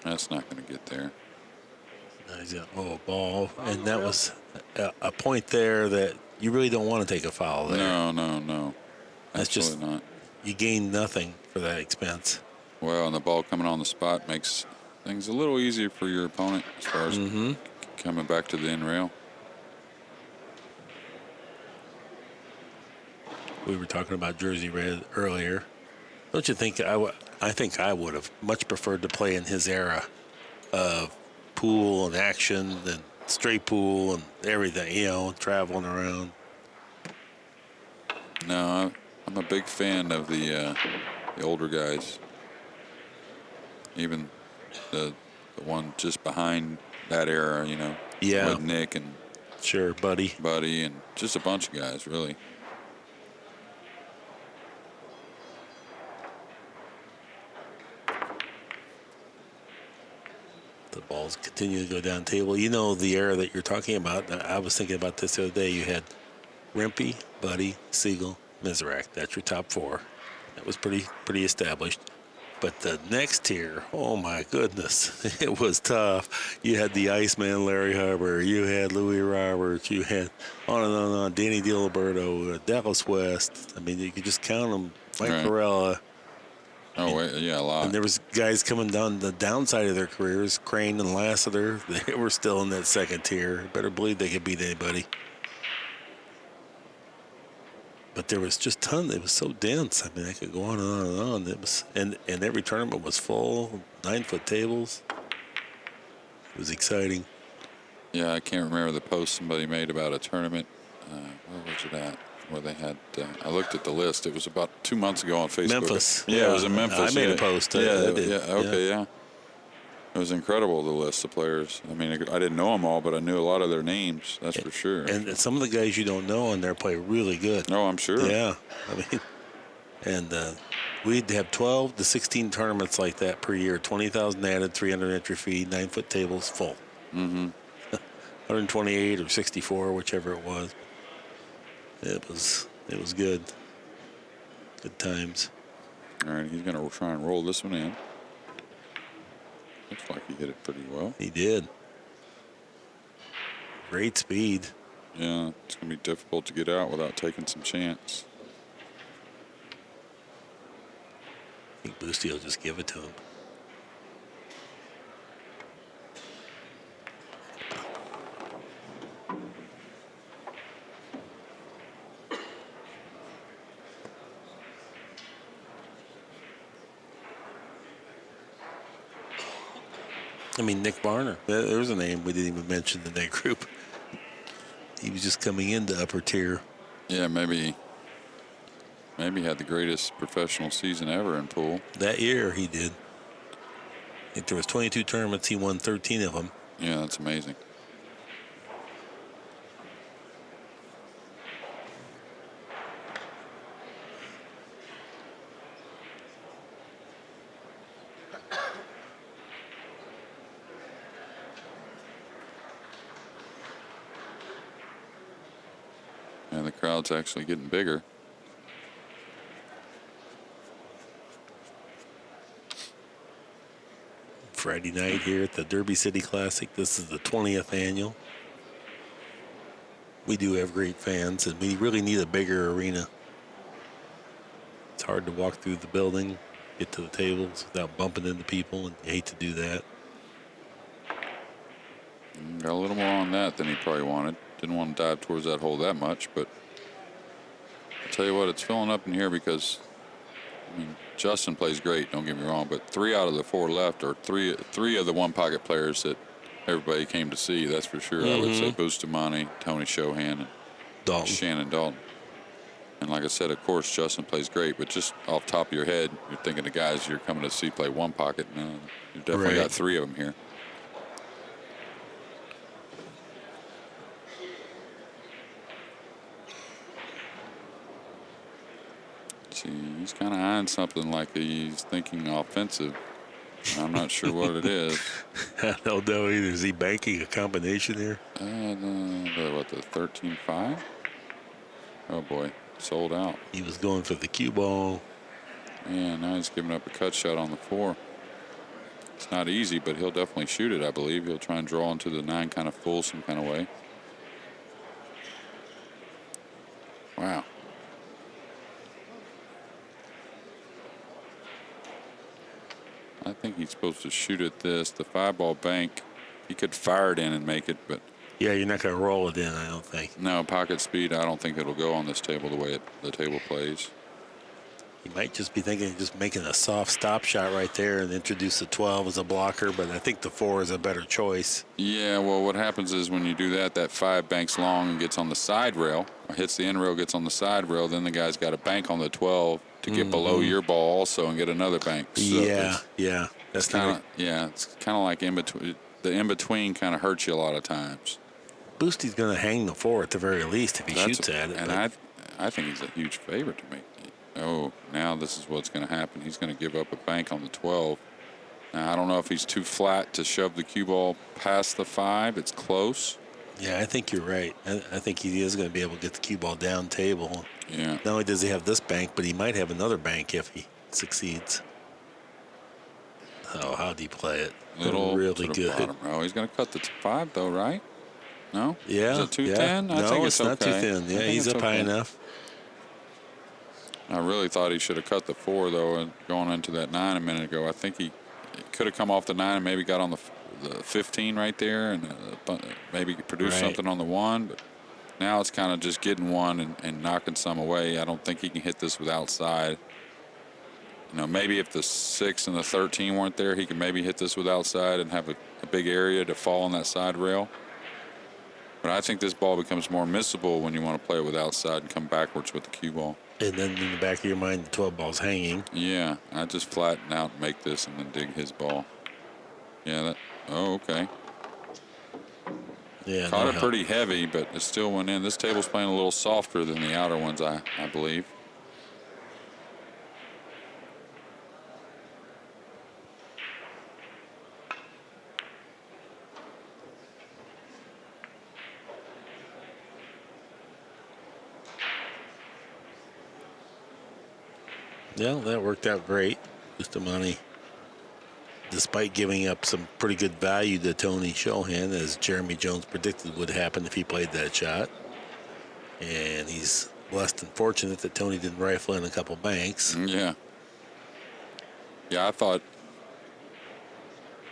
That's not going to get there. He's got a ball, and that was a point there that you really don't want to take a foul there. No. That's Absolutely not. You gain nothing for that expense. Well, and the ball coming on the spot makes things a little easier for your opponent as far as coming back to the end rail. We were talking about Jersey Red earlier. Don't you think I think I would have much preferred to play in his era of pool and action and straight pool and everything, traveling around. No, I'm a big fan of the older guys. Even the one just behind that era, Yeah. with Nick and Sure, Buddy and just a bunch of guys, really. The balls continue to go down table. The era that you're talking about. I was thinking about this the other day. You had Rimpey, Buddy, Siegel, Mizrak. That's your top 4. That was pretty established. But the next tier, oh my goodness, it was tough. You had the Iceman, Larry Hubbard. You had Louis Roberts. You had on and on and on. Danny DiLiberto, Dallas West. I mean, you could just count them. Mike Right. Corella. Oh, wait, yeah, a lot. And there was guys coming down the downside of their careers, Crane and Lassiter. They were still in that second tier. Better believe they could beat anybody. But there was just tons. It was so dense. I mean, I could go on and on and on. It was, and every tournament was full, 9-foot tables. It was exciting. Yeah, I can't remember the post somebody made about a tournament. Where was it at? Where they had, I looked at the list. It was about 2 months ago on Facebook. Memphis. Yeah, it was in Memphis. I made a post. I did. Yeah. It was incredible, the list of players. I mean, I didn't know them all, but I knew a lot of their names, that's for sure. And some of the guys you don't know in there play really good. No, I'm sure. Yeah. I mean, and we'd have 12 to 16 tournaments like that per year. 20,000 added, 300 entry fee, 9-foot tables full. 128 or 64, whichever it was. It was good. Good times. All right, he's going to try and roll this one in. Looks like he hit it pretty well. He did. Great speed. Yeah, it's going to be difficult to get out without taking some chance. I think Boosty will just give it to him. I mean, Nick Varner. There's a name we didn't even mention in that group. He was just coming into upper tier. Yeah, maybe he had the greatest professional season ever in pool. That year he did. I think there was 22 tournaments. He won 13 of them. Yeah, that's amazing. And the crowd's actually getting bigger. Friday night here at the Derby City Classic. This is the 20th annual. We do have great fans, and we really need a bigger arena. It's hard to walk through the building, get to the tables without bumping into people, and you hate to do that. Got a little more on that than he probably wanted. Didn't want to dive towards that hole that much, but I'll tell you what, it's filling up in here because, I mean, Justin plays great, don't get me wrong, but 3 out of the 4 left are three of the One Pocket players that everybody came to see, that's for sure. I would say Bustamante, Tony Chohan, and Shannon Dalton. And like I said, of course, Justin plays great, but just off the top of your head, you're thinking the guys you're coming to see play One Pocket. No, you've definitely got 3 of them here. He's kind of eyeing something like he's thinking offensive. I'm not sure what it is. I don't know either. Is he banking a combination here? The 13-5? Oh, boy. Sold out. He was going for the cue ball. Yeah, now he's giving up a cut shot on the 4. It's not easy, but he'll definitely shoot it, I believe. He'll try and draw into the 9 kind of full some kind of way. Wow. I think he's supposed to shoot at this. The 5-ball bank, he could fire it in and make it, but Yeah, you're not going to roll it in, I don't think. no, pocket speed, I don't think it'll go on this table the way the table plays. He might just be thinking of just making a soft stop shot right there and introduce the 12 as a blocker, but I think the 4 is a better choice. Yeah, well, what happens is when you do that, that 5 banks long and gets on the side rail, or hits the end rail, gets on the side rail, then the guy's got to bank on the 12 to get below your ball also and get another bank. So yeah. That's kind of, it's kind of like in between. The in between kind of hurts you a lot of times. Boostie's going to hang the 4 at the very least if he shoots at it. And I think he's a huge favorite to me. Oh, now this is what's going to happen. He's going to give up a bank on the 12. Now, I don't know if he's too flat to shove the cue ball past the 5. It's close. Yeah, I think you're right. I think he is going to be able to get the cue ball down table. Yeah. Not only does he have this bank, but he might have another bank if he succeeds. Oh, how'd he play it? Little really to the good. bottom row. He's going to cut the 5, though, right? No? Yeah. Is it too thin? No, I think it's not too okay. thin. Yeah, he's up high enough. I really thought he should have cut the 4, though, and going into that 9 a minute ago. I think he could have come off the 9 and maybe got on the 15 right there and maybe produced something on the 1. But now it's kind of just getting 1 and knocking some away. I don't think he can hit this with outside. You know, maybe if the 6 and the 13 weren't there, he could maybe hit this with outside and have a big area to fall on that side rail. But I think this ball becomes more missable when you want to play it with outside and come backwards with the cue ball. And then in the back of your mind, the 12 ball's hanging. Yeah, I just flatten out and make this and then dig his ball. Yeah, okay. Yeah, Caught it pretty heavy, but it still went in. This table's playing a little softer than the outer ones, I believe. Yeah, that worked out great. Bustamante, despite giving up some pretty good value to Tony Chohan, as Jeremy Jones predicted would happen if he played that shot. And he's less than fortunate that Tony didn't rifle in a couple banks. Yeah. Yeah, I thought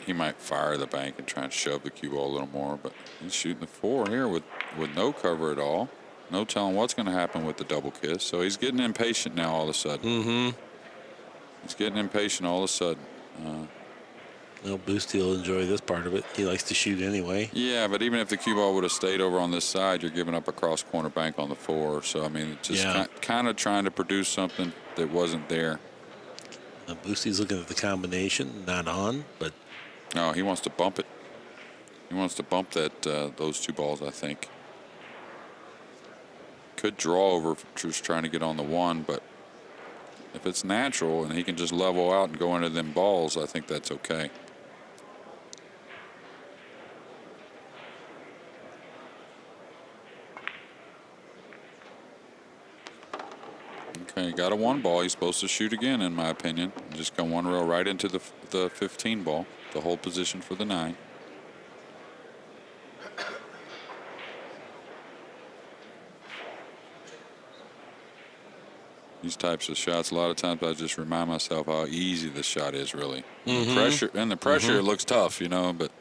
he might fire the bank and try and shove the cue ball a little more, but he's shooting the 4 here with no cover at all. No telling what's going to happen with the double kiss. So he's getting impatient now all of a sudden. Mm-hmm. He's getting impatient all of a sudden. Well, Boosty will enjoy this part of it. He likes to shoot anyway. Yeah, but even if the cue ball would have stayed over on this side, you're giving up a cross corner bank on the 4. So, I mean, it's just kind of trying to produce something that wasn't there. Boosty's looking at the combination, not on, but... No, he wants to bump it. He wants to bump that those 2 balls, I think. Could draw over just trying to get on the 1, but if it's natural and he can just level out and go into them balls, I think that's okay. Okay, got a 1 ball. He's supposed to shoot again, in my opinion. Just go 1 rail right into the 15 ball, the hold position for the 9. These types of shots, a lot of times I just remind myself how easy the shot is, really. The pressure it looks tough, you know, but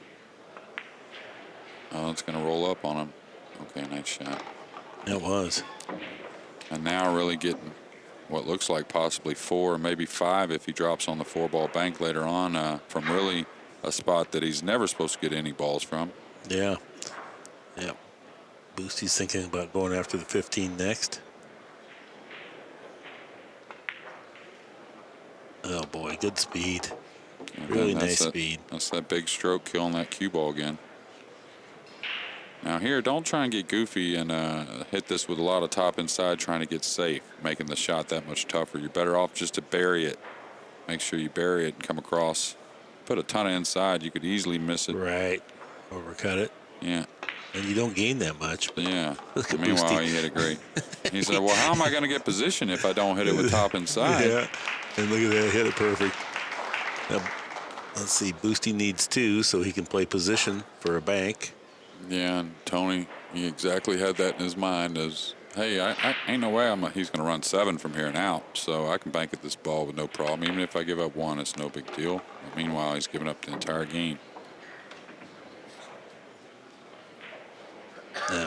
it's going to roll up on him. Okay, nice shot. It was. And now really getting what looks like possibly 4, maybe 5 if he drops on the 4-ball bank later on from really a spot that he's never supposed to get any balls from. Yeah. Yeah. Boosty's thinking about going after the 15 next. Oh, boy, good speed. Really nice speed. That's that big stroke killing that cue ball again. Now here, don't try and get goofy and hit this with a lot of top inside trying to get safe, making the shot that much tougher. You're better off just to bury it. Make sure you bury it and come across. Put a ton of inside, you could easily miss it. Right. Overcut it. Yeah. And you don't gain that much. Yeah. Look at Meanwhile, Boosty. he hit it great. He said, well, how am I going to get position if I don't hit it with top inside? Yeah. And look at that. Hit it perfect. Now, let's see. Boosty needs 2 so he can play position for a bank. Yeah, and Tony, he exactly had that in his mind as, hey, I ain't no way he's going to run 7 from here and out, so I can bank at this ball with no problem. Even if I give up 1, it's no big deal. But meanwhile, he's giving up the entire game.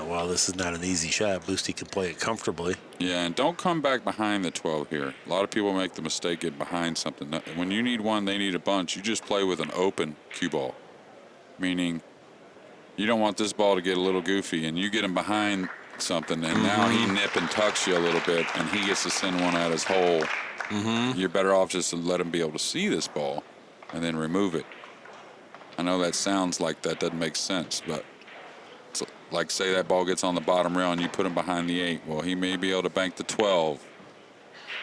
While this is not an easy shot, Boosty can play it comfortably. Yeah, and don't come back behind the 12 here. A lot of people make the mistake getting behind something. When you need 1, they need a bunch. You just play with an open cue ball, meaning you don't want this ball to get a little goofy, and you get him behind something, and now he nip and tucks you a little bit, and he gets to send one at his hole. You're better off just to let him be able to see this ball and then remove it. I know that sounds like that doesn't make sense, but it's like say that ball gets on the bottom rail and you put him behind the 8. Well, he may be able to bank the 12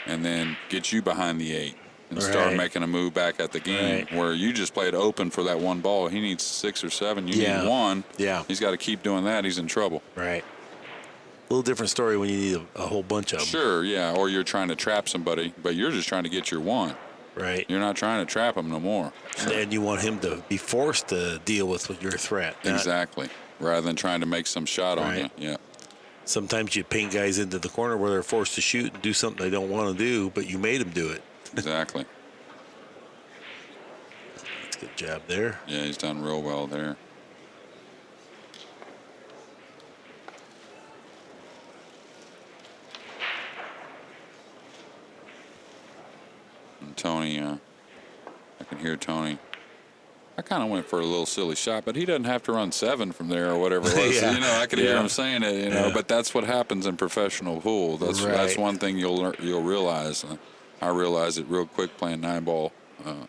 and then get you behind the 8 and start making a move back at the game where you just played open for that 1 ball. He needs 6 or 7. You need 1. Yeah. He's got to keep doing that. He's in trouble. Right. A little different story when you need a whole bunch of them. Sure, yeah. Or you're trying to trap somebody, but you're just trying to get your 1. Right. You're not trying to trap him no more. So. And you want him to be forced to deal with your threat. Exactly. Rather than trying to make some shot on you. Yeah. Sometimes you paint guys into the corner where they're forced to shoot and do something they don't want to do, but you made them do it. Exactly. That's a good job there. Yeah, he's done real well there. And Tony, I can hear Tony. I kind of went for a little silly shot, but he doesn't have to run 7 from there or whatever it was. Yeah. You know, I could hear him saying it, you know, but that's what happens in professional pool. That's one thing you'll realize. I realized it real quick playing 9-ball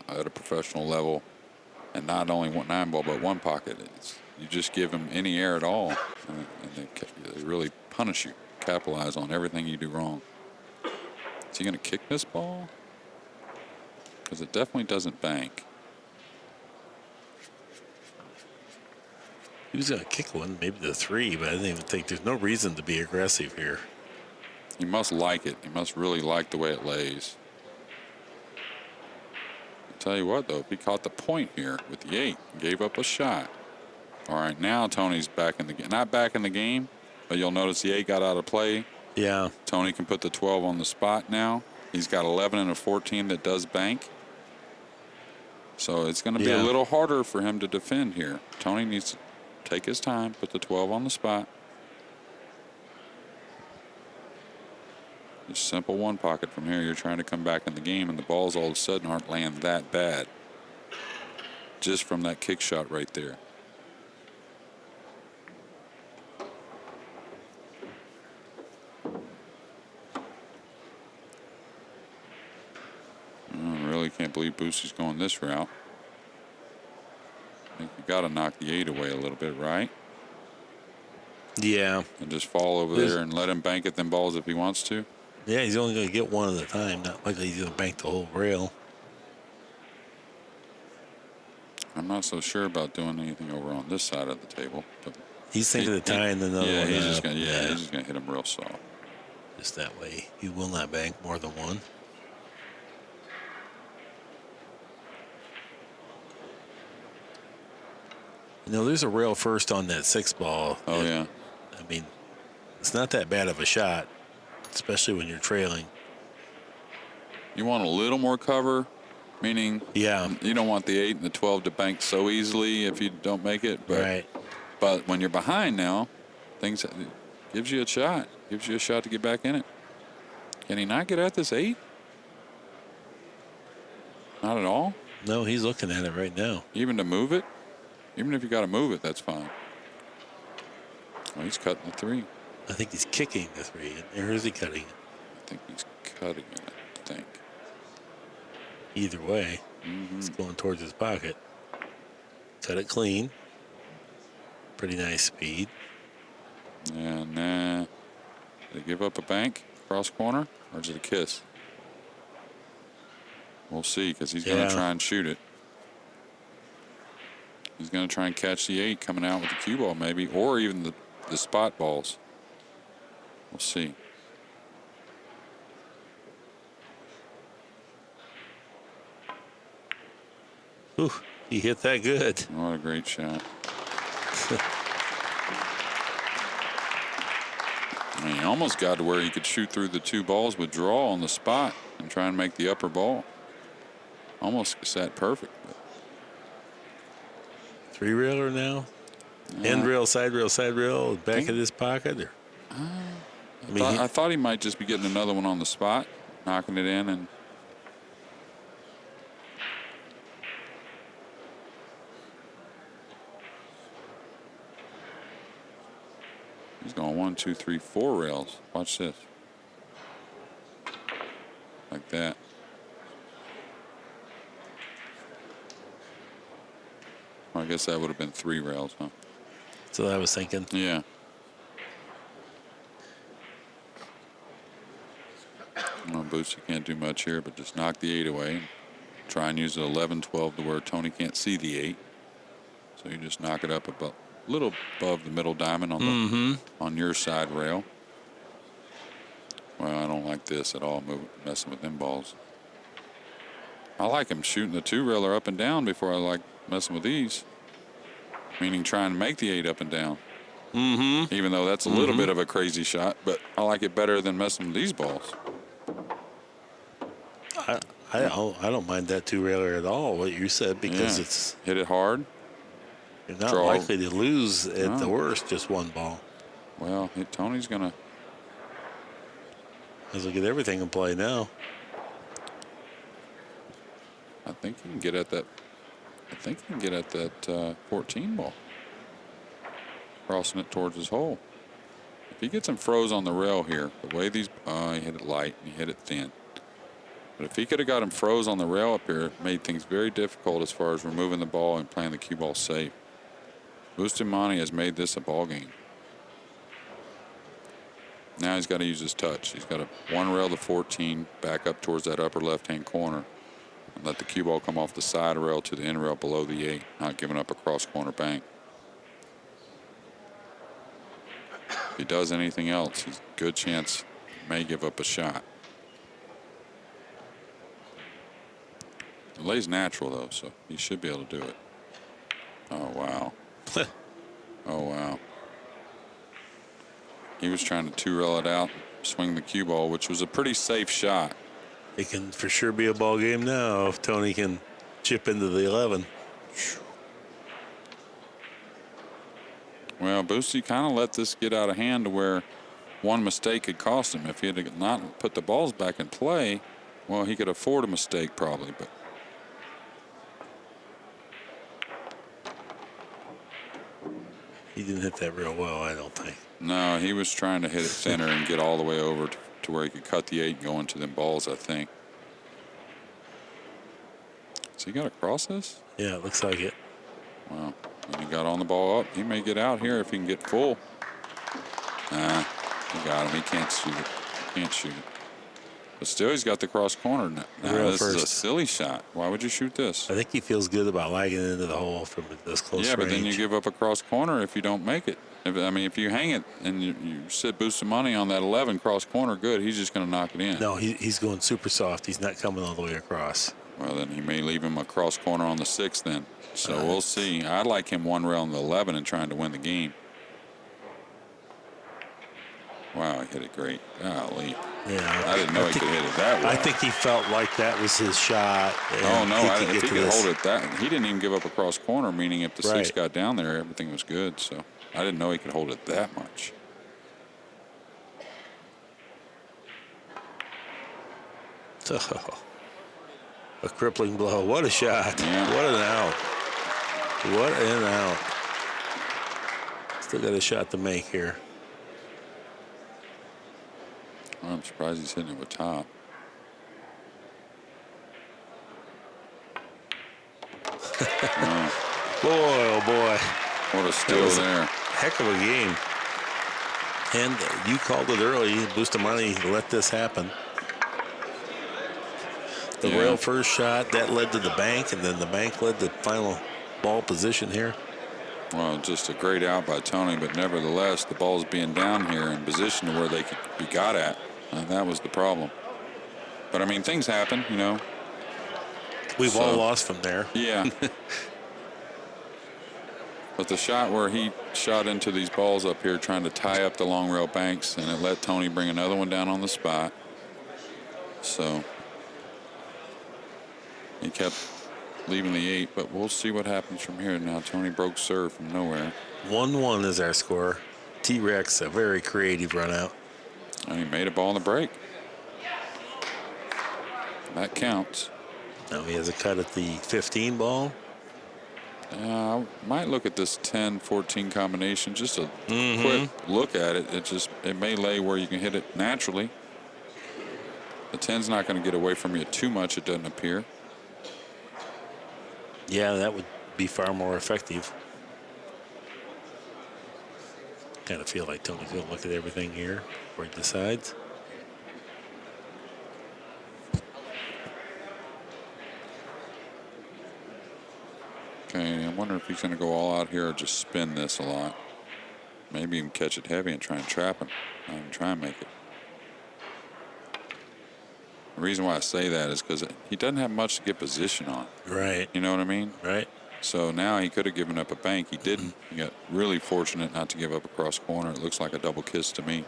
at a professional level, and not only 9-ball, but 1 pocket. You just give them any air at all, and they really punish you, capitalize on everything you do wrong. Is he going to kick this ball? Because it definitely doesn't bank. He was going to kick one, maybe the 3, but I didn't even think there's no reason to be aggressive here. He must like it. He must really like the way it lays. I'll tell you what, though, if he caught the point here with the 8, gave up a shot. All right, now Tony's back in the game. Not back in the game, but you'll notice the 8 got out of play. Yeah. Tony can put the 12 on the spot now. He's got 11 and a 14 that does bank. So it's going to be a little harder for him to defend here. Tony needs to take his time, put the 12 on the spot. Just simple 1 pocket from here. You're trying to come back in the game, and the balls all of a sudden aren't laying that bad. Just from that kick shot right there. I really can't believe Boosie's going this route. I think you got to knock the 8 away a little bit, right? Yeah. And just fall over there and let him bank at them balls if he wants to. Yeah, he's only going to get 1 at a time. Not likely he's going to bank the whole rail. I'm not so sure about doing anything over on this side of the table. But He's thinking of tying another one. He's just going to hit him real soft. Just that way. He will not bank more than 1. You know, there's a rail first on that 6 ball. Oh, yeah. I mean, it's not that bad of a shot, especially when you're trailing. You want a little more cover, meaning you don't want the 8 and the 12 to bank so easily if you don't make it. But, but when you're behind now, things gives you a shot. Gives you a shot to get back in it. Can he not get at this 8? Not at all? No, he's looking at it right now. Even to move it? Even if you got to move it, that's fine. Oh, he's cutting the 3. I think he's kicking the 3. Or is he cutting it? I think he's cutting it, I think. Either way, it's going towards his pocket. Cut it clean. pretty nice speed. And did he give up a bank cross corner, or is it a kiss? We'll see, because he's going to try and shoot it. He's going to try and catch the 8 coming out with the cue ball, maybe, or even the spot balls. We'll see. Ooh, he hit that good. What a great shot. I mean, he almost got to where he could shoot through the 2 balls with draw on the spot and try and make the upper ball. Almost sat perfect. But 3-reeler now? End rail, side rail, back of this pocket? Or? I thought he might just be getting another one on the spot, knocking it in, and he's going 1, 2, 3, 4 rails. Watch this. Like that. Well, I guess that would have been 3 rails, huh? So I was thinking. Yeah. Well, Boots, you can't do much here, but just knock the 8 away. And try and use the 11, 12 to where Tony can't see the 8. So you just knock it up a little above the middle diamond on the on your side rail. Well, I don't like this at all, messing with them balls. I like him shooting the 2-reeler up and down before I like messing with these. Meaning trying to make the 8 up and down. Even though that's a little bit of a crazy shot, but I like it better than messing with these balls. I don't mind that 2-reeler at all, what you said, because it's hit it hard. You're not likely to lose at the worst, just 1 ball. Well, Tony's going to. Let's look at everything in play now. I think he can get at that. 14 ball. Crossing it towards his hole. If he gets him froze on the rail here, the way these, he hit it light and he hit it thin. But if he could have got him froze on the rail up here, it made things very difficult as far as removing the ball and playing the cue ball safe. Bustamante has made this a ball game. Now he's got to use his touch. He's got to 1 rail the 14, back up towards that upper left-hand corner, and let the cue ball come off the side rail to the end rail below the 8, not giving up a cross-corner bank. If he does anything else, he's a good chance he may give up a shot. It lays natural, though, so he should be able to do it. Oh, wow. Oh, wow. He was trying to 2-rail it out, swing the cue ball, which was a pretty safe shot. It can for sure be a ball game now if Tony can chip into the 11. Well, Boosty kind of let this get out of hand to where one mistake could cost him. If he had not put the balls back in play, well, he could afford a mistake probably, but he didn't hit that real well, I don't think. no, he was trying to hit it thinner and get all the way over to where he could cut the 8 and go into them balls, I think. So he got to cross this? Yeah, it looks like it. Wow. And he got on the ball up. He may get out here if he can get full. Nah, he got him. He can't shoot it. Can't shoot it. But still, he's got the cross corner. Now this is a silly shot. Why would you shoot this? I think he feels good about lagging into the hole from this close Yeah, but range. then you give up a cross corner if you don't make it. If you hang it and you sit boost some money on that 11 cross corner, good. He's just going to knock it in. No, he's going super soft. He's not coming all the way across. Well, then he may leave him a cross corner on the 6 then. So we'll see. I'd like him 1 rail on the 11 and trying to win the game. Wow, he hit it great. Golly. Yeah, I didn't know he could hit it that well. I think he felt like that was his shot. Oh, no. If he could this. hold it that, he didn't even give up a cross corner, meaning if the 6 Right. got down there, everything was good. So I didn't know he could hold it that much. Oh, a crippling blow. What a shot. Yeah. What an out. What an out. Still got a shot to make here. Well, I'm surprised he's hitting it with top. Boy, oh boy. What a steal was there. Heck of a game. And you called it early. Bustamante let this happen. The rail first shot, that led to the bank, and then the bank led to final ball position here. Well, just a great out by Tony, but nevertheless, the ball's being down here in position to where they could be got at. That was the problem. But, I mean, things happen, you know. We've all lost from there. Yeah. But the shot where he shot into these balls up here trying to tie up the long rail banks, and it let Tony bring another one down on the spot. So he kept leaving the 8, but we'll see what happens from here. Now Tony broke serve from nowhere. 1-1 is our score. T-Rex, a very creative run out. And he made a ball in the break. That counts. Now he has a cut at the 15 ball. I might look at this 10-14 combination, just a quick look at it. It may lay where you can hit it naturally. The 10's not going to get away from you too much, it doesn't appear. Yeah, that would be far more effective. Kind of feel like Tony's going to look at everything here before he decides. Okay, I wonder if he's going to go all out here or just spin this a lot. Maybe even catch it heavy and try and trap him. Not even try and make it. The reason why I say that is because he doesn't have much to get position on. Right. You know what I mean? Right. So now he could have given up a bank. He didn't. He got really fortunate not to give up across corner. It looks like a double kiss to me.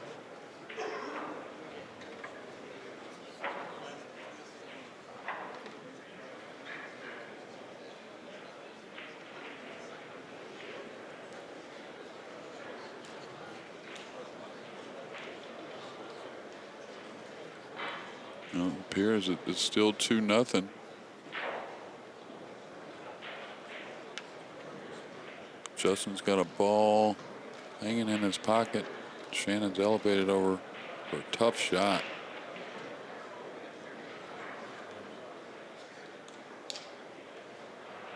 It appears that it's still 2-0. Justin's got a ball hanging in his pocket. Shannon's elevated over for a tough shot.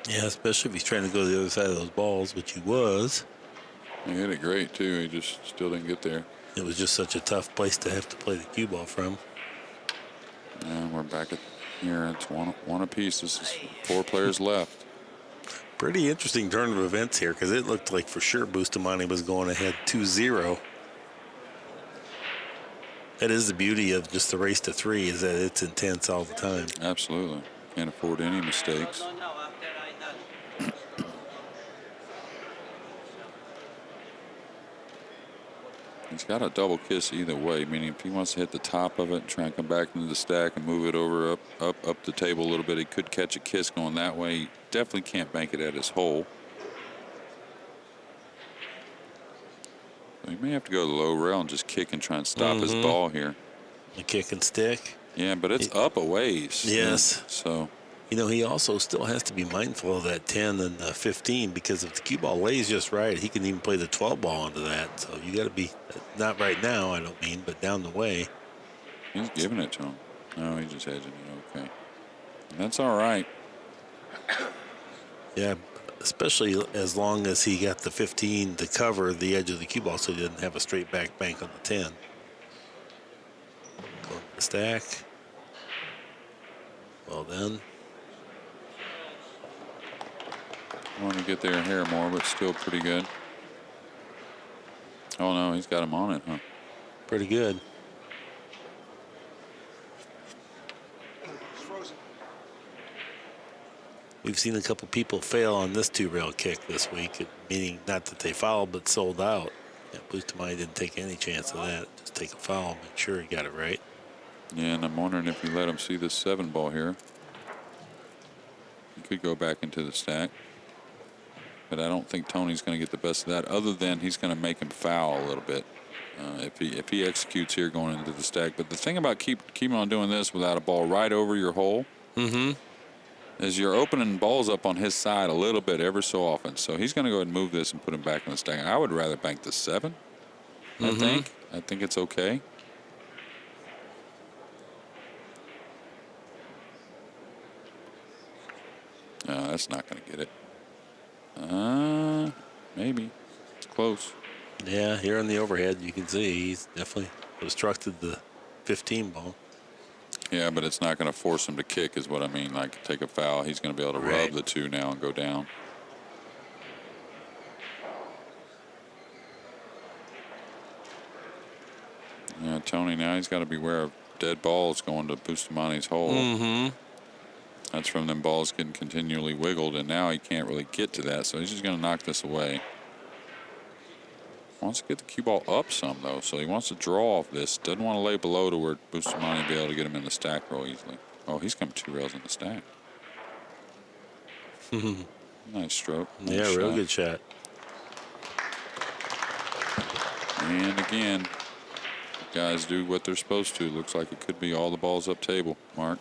Yeah, especially if he's trying to go to the other side of those balls, which he was. He hit it great, too. He just still didn't get there. It was just such a tough place to have to play the cue ball from. And we're back at here. It's one apiece. This is 4 players left. Pretty interesting turn of events here because it looked like for sure Bustamante was going ahead 2-0. That is the beauty of just the race to 3 is that it's intense all the time. Absolutely. Can't afford any mistakes. He's got a double kiss either way, meaning if he wants to hit the top of it and try and come back into the stack and move it over up the table a little bit, he could catch a kiss going that way. He definitely can't bank it at his hole. So he may have to go to the low rail and just kick and try and stop his ball here. The kick and stick. Yeah, but it's up a ways. Yes. So, you know, he also still has to be mindful of that 10 and the 15 because if the cue ball lays just right, he can even play the 12 ball onto that. So you got to be, not right now, I don't mean, but down the way. he's giving it to him. No, he's just hedging it. Okay. And that's all right. Yeah, especially as long as he got the 15 to cover the edge of the cue ball so he didn't have a straight back bank on the 10. Go to the stack. Well then. I want to get there here more, but still pretty good. Oh, no, he's got him on it, huh? Pretty good. We've seen a couple people fail on this 2-rail kick this week, meaning not that they fouled, but sold out. Yeah, Bustamante didn't take any chance of that. Just take a foul, make sure he got it right. Yeah, and I'm wondering if you let him see this 7 ball here. He could go back into the stack. But I don't think Tony's going to get the best of that, other than he's going to make him foul a little bit if he executes here going into the stack. But the thing about keeping on doing this without a ball right over your hole is you're opening balls up on his side a little bit ever so often. So he's going to go ahead and move this and put him back in the stack. I would rather bank the 7, I think. I think it's okay. No, that's not going to get it. Maybe. It's close. Yeah, here on the overhead, you can see he's definitely obstructed the 15 ball. Yeah, but it's not going to force him to kick is what I mean. Like, take a foul. He's going to be able to rub Right. the 2 now and go down. Yeah, Tony, now he's got to beware of dead balls going to Bustamante's hole. Mm-hmm. That's from them balls getting continually wiggled, and now he can't really get to that, so he's just going to knock this away. Wants to get the cue ball up some, though, so he wants to draw off this. Doesn't want to lay below to where Bustamante will be able to get him in the stack real easily. Oh, he's come 2 rails in the stack. Nice stroke. Nice Yeah, real shot. good shot. And again, guys do what they're supposed to. Looks like it could be all the balls up table, Mark.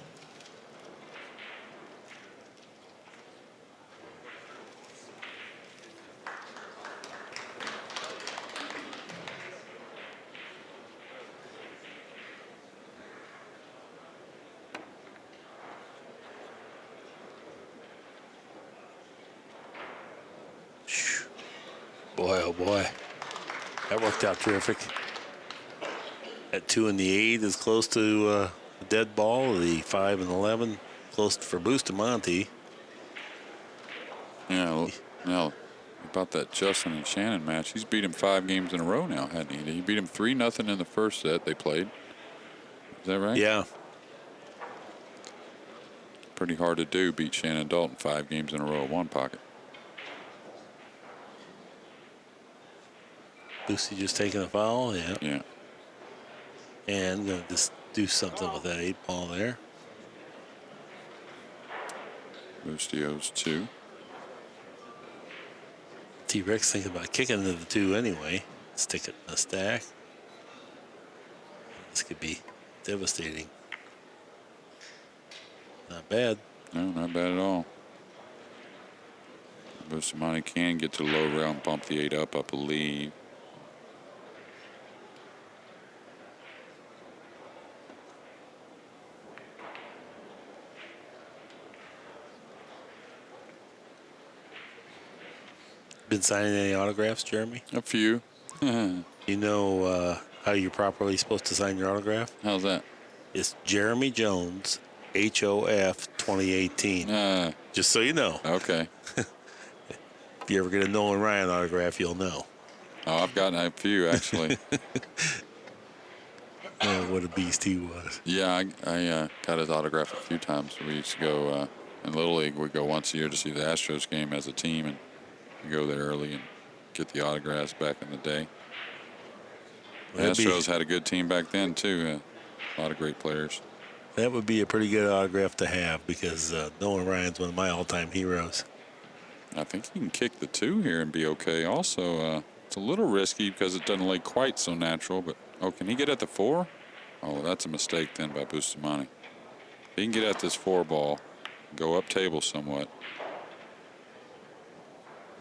Boy, oh boy. That worked out terrific. That 2 and the 8 is close to the dead ball. The 5 and 11 close for Bustamante. Yeah, now about that Justin and Shannon match, he's beat him 5 games in a row now, hadn't he? He beat him 3-0 in the first set they played. Is that right? Yeah. Pretty hard to do, beat Shannon Dalton 5 games in a row at One Pocket. Boosty just taking a foul. Yeah. Yeah. And going to just do something with that 8 ball there. Boostio's 2. T-Rex thinking about kicking into the 2 anyway. Stick it in the stack. This could be devastating. Not bad. No, not bad at all. Bustamante can get to the low rail and bump the 8 up, I believe. Been signing any autographs, Jeremy? A few. You know how you're properly supposed to sign your autograph? How's that? It's Jeremy Jones, HOF 2018. Just so you know. Okay. If you ever get a Nolan Ryan autograph, you'll know. Oh, I've gotten a few, actually. What a beast he was. Yeah, I got his autograph a few times. We used to go in Little League. We go once a year to see the Astros game as a team, and we go there early and get the autographs back in the day. The Astros had a good team back then, too. A lot of great players. That would be a pretty good autograph to have because Nolan Ryan's one of my all-time heroes. I think he can kick the 2 here and be okay. Also, it's a little risky because it doesn't lay quite so natural. But oh, can he get at the 4? Oh, that's a mistake then by Bustamante. He can get at this 4 ball, go up table somewhat.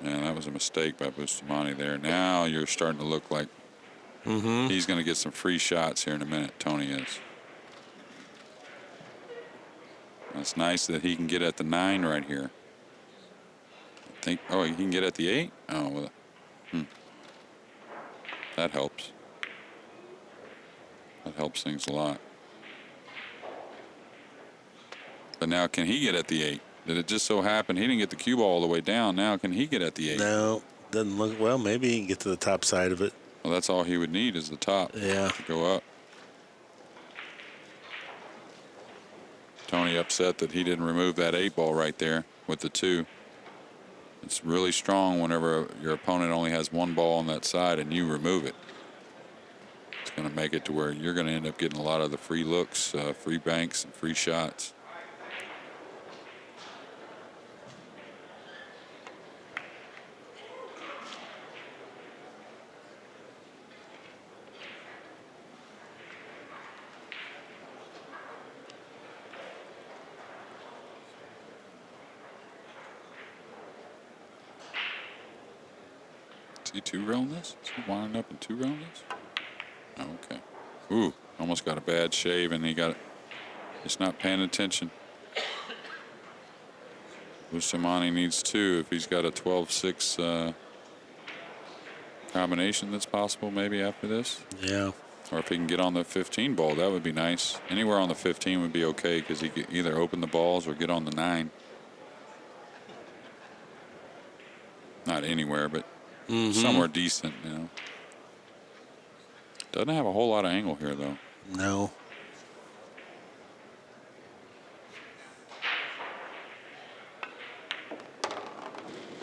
Man, that was a mistake by Bustamante there. Now you're starting to look like he's going to get some free shots here in a minute. Tony is. It's nice that he can get at the 9 right here. Oh, he can get at the 8? Oh, well, that helps. That helps things a lot. But now, can he get at the 8? Did it just so happen he didn't get the cue ball all the way down? Now, can he get at the 8? No, doesn't look well. Maybe he can get to the top side of it. Well, that's all he would need is the top. Yeah. To go up. Tony upset that he didn't remove that 8 ball right there with the 2. It's really strong whenever your opponent only has 1 ball on that side and you remove it. It's going to make it to where you're going to end up getting a lot of the free looks, free banks, and free shots. Is he 2-railing this? Is he winding up and 2-railing this? Oh, okay. Ooh, almost got a bad shave, and he got it. He's not paying attention. Bustamante needs 2 if he's got a 12-6 combination that's possible maybe after this. Yeah. Or if he can get on the 15 ball, that would be nice. Anywhere on the 15 would be okay because he could either open the balls or get on the 9. Not anywhere, but somewhere decent, you know. Doesn't have a whole lot of angle here, though. No.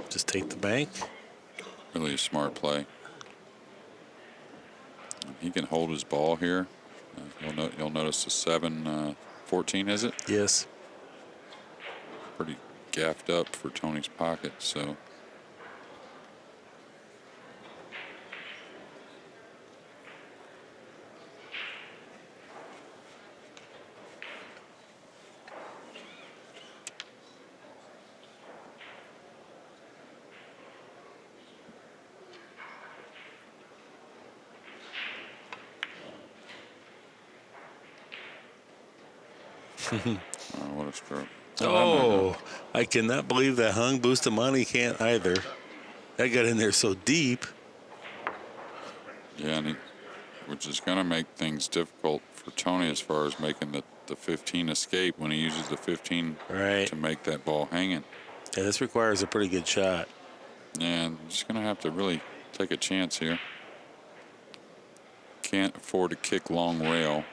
Just take the bank. Really a smart play. He can hold his ball here. You'll notice the 7-14, is it? Yes. Pretty gaffed up for Tony's pocket, so. Oh, what a stroke. Oh, I cannot believe that hung. Bustamante can't either. That got in there so deep. Yeah, which is going to make things difficult for Tony as far as making the 15 escape when he uses the 15 to make that ball hanging. Yeah, this requires a pretty good shot. Yeah, I'm just going to have to really take a chance here. Can't afford to kick long rail.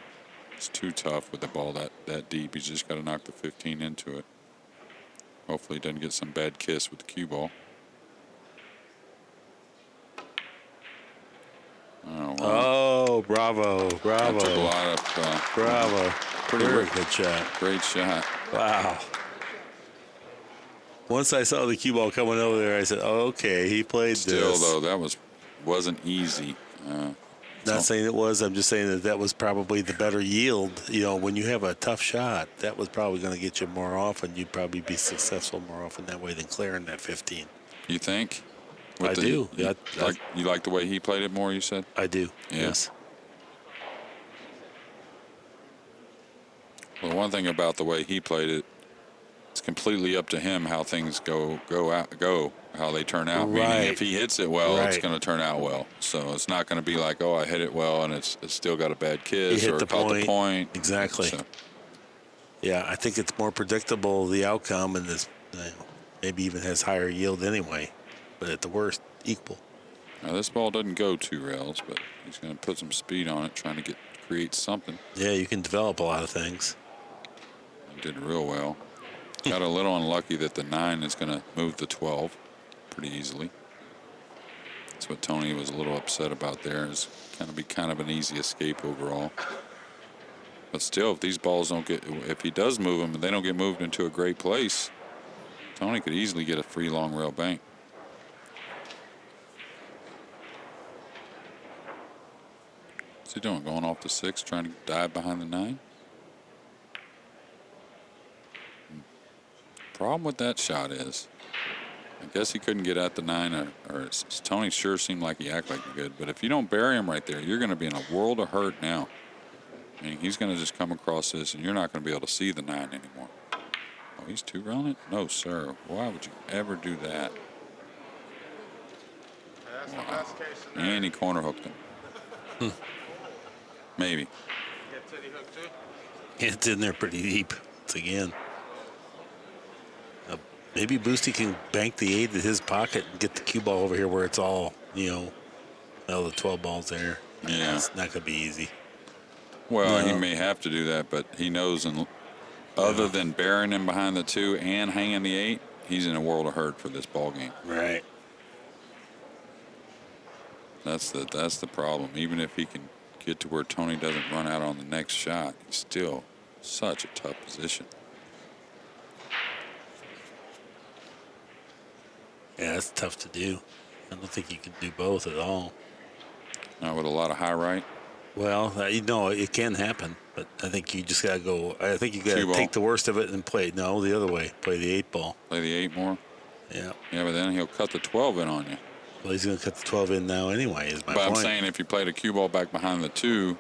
It's too tough with the ball that deep. He's just got to knock the 15 into it. Hopefully he doesn't get some bad kiss with the cue ball. Oh, wow. Oh, bravo, bravo. That took a lot of... bravo. Very good shot. Great shot. Wow. Once I saw the cue ball coming over there, I said, oh, okay, he played Still, this. though, that wasn't easy. Not saying it was. I'm just saying that was probably the better yield. You know, when you have a tough shot, that was probably going to get you more often. You'd probably be successful more often that way than clearing that 15. You think? I do. Yeah. You like the way he played it more, you said? I do. Yeah. Yes. Well, one thing about the way he played it, it's completely up to him how things go, how they turn out. Right. Meaning, if he hits it well, it's Right. going to turn out well. So it's not going to be like, oh, I hit it well, and it's still got a bad kiss He hit or the caught the point. Exactly. So, Yeah, I think it's more predictable, the outcome, and this maybe even has higher yield anyway, but at the worst, equal. now this ball doesn't go 2 rails, but he's going to put some speed on it, trying to create something. Yeah, you can develop a lot of things. He did real well. Got a little unlucky that the 9 is going to move the 12 pretty easily. That's what Tony was a little upset about there. Is going to be kind of an easy escape overall. But still, if these balls don't if he does move them and they don't get moved into a great place, Tony could easily get a free long rail bank. What's he doing? Going off the 6, trying to dive behind the 9? Problem with that shot is, I guess he couldn't get at the 9, or Tony sure seemed like he acted like he could. But if you don't bury him right there, you're going to be in a world of hurt now. I mean, he's going to just come across this, and you're not going to be able to see the 9 anymore. Oh, he's 2-railing it? No, sir. Why would you ever do that? Wow. And he corner hooked him. Maybe. It's in there pretty deep. It's again. Maybe Boosty can bank the 8 in his pocket and get the cue ball over here where it's all, the 12 balls there. Yeah. It's not going to be easy. Well, No. he may have to do that, but he knows, and other than burying him behind the 2 and hanging the 8, he's in a world of hurt for this ball game. Right. That's the problem. Even if he can get to where Tony doesn't run out on the next shot, he's still such a tough position. Yeah, that's tough to do. I don't think you can do both at all. Now with a lot of high right. Well, it can happen, but I think you just got to go. I think you got to take the worst of it and play. No, the other way. Play the 8 ball. Play the 8 more. Yeah. Yeah, but then he'll cut the 12 in on you. Well, he's going to cut the 12 in now anyway, is my But point. I'm saying if you play the cue ball back behind the 2,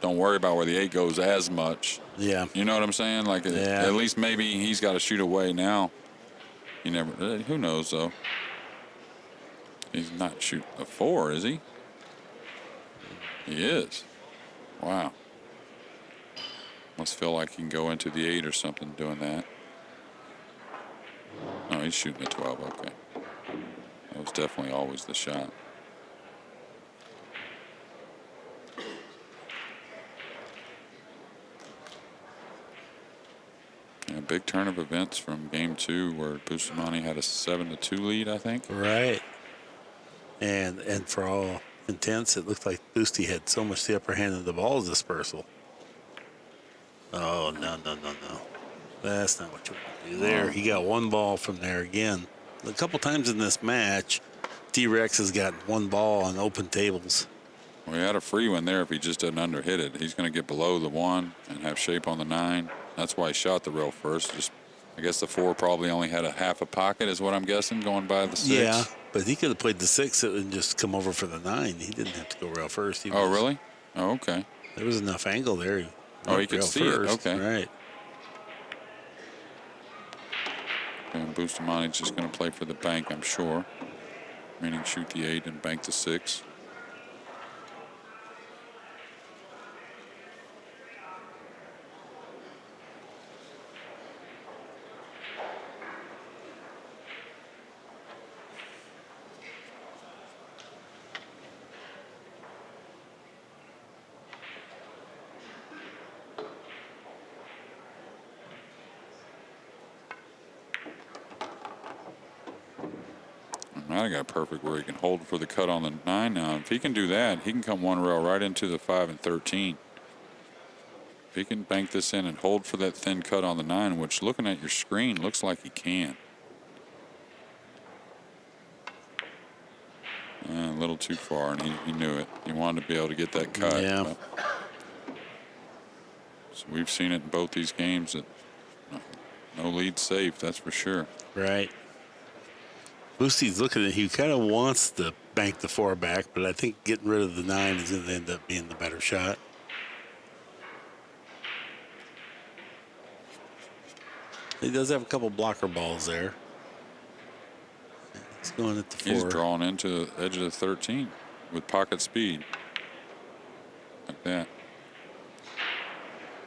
don't worry about where the 8 goes as much. Yeah. You know what I'm saying? Like, at least maybe he's got to shoot away now. You never. Who knows, though? He's not shooting a 4, is he? He is. Wow. Must feel like he can go into the 8 or something doing that. No, he's shooting a 12. Okay. That was definitely always the shot. A big turn of events from game 2 where Bustamante had a 7-2 lead, I think. Right. And for all intents, it looked like Boosty had so much the upper hand of the ball dispersal. Oh, no. That's not what you want to do there. He got one ball from there again. A couple times in this match, D-Rex has gotten one ball on open tables. Well, he had a free one there if he just didn't underhit it. He's going to get below the 1 and have shape on the 9. That's why he shot the rail first. Just, I guess the 4 probably only had a half a pocket is what I'm guessing, going by the 6. Yeah, but he could have played the 6 and just come over for the 9. He didn't have to go rail first. Oh, really? Oh, okay. There was enough angle there. He could rail see first. it. Okay. Right. And Bustamante's just going to play for the bank, I'm sure. Meaning shoot the 8 and bank the 6. I got perfect where he can hold for the cut on the 9 now. If he can do that, he can come one rail right into the 5 and 13. If he can bank this in and hold for that thin cut on the 9, which looking at your screen looks like he can. A little too far, and he knew it. He wanted to be able to get that cut. Yeah. So we've seen it in both these games that no lead safe, that's for sure. Right. Boosty's looking at, he kind of wants to bank the 4 back, but I think getting rid of the 9 is going to end up being the better shot. He does have a couple blocker balls there. He's going at the 4. He's drawing into the edge of the 13 with pocket speed. Like that.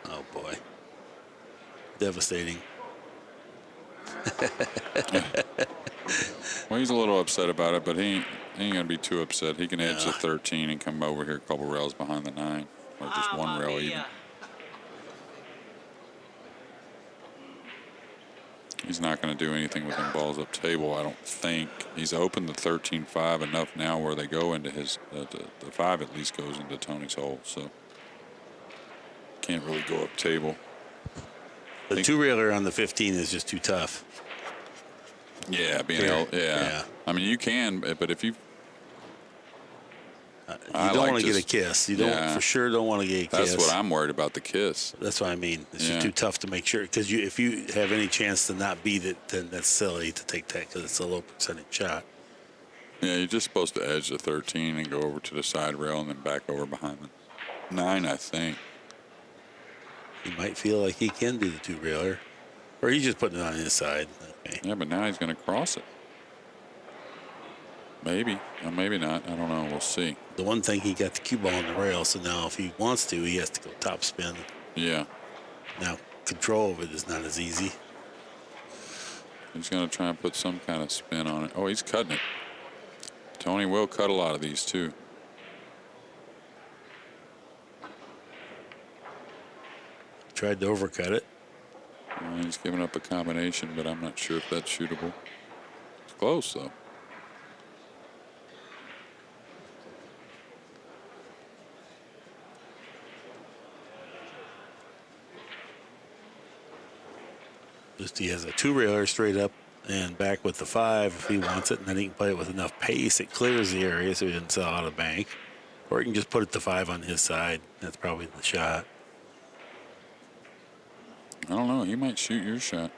Oh, boy. Devastating. Well, he's a little upset about it, but he ain't going to be too upset. He can edge the 13 and come over here a couple rails behind the 9, or just one rail even. He's not going to do anything with them balls up table, I don't think. He's opened the 13-5 enough now where they go into his, the 5 at least goes into Tony's hole, so can't really go up table. The 2-railer on the 15 is just too tough. Yeah, Yeah. I mean, you can, but if you You don't want to get a kiss. You don't Yeah. for sure don't want to get a kiss. That's what I'm worried about, the kiss. That's what I mean. It's Yeah. just too tough to make sure, because if you have any chance to not beat it, then that's silly to take that because it's a low percentage shot. Yeah, you're just supposed to edge the 13 and go over to the side rail and then back over behind the 9, I think. He might feel like he can do the 2-railer, or he's just putting it on his side. Okay. Yeah, but now he's going to cross it. Maybe. Or maybe not. I don't know. We'll see. The one thing, he got the cue ball on the rail, so now if he wants to, he has to go top spin. Yeah. Now, control of it is not as easy. He's going to try and put some kind of spin on it. Oh, he's cutting it. Tony will cut a lot of these, too. Tried to overcut it. He's giving up a combination, but I'm not sure if that's shootable. It's close, though. Just he has a 2-railer straight up and back with the 5 if he wants it, and then he can play it with enough pace. It clears the area so he doesn't sell out of bank. Or he can just put it to 5 on his side. That's probably the shot. I don't know. He might shoot your shot.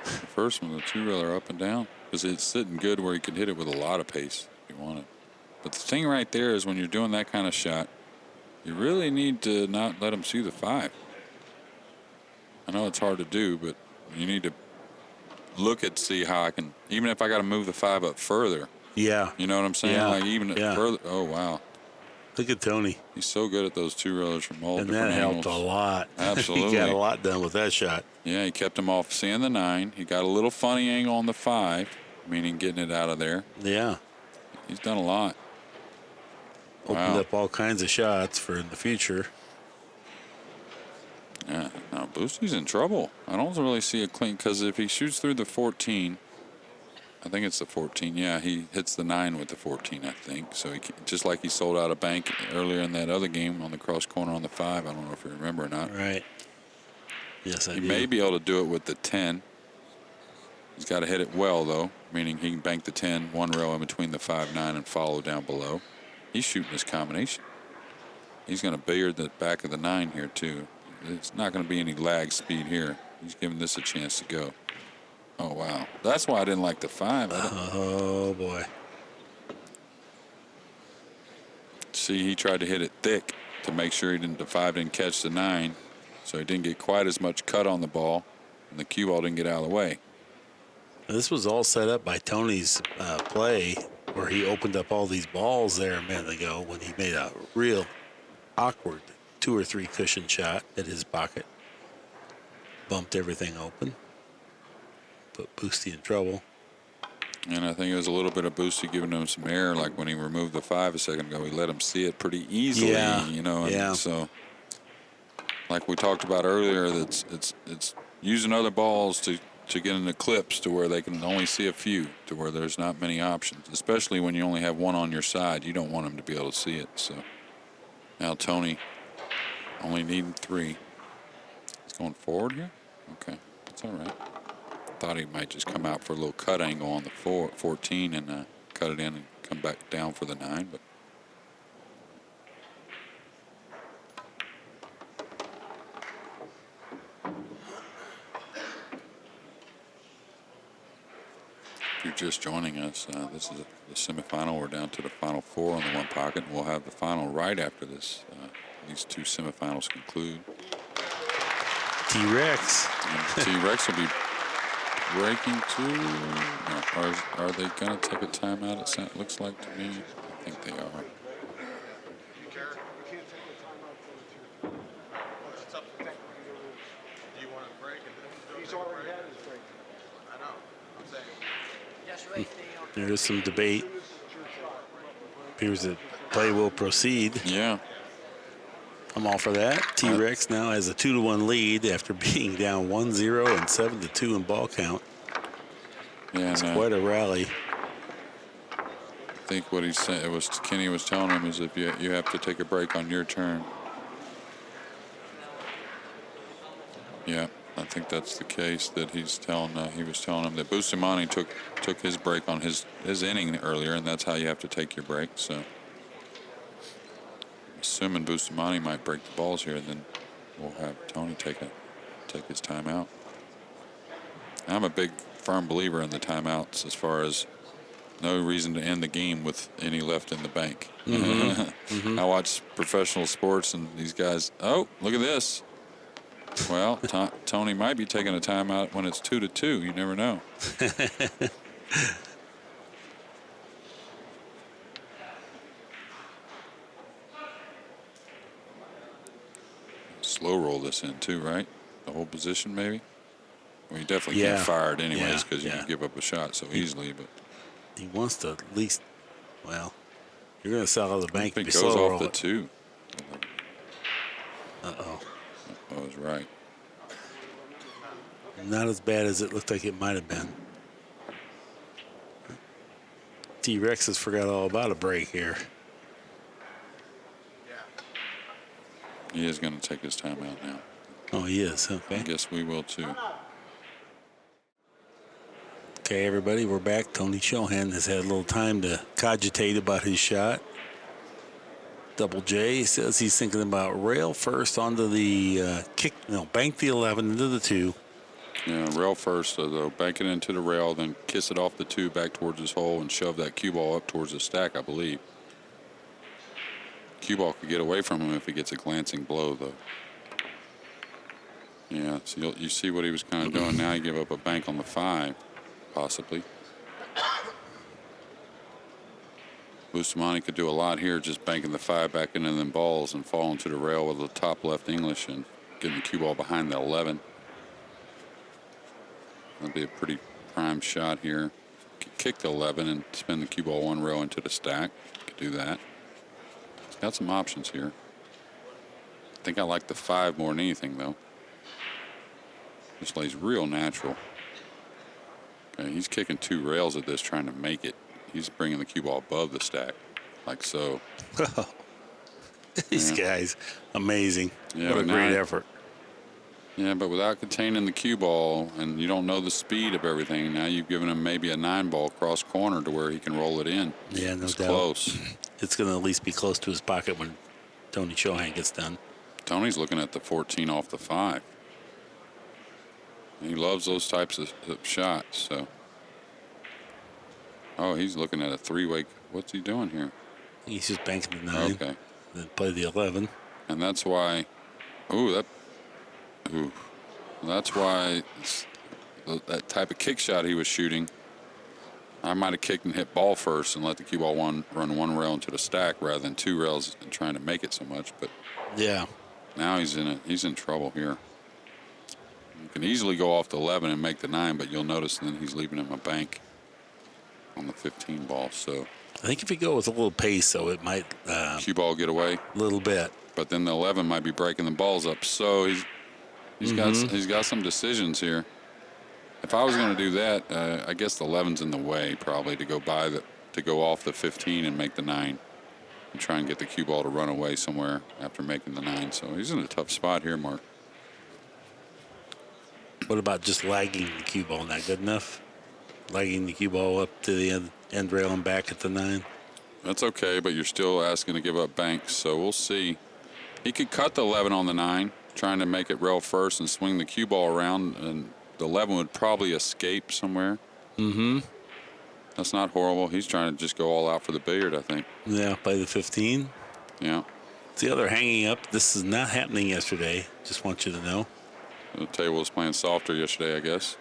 The first one, the 2-railer up and down, because it's sitting good where he could hit it with a lot of pace if you want it. But the thing right there is when you're doing that kind of shot, you really need to not let him see the 5. I know it's hard to do, but you need to look at, see how I can, even if I got to move the 5 up further, Yeah. You know what I'm saying? Yeah. Like even Yeah. further. Oh, wow. Look at Tony. He's so good at those two railers from all And different that angles. helped a lot. Absolutely. He got a lot done with that shot. Yeah, he kept him off seeing the 9. He got a little funny angle on the 5, meaning getting it out of there. Yeah. He's done a lot. Opened Wow. up all kinds of shots for in the future. Yeah, now Boostie's in trouble. I don't really see a clean, because if he shoots through the 14, I think it's the 14. Yeah, he hits the 9 with the 14, I think. So he just like he sold out a bank earlier in that other game on the cross corner on the 5. I don't know if you remember or not. Right. Yes, I He do. may be able to do it with the 10. He's got to hit it well, though, meaning he can bank the 10, one rail in between the 5, 9, and follow down below. He's shooting his combination. He's going to billiard the back of the 9 here, too. It's not going to be any lag speed here. He's giving this a chance to go. Oh, wow. That's why I didn't like the 5. Oh, boy. See, he tried to hit it thick to make sure the 5 didn't catch the 9, so he didn't get quite as much cut on the ball, and the cue ball didn't get out of the way. This was all set up by Tony's play, where he opened up all these balls there a minute ago when he made a real awkward 2 or 3 cushion shot at his pocket. Bumped everything open. Put Boosty in trouble. And I think it was a little bit of Boosty giving him some air, like when he removed the 5 a second ago. He let him see it pretty easily, you know. And Yeah. so, like we talked about earlier, it's using other balls to get an eclipse to where they can only see a few, to where there's not many options, especially when you only have one on your side. You don't want them to be able to see it. So now Tony only needing 3. He's going forward here? Okay, that's all right. Thought he might just come out for a little cut angle on the 14 and cut it in and come back down for the 9, but if you're just joining us, this is the semifinal. We're down to the final 4 on the one pocket, and we'll have the final right after this. These 2 semifinals conclude. T-Rex. And T-Rex will be breaking too. No, are they going to take a timeout? It looks like to me. I think they are. There is some debate. Appears that play will proceed. Yeah. I'm all for that. T-Rex now has a 2-1 lead after being down 1-0 and 7-2 in ball count. Yeah, It's quite a rally. I think what he said, Kenny was telling him, is if you have to take a break on your turn. Yeah, I think that's the case that he was telling him that Bustamante took his break on his inning earlier, and that's how you have to take your break. So assuming Bustamante might break the balls here, then we'll have Tony take his timeout. I'm a big firm believer in the timeouts, as far as no reason to end the game with any left in the bank. I watch professional sports, and these guys, oh, look at this. Well, Tony might be taking a timeout when it's 2-2. You never know. Slow roll this in too, right? The whole position, maybe. Well, you definitely can't fire it anyways, because you can give up a shot so easily. But he wants to at least. Well, you're going to sell out the bank. It Be goes slow off the 2. Uh-oh. I was right. Not as bad as it looked like it might have been. T-Rex has forgot all about a break here. He is going to take his timeout now. Oh, he is. Okay. I guess we will too. Okay, everybody, we're back. Tony Chohan has had a little time to cogitate about his shot. Double J says he's thinking about rail first onto the bank the 11 into the 2. Yeah, rail first, though. Bank it into the rail, then kiss it off the 2 back towards his hole and shove that cue ball up towards the stack, I believe. Cue ball could get away from him if he gets a glancing blow, though. Yeah, so you see what he was kind of doing. Now he gave up a bank on the 5, possibly. Bustamante could do a lot here, just banking the 5 back into them balls and falling to the rail with the top left English and getting the cue ball behind the 11. That'd be a pretty prime shot here. Could kick the 11 and spin the cue ball 1 row into the stack. Could do that. He's got some options here. I think I like the 5 more than anything, though. This lays real natural. Okay, he's kicking 2 rails at this, trying to make it. He's bringing the cue ball above the stack, like so. These guys, amazing. Yeah, what a great effort. Yeah, but without containing the cue ball, and you don't know the speed of everything, now you've given him maybe a 9 ball cross corner to where he can roll it in. Yeah, no it's doubt. Close. It's going to at least be close to his pocket when Tony Chohan gets done. Tony's looking at the 14 off the 5. He loves those types of shots. So, oh, he's looking at a 3-way. What's he doing here? He's just banking the 9. Okay. Then play the 11. And that's why. That's why that type of kick shot he was shooting. I might have kicked and hit ball first and let the cue ball run 1 rail into the stack rather than 2 rails and trying to make it so much. But yeah, now he's in trouble here. You can easily go off the 11 and make the 9, but you'll notice then he's leaving him a bank on the 15 ball. So I think if you go with a little pace, so it might cue ball get away a little bit. But then the 11 might be breaking the balls up. So he's got some decisions here. If I was going to do that, I guess the 11's in the way probably to go off the 15 and make the 9 and try and get the cue ball to run away somewhere after making the 9. So he's in a tough spot here, Mark. What about just lagging the cue ball? Not good enough? Lagging the cue ball up to the end rail and back at the 9? That's okay, but you're still asking to give up banks, so we'll see. He could cut the 11 on the 9, trying to make it rail first and swing the cue ball around, and the 11 would probably escape somewhere. Mm-hmm. That's not horrible. He's trying to just go all out for the billiard, I think. Yeah, play the 15. Yeah. The other hanging up. This is not happening yesterday. Just want you to know. The table was playing softer yesterday, I guess.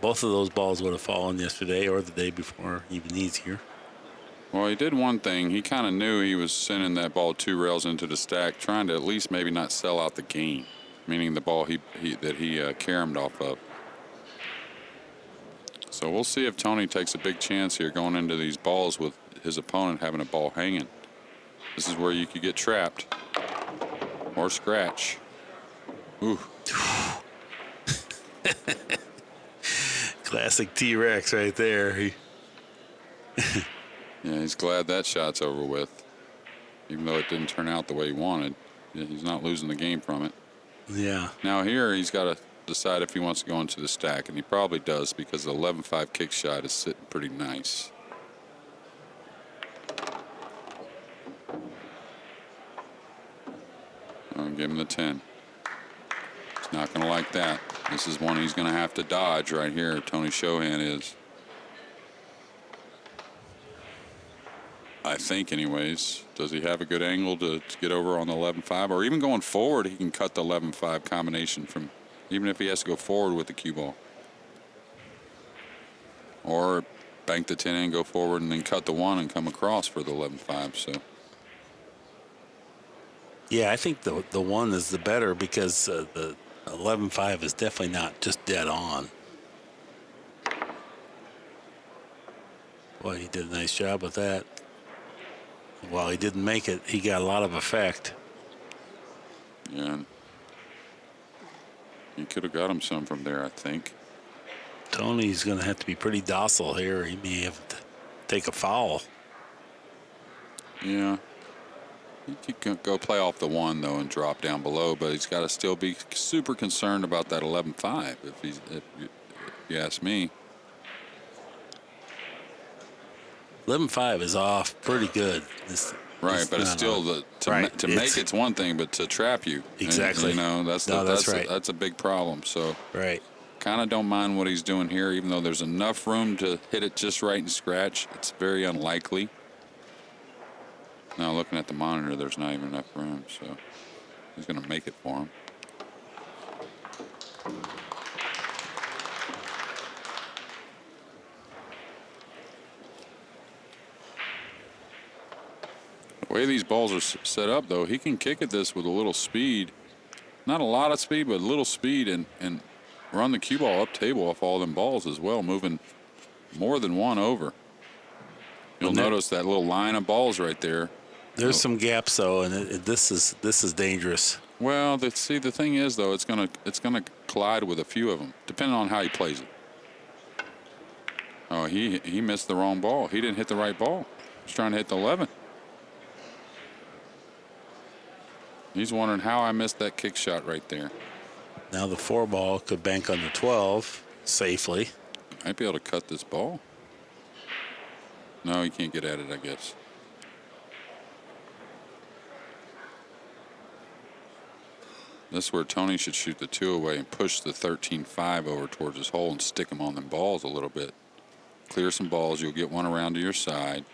Both of those balls would have fallen yesterday or the day before, even easier. Well, he did one thing. He kind of knew he was sending that ball 2 rails into the stack, trying to at least maybe not sell out the game, meaning the ball that he caromed off of. So we'll see if Tony takes a big chance here going into these balls with his opponent having a ball hanging. This is where you could get trapped or scratch. Ooh. Classic T-Rex right there. Yeah, he's glad that shot's over with, even though it didn't turn out the way he wanted. Yeah, he's not losing the game from it. Yeah. Now here he's got to decide if he wants to go into the stack, and he probably does because the 11-5 kick shot is sitting pretty nice. I'll give him the 10. He's not going to like that. This is one he's going to have to dodge right here. Tony Chohan is. I think, anyways. Does he have a good angle to get over on the 11-5? Or even going forward, he can cut the 11-5 combination from, even if he has to go forward with the cue ball. Or bank the 10 and go forward and then cut the 1 and come across for the 11-5. So. Yeah, I think the 1 is the better because the 11-5 is definitely not just dead on. Well, he did a nice job with that. While he didn't make it, he got a lot of effect. Yeah. He could have got him some from there, I think. Tony's going to have to be pretty docile here. He may have to take a foul. Yeah. He can go play off the 1, though, and drop down below, but he's got to still be super concerned about that 11-5, if you ask me. 11-5 is off pretty good. Right, but it's still to make it's one thing, but to trap you. Exactly. And, you know, that's right. That's a big problem. So right. Kind of don't mind what he's doing here, even though there's enough room to hit it just right and scratch. It's very unlikely. Now looking at the monitor, there's not even enough room, so he's going to make it for him. The way these balls are set up, though, he can kick at this with a little speed. Not a lot of speed, but a little speed, and run the cue ball up table off all them balls as well, moving more than one over. You'll notice that little line of balls right there. There's some gaps though, and this is dangerous. Well, the thing is though, it's gonna collide with a few of them, depending on how he plays it. Oh, he missed the wrong ball. He didn't hit the right ball. He's trying to hit the 11. He's wondering how I missed that kick shot right there. Now the 4 ball could bank on the 12 safely. Might be able to cut this ball. No, he can't get at it, I guess. This is where Tony should shoot the 2 away and push the 13-5 over towards his hole and stick him on them balls a little bit. Clear some balls. You'll get one around to your side.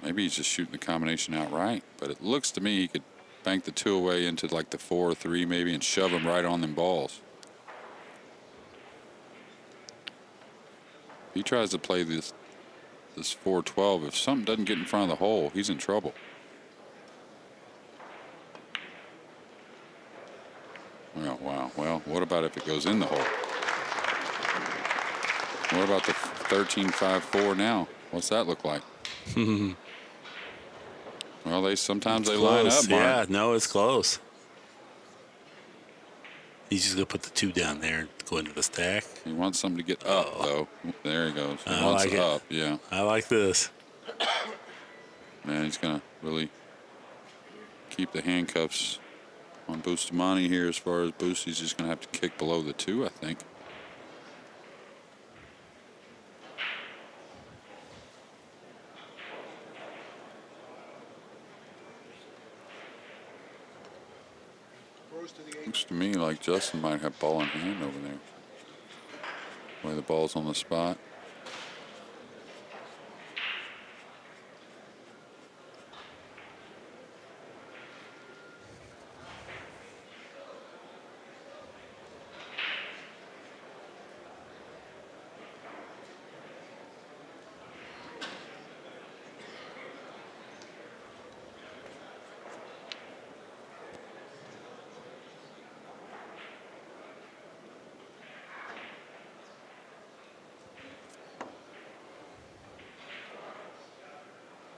Maybe he's just shooting the combination outright, but it looks to me he could bank the 2 away into like the 4 or 3 maybe and shove him right on them balls. If he tries to play this 4-12, if something doesn't get in front of the hole, he's in trouble. Well, wow. Well, what about if it goes in the hole? What about the 13-5-4 now? What's that look like? Well, sometimes they line up, Mark. Yeah, no, it's close. He's just going to put the 2 down there and go into the stack. He wants something to get up, though. There he goes. He wants like it it. up, yeah. I like this. Man, he's going to really keep the handcuffs on Bustamante here. As far as Busty's just going to have to kick below the 2, I think. Looks to me like Justin might have ball in hand over there. The way the ball's on the spot.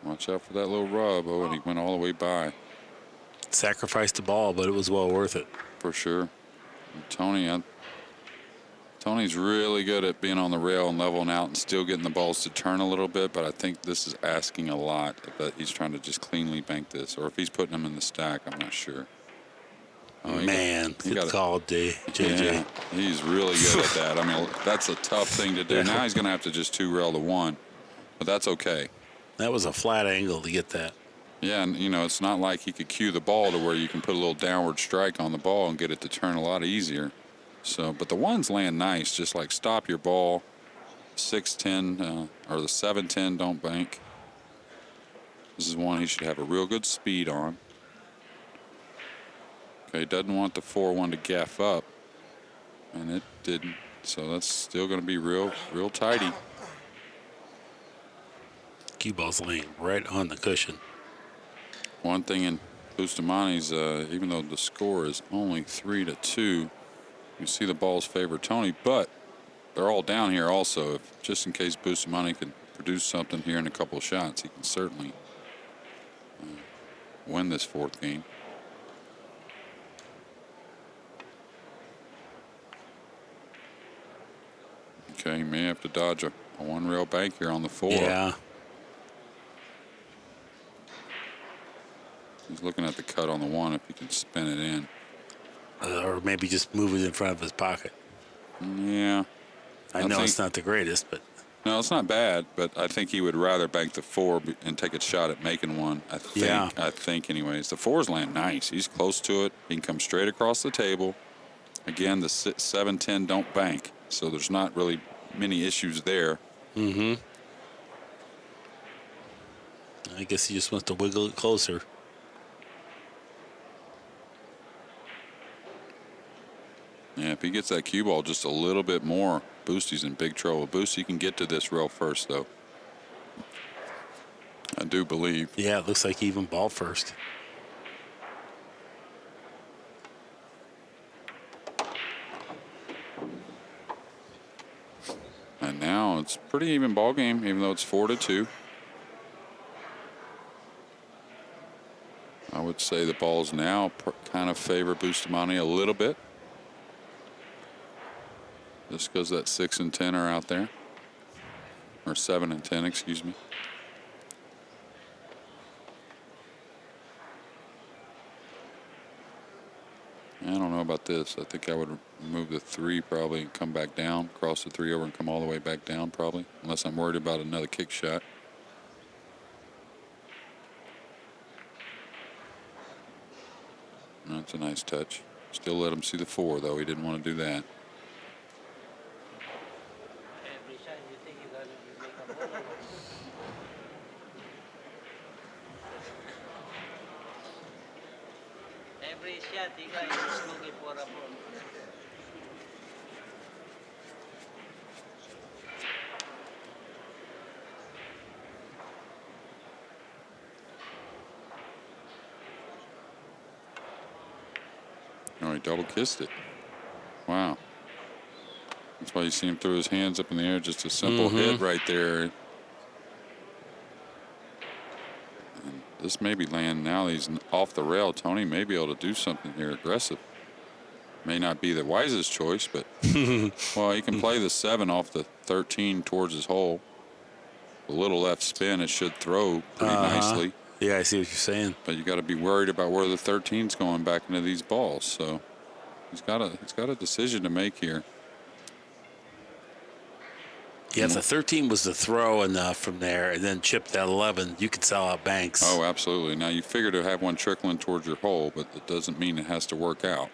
Watch out for that little rub. Oh, and he went all the way by. Sacrificed the ball, but it was well worth it. For sure. And Tony's really good at being on the rail and leveling out and still getting the balls to turn a little bit, but I think this is asking a lot. That he's trying to just cleanly bank this, or if he's putting them in the stack, I'm not sure. Oh, Man, good call, JJ. Yeah, he's really good at that. I mean, that's a tough thing to do. Yeah. Now he's going to have to just 2-rail the 1, but that's okay. That was a flat angle to get that. Yeah, and, it's not like he could cue the ball to where you can put a little downward strike on the ball and get it to turn a lot easier. So, but the 1s land nice, just like stop your ball, 6-10, or the 7-10, don't bank. This is one he should have a real good speed on. Okay, doesn't want the 4-1 to gaff up, and it didn't. So that's still going to be real tidy. Cue ball's laying right on the cushion. One thing in Bustamante's, even though the score is only 3-2, you see the balls favor Tony, but they're all down here also. Just in case Bustamante can produce something here in a couple of shots, he can certainly win this 4th game. Okay, he may have to dodge a 1-rail bank here on the 4. Yeah. He's looking at the cut on the 1 if he can spin it in. Or maybe just move it in front of his pocket. Yeah. I know it's not the greatest, but. No, it's not bad, but I think he would rather bank the 4 and take a shot at making one. I think anyways. The 4s land nice. He's close to it. He can come straight across the table. Again, the 7-10 don't bank, so there's not really many issues there. Mm-hmm. I guess he just wants to wiggle it closer. Yeah, if he gets that cue ball just a little bit more, Boosty's in big trouble. Boosty can get to this rail first, though. I do believe. Yeah, it looks like he even ball first. And now it's a pretty even ball game, even though it's 4-2. I would say the balls now kind of favor Bustamante a little bit. Just because that 6 and 10 are out there. Or 7 and 10, excuse me. I don't know about this. I think I would move the 3 probably and come back down, cross the 3 over and come all the way back down probably, unless I'm worried about another kick shot. That's a nice touch. Still let him see the 4, though. He didn't want to do that. Every shot you think you're going to make a ball. Every shot you guys is looking for a ball. Oh, he double kissed it. Wow. That's why you see him throw his hands up in the air. Just a simple hit right there. And this may be land now. He's off the rail. Tony may be able to do something here aggressive. May not be the wisest choice, but well, he can play the 7 off the 13 towards his hole. A little left spin, it should throw pretty nicely. Yeah, I see what you're saying. But you got to be worried about where the 13's going back into these balls. So he's got a decision to make here. Yeah, if the 13 was the throw enough from there and then chip that 11, you could sell out banks. Oh, absolutely. Now you figure to have one trickling towards your hole, but it doesn't mean it has to work out.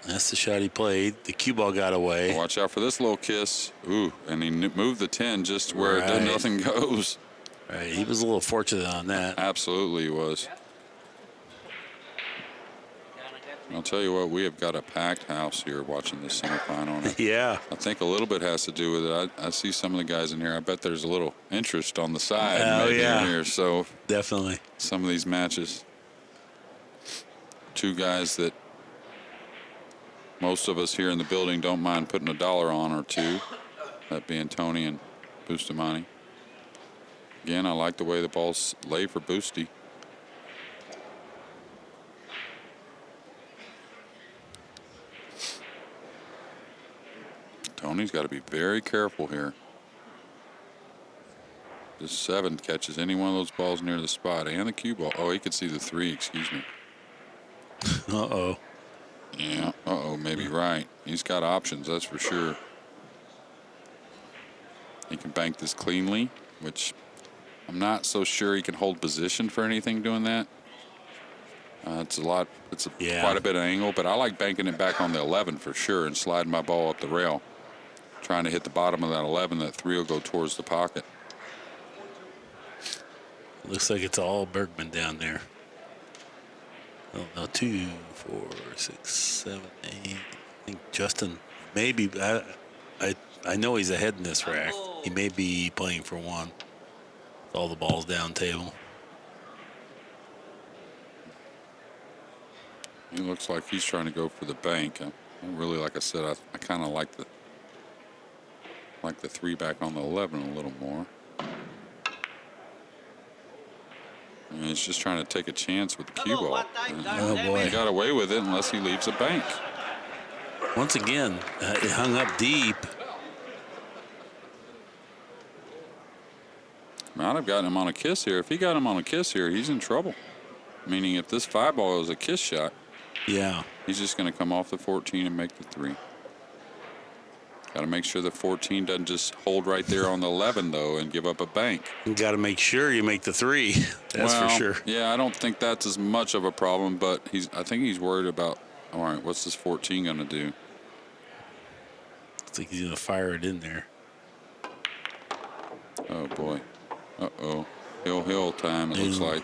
That's the shot he played. The cue ball got away. Watch out for this little kiss. Ooh, and he moved the 10 just where nothing goes. Right, he was a little fortunate on that. Absolutely he was. I'll tell you what, we have got a packed house here watching this semifinal. Yeah. I think a little bit has to do with it. I see some of the guys in here. I bet there's a little interest on the side maybe in here. So definitely. Some of these matches, 2 guys that most of us here in the building don't mind putting $1 on or 2, that being Tony and Bustamante. Again, I like the way the ball's laid for Boosty. Tony's got to be very careful here. This 7 catches any one of those balls near the spot and the cue ball. Oh, he could see the 3, excuse me. Uh-oh. Yeah, maybe right. He's got options, that's for sure. He can bank this cleanly, which I'm not so sure he can hold position for anything doing that. It's quite a bit of angle, but I like banking it back on the 11 for sure and sliding my ball up the rail. Trying to hit the bottom of that 11, that 3 will go towards the pocket. Looks like it's all Bergman down there. Oh, no, 2, 4, 6, 7, 8. I think Justin maybe. I know he's ahead in this rack. He may be playing for 1. All the balls down table. He looks like he's trying to go for the bank. I really, like I said, I kind of like the 3 back on the 11 a little more. And he's just trying to take a chance with the cue ball. Oh boy, he got away with it unless he leaves a bank. Once again, it hung up deep. Might have gotten him on a kiss here. If he got him on a kiss here, he's in trouble. Meaning if this 5 ball is a kiss shot, yeah, he's just going to come off the 14 and make the 3. Got to make sure the 14 doesn't just hold right there on the 11, though, and give up a bank. You got to make sure you make the 3. That's for sure. Yeah, I don't think that's as much of a problem, but I think he's worried about, all right, what's this 14 going to do? Looks like he's going to fire it in there. Oh, boy. Uh-oh. Hill time, it looks like.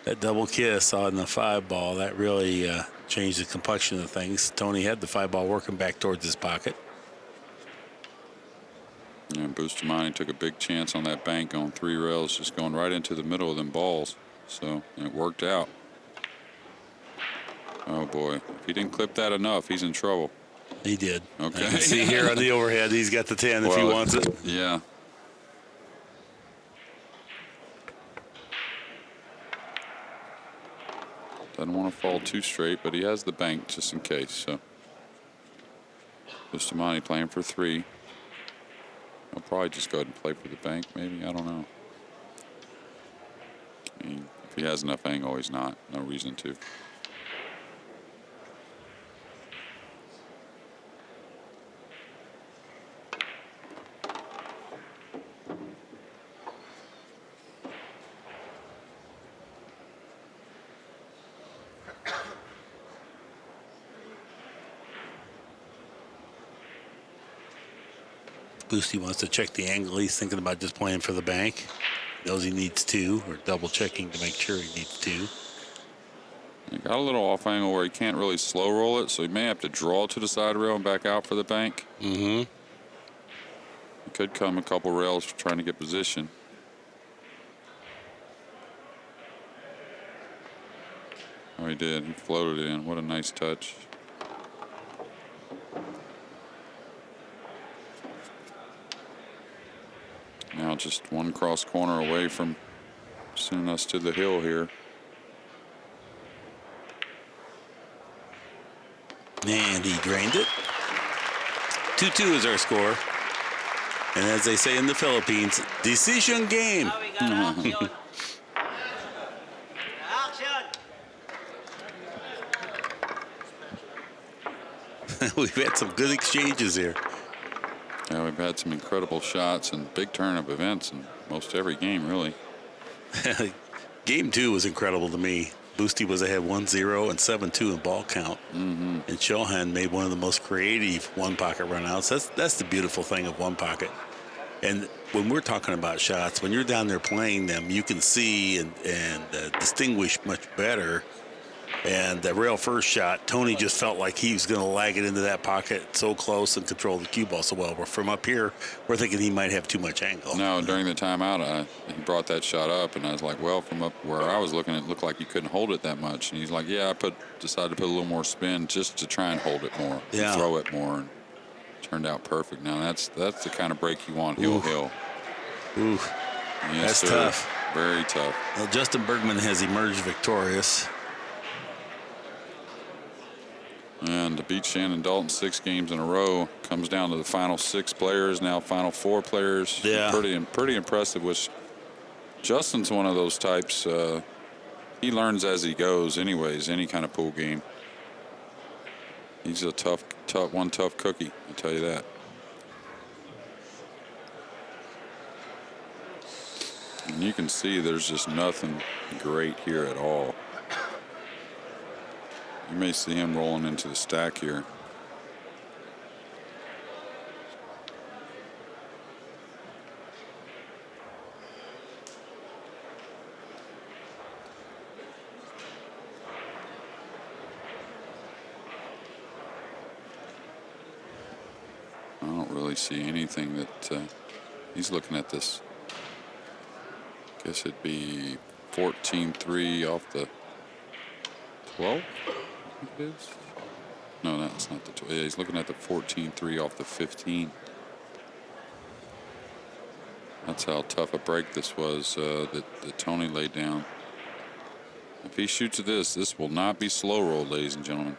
That double kiss on the 5 ball, that really changed the complexion of things. Tony had the 5 ball working back towards his pocket. And Bustamante took a big chance on that bank on 3 rails, just going right into the middle of them balls. So it worked out. Oh boy, if he didn't clip that enough, he's in trouble. He did. Okay. I can see here on the overhead, he's got the 10 if he wants it. Yeah. Doesn't want to fall too straight, but he has the bank just in case. So Bustamante playing for 3. I'll probably just go ahead and play for the bank, maybe. I don't know. I mean, if he has enough angle, he's not. No reason to. Boosty wants to check the angle. He's thinking about just playing for the bank. Knows he needs 2, or double checking to make sure he needs 2. He got a little off angle where he can't really slow roll it, so he may have to draw to the side rail and back out for the bank. Mm-hmm. He could come a couple rails trying to get position. Oh, he did. He floated in. What a nice touch. Now just one cross corner away from sending us to the hill here. And he drained it. 2-2 is our score. And as they say in the Philippines, decision game. Now we got action. Action. We've had some good exchanges here. Yeah, we've had some incredible shots and big turn of events in most every game, really. Game 2 was incredible to me. Boosty was ahead 1-0 and 7-2 in ball count. Mm-hmm. And Chohan made one of the most creative one-pocket runouts. That's the beautiful thing of one-pocket. And when we're talking about shots, when you're down there playing them, you can see and distinguish much better. And the rail first shot, Tony just felt like he was going to lag it into that pocket so close and control the cue ball so well. Where from up here, we're thinking he might have too much angle. No, during the timeout, he brought that shot up, and I was like, well, from up where I was looking, it looked like he couldn't hold it that much. And he's like, yeah, I decided to put a little more spin just to try and hold it more, Yeah. throw it more, and turned out perfect. Now that's the kind of break you want, hill. Ooh, Yes, that's sir. tough. Very tough. Well, Justin Bergman has emerged victorious. And to beat Shannon Dalton 6 games in a row comes down to the final 6 players, now final 4 players. Yeah. Pretty impressive. Which Justin's one of those types. He learns as he goes anyways, any kind of pool game. He's a tough cookie, I'll tell you that. And you can see there's just nothing great here at all. You may see him rolling into the stack here. I don't really see anything that he's looking at this. Guess it'd be 14-3 off the 12. It is. No, that's not the 12. Yeah, he's looking at the 14-3 off the 15. That's how tough a break this was that Tony laid down. If he shoots this will not be slow roll, ladies and gentlemen.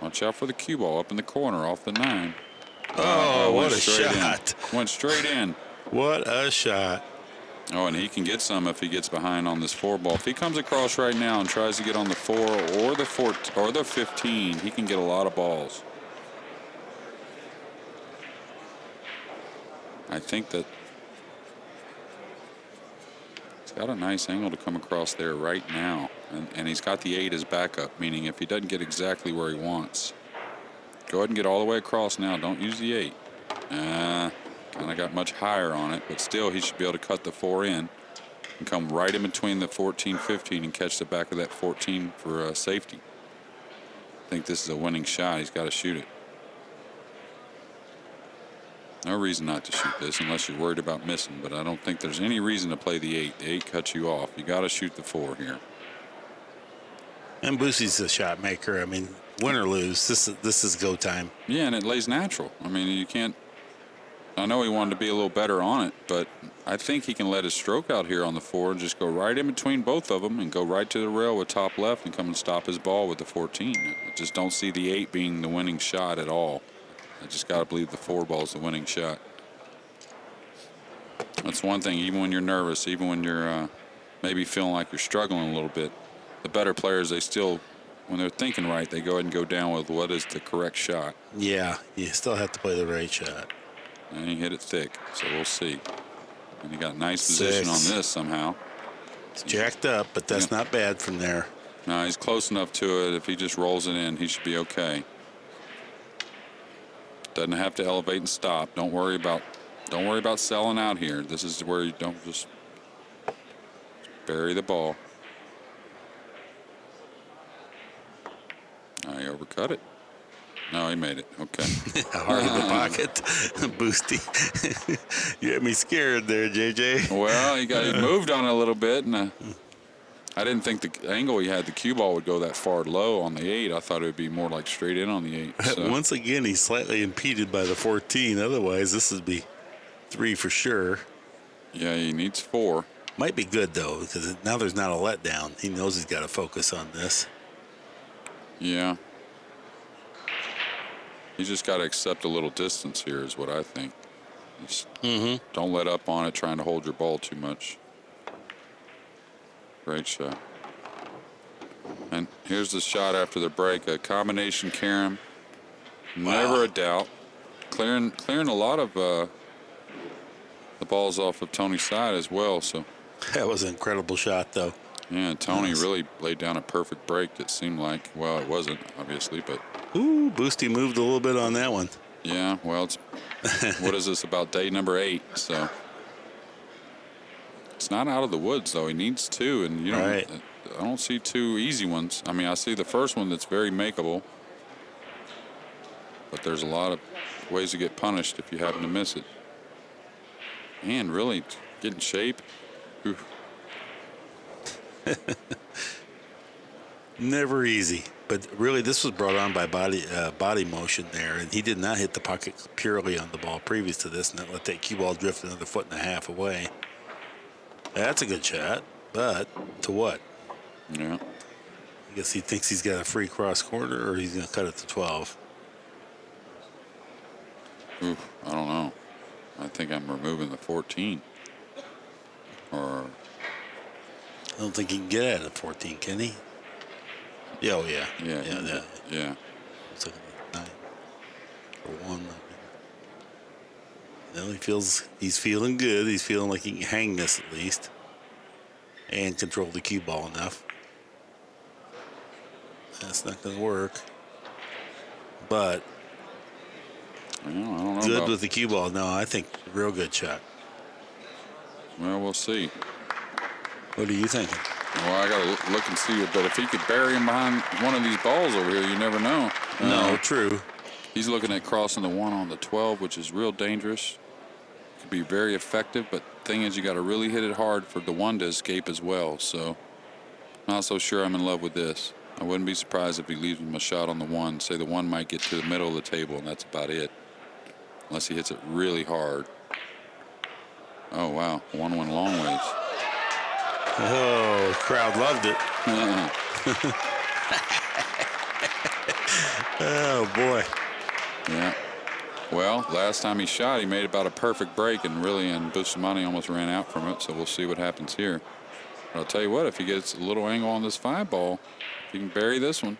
Watch out for the cue ball up in the corner off the 9. Oh, what went a straight shot. In. Went straight in. What a shot. Oh, and he can get some if he gets behind on this 4 ball. If he comes across right now and tries to get on the 4 or the 4 or the 15, he can get a lot of balls. I think that he's got a nice angle to come across there right now. And he's got the 8 as backup, meaning if he doesn't get exactly where he wants, go ahead and get all the way across now. Don't use the 8. Kind of got much higher on it, but still he should be able to cut the 4 in and come right in between the 14-15 and catch the back of that 14 for safety. I think this is a winning shot. He's got to shoot it. No reason not to shoot this unless you're worried about missing, but I don't think there's any reason to play the 8. The 8 cuts you off. You got to shoot the 4 here. And Boosie's a shot maker. I mean, win or lose, this is go time. Yeah, and it lays natural. I mean, you can't. I know he wanted to be a little better on it, but I think he can let his stroke out here on the 4 and just go right in between both of them and go right to the rail with top left and come and stop his ball with the 14. I just don't see the 8 being the winning shot at all. I just got to believe the 4 ball is the winning shot. That's one thing, even when you're nervous, even when you're maybe feeling like you're struggling a little bit, the better players, they still, when they're thinking right, they go ahead and go down with what is the correct shot. Yeah, you still have to play the right shot. And he hit it thick, so we'll see. And he got nice position on this somehow. It's jacked up, but that's not bad from there. No, he's close enough to it. If he just rolls it in, he should be okay. Doesn't have to elevate and stop. Don't worry about selling out here. This is where you don't just bury the ball. He overcut it. No, he made it. Okay. Heart of the pocket. Boosty. You had me scared there, JJ. Well, he moved on it a little bit, and I didn't think the angle he had, the cue ball would go that far low on the 8. I thought it would be more like straight in on the 8. So. Once again, he's slightly impeded by the 14. Otherwise, this would be 3 for sure. Yeah, he needs 4. Might be good, though, because now there's not a letdown. He knows he's got to focus on this. Yeah. You just got to accept a little distance here is what I think. Just don't let up on it trying to hold your ball too much. Great shot. And here's the shot after the break. A combination carom. Never a doubt. Clearing a lot of the balls off of Tony's side as well. So That was an incredible shot, though. yeah, Tony really laid down a perfect break, it seemed like. Well, it wasn't, obviously, but Ooh, Boosty moved a little bit on that one. yeah, well, it's what is this, about day number 8, so it's not out of the woods, though. He needs 2, and you know, Right. I don't see 2 easy ones. I mean, I see the first one that's very makeable, but there's a lot of ways to get punished if you happen to miss it. And really get in shape. Oof. Never easy. But really, this was brought on by body motion there, and he did not hit the pocket purely on the ball previous to this, and that let that cue ball drift another 1.5 feet away. That's a good shot, but to what? Yeah. I guess he thinks he's got a free cross corner, or he's going to cut it to 12. Oof, I don't know. I think I'm removing the 14. Or I don't think he can get at a 14, can he? Yeah, oh yeah. yeah. It's like a 9 or 1. Well, he's feeling good. He's feeling like he can hang this at least and control the cue ball enough. That's not going to work. But I don't know good about, with the cue ball. No, I think real good shot. well, we'll see. What are you thinking? Well, I got to look and see it, but if he could bury him behind one of these balls over here, you never know. No, true. He's looking at crossing the 1 on the 12, which is real dangerous. Could be very effective, but thing is, you got to really hit it hard for the 1 to escape as well. So, not so sure I'm in love with this. I wouldn't be surprised if he leaves him a shot on the 1. Say the 1 might get to the middle of the table, and that's about it. Unless he hits it really hard. Oh, wow. 1 went a long ways. Oh, crowd loved it. Oh, boy. Yeah. Well, last time he shot, he made about a perfect break, and Bustamante almost ran out from it, so we'll see what happens here. But I'll tell you what, if he gets a little angle on this 5 ball, if he can bury this one,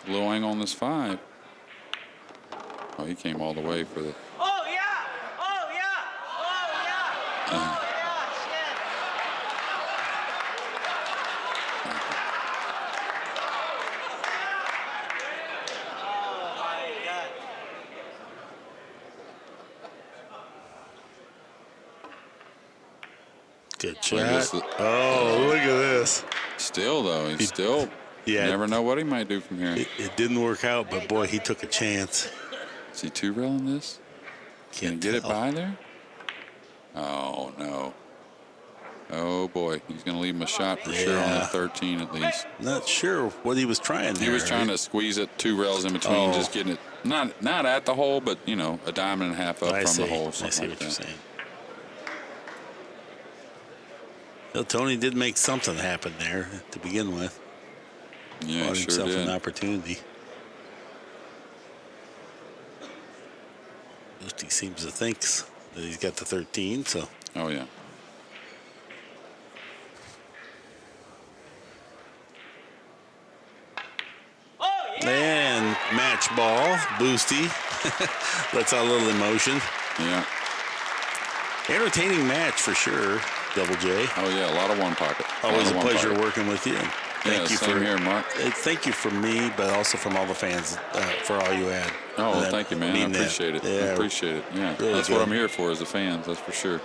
a little angle on this 5. Oh, he came all the way for the... Oh, yeah! Oh, yeah! Oh, yeah! Oh, yeah! Shit! Oh, my God. Good Look at this. shot. Oh, look at this. Still, though, he's still... Yeah. You never know what he might do from here. It didn't work out, but boy, he took a chance. Is he 2-railing this? Can he get it by there? Oh, no. Oh, boy. He's going to leave him a shot for sure on the 13 at least. Not sure what he was trying there. He was trying to squeeze it 2 rails in between, just getting it not at the hole, but, you know, a diamond and a half up from the hole. I see Something what like you're that. saying. Well, Tony did make something happen there to begin with. Yeah, Bought he sure himself did. an opportunity. He seems to think that he's got the 13, so. Oh, yeah. Oh, yeah. And match ball, Boosty. Lets out a little emotion. Yeah. Entertaining match for sure, Double J. Oh, yeah, a lot of one pocket. Always a lot of one pleasure pocket. working with you. Yeah, same here, Mark. Thank you from me, but also from all the fans for all you add. Oh, well, thank you, man. I appreciate it. Yeah, I appreciate it. Yeah, really that's good. what I'm here for, as the fans. That's for sure.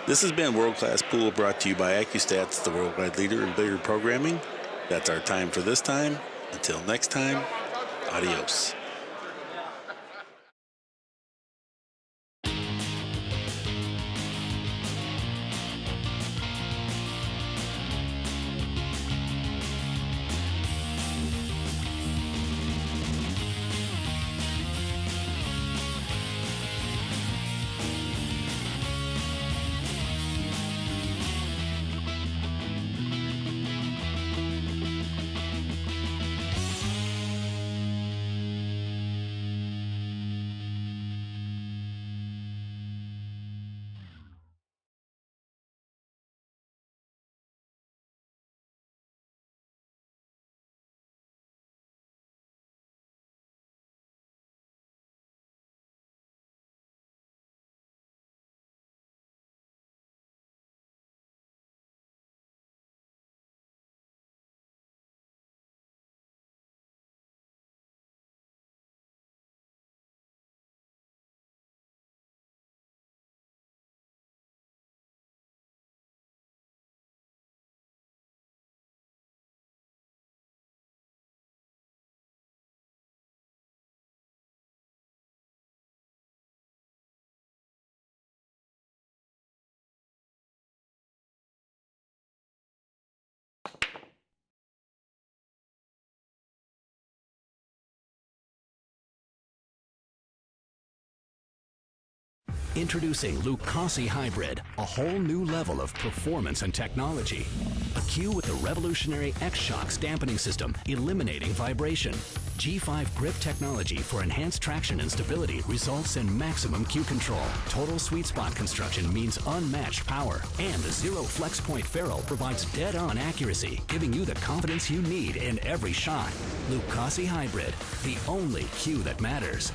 This has been World Class Pool, brought to you by Accu-Stats, the worldwide leader in billiard programming. That's our time for this time. Until next time, adios. Introducing Lucasi Hybrid, a whole new level of performance and technology. A cue with the revolutionary X-Shocks dampening system, eliminating vibration. G5 grip technology for enhanced traction and stability results in maximum cue control. Total sweet spot construction means unmatched power. And the Zero Flex Point ferrule provides dead-on accuracy, giving you the confidence you need in every shot. Lucasi Hybrid, the only cue that matters.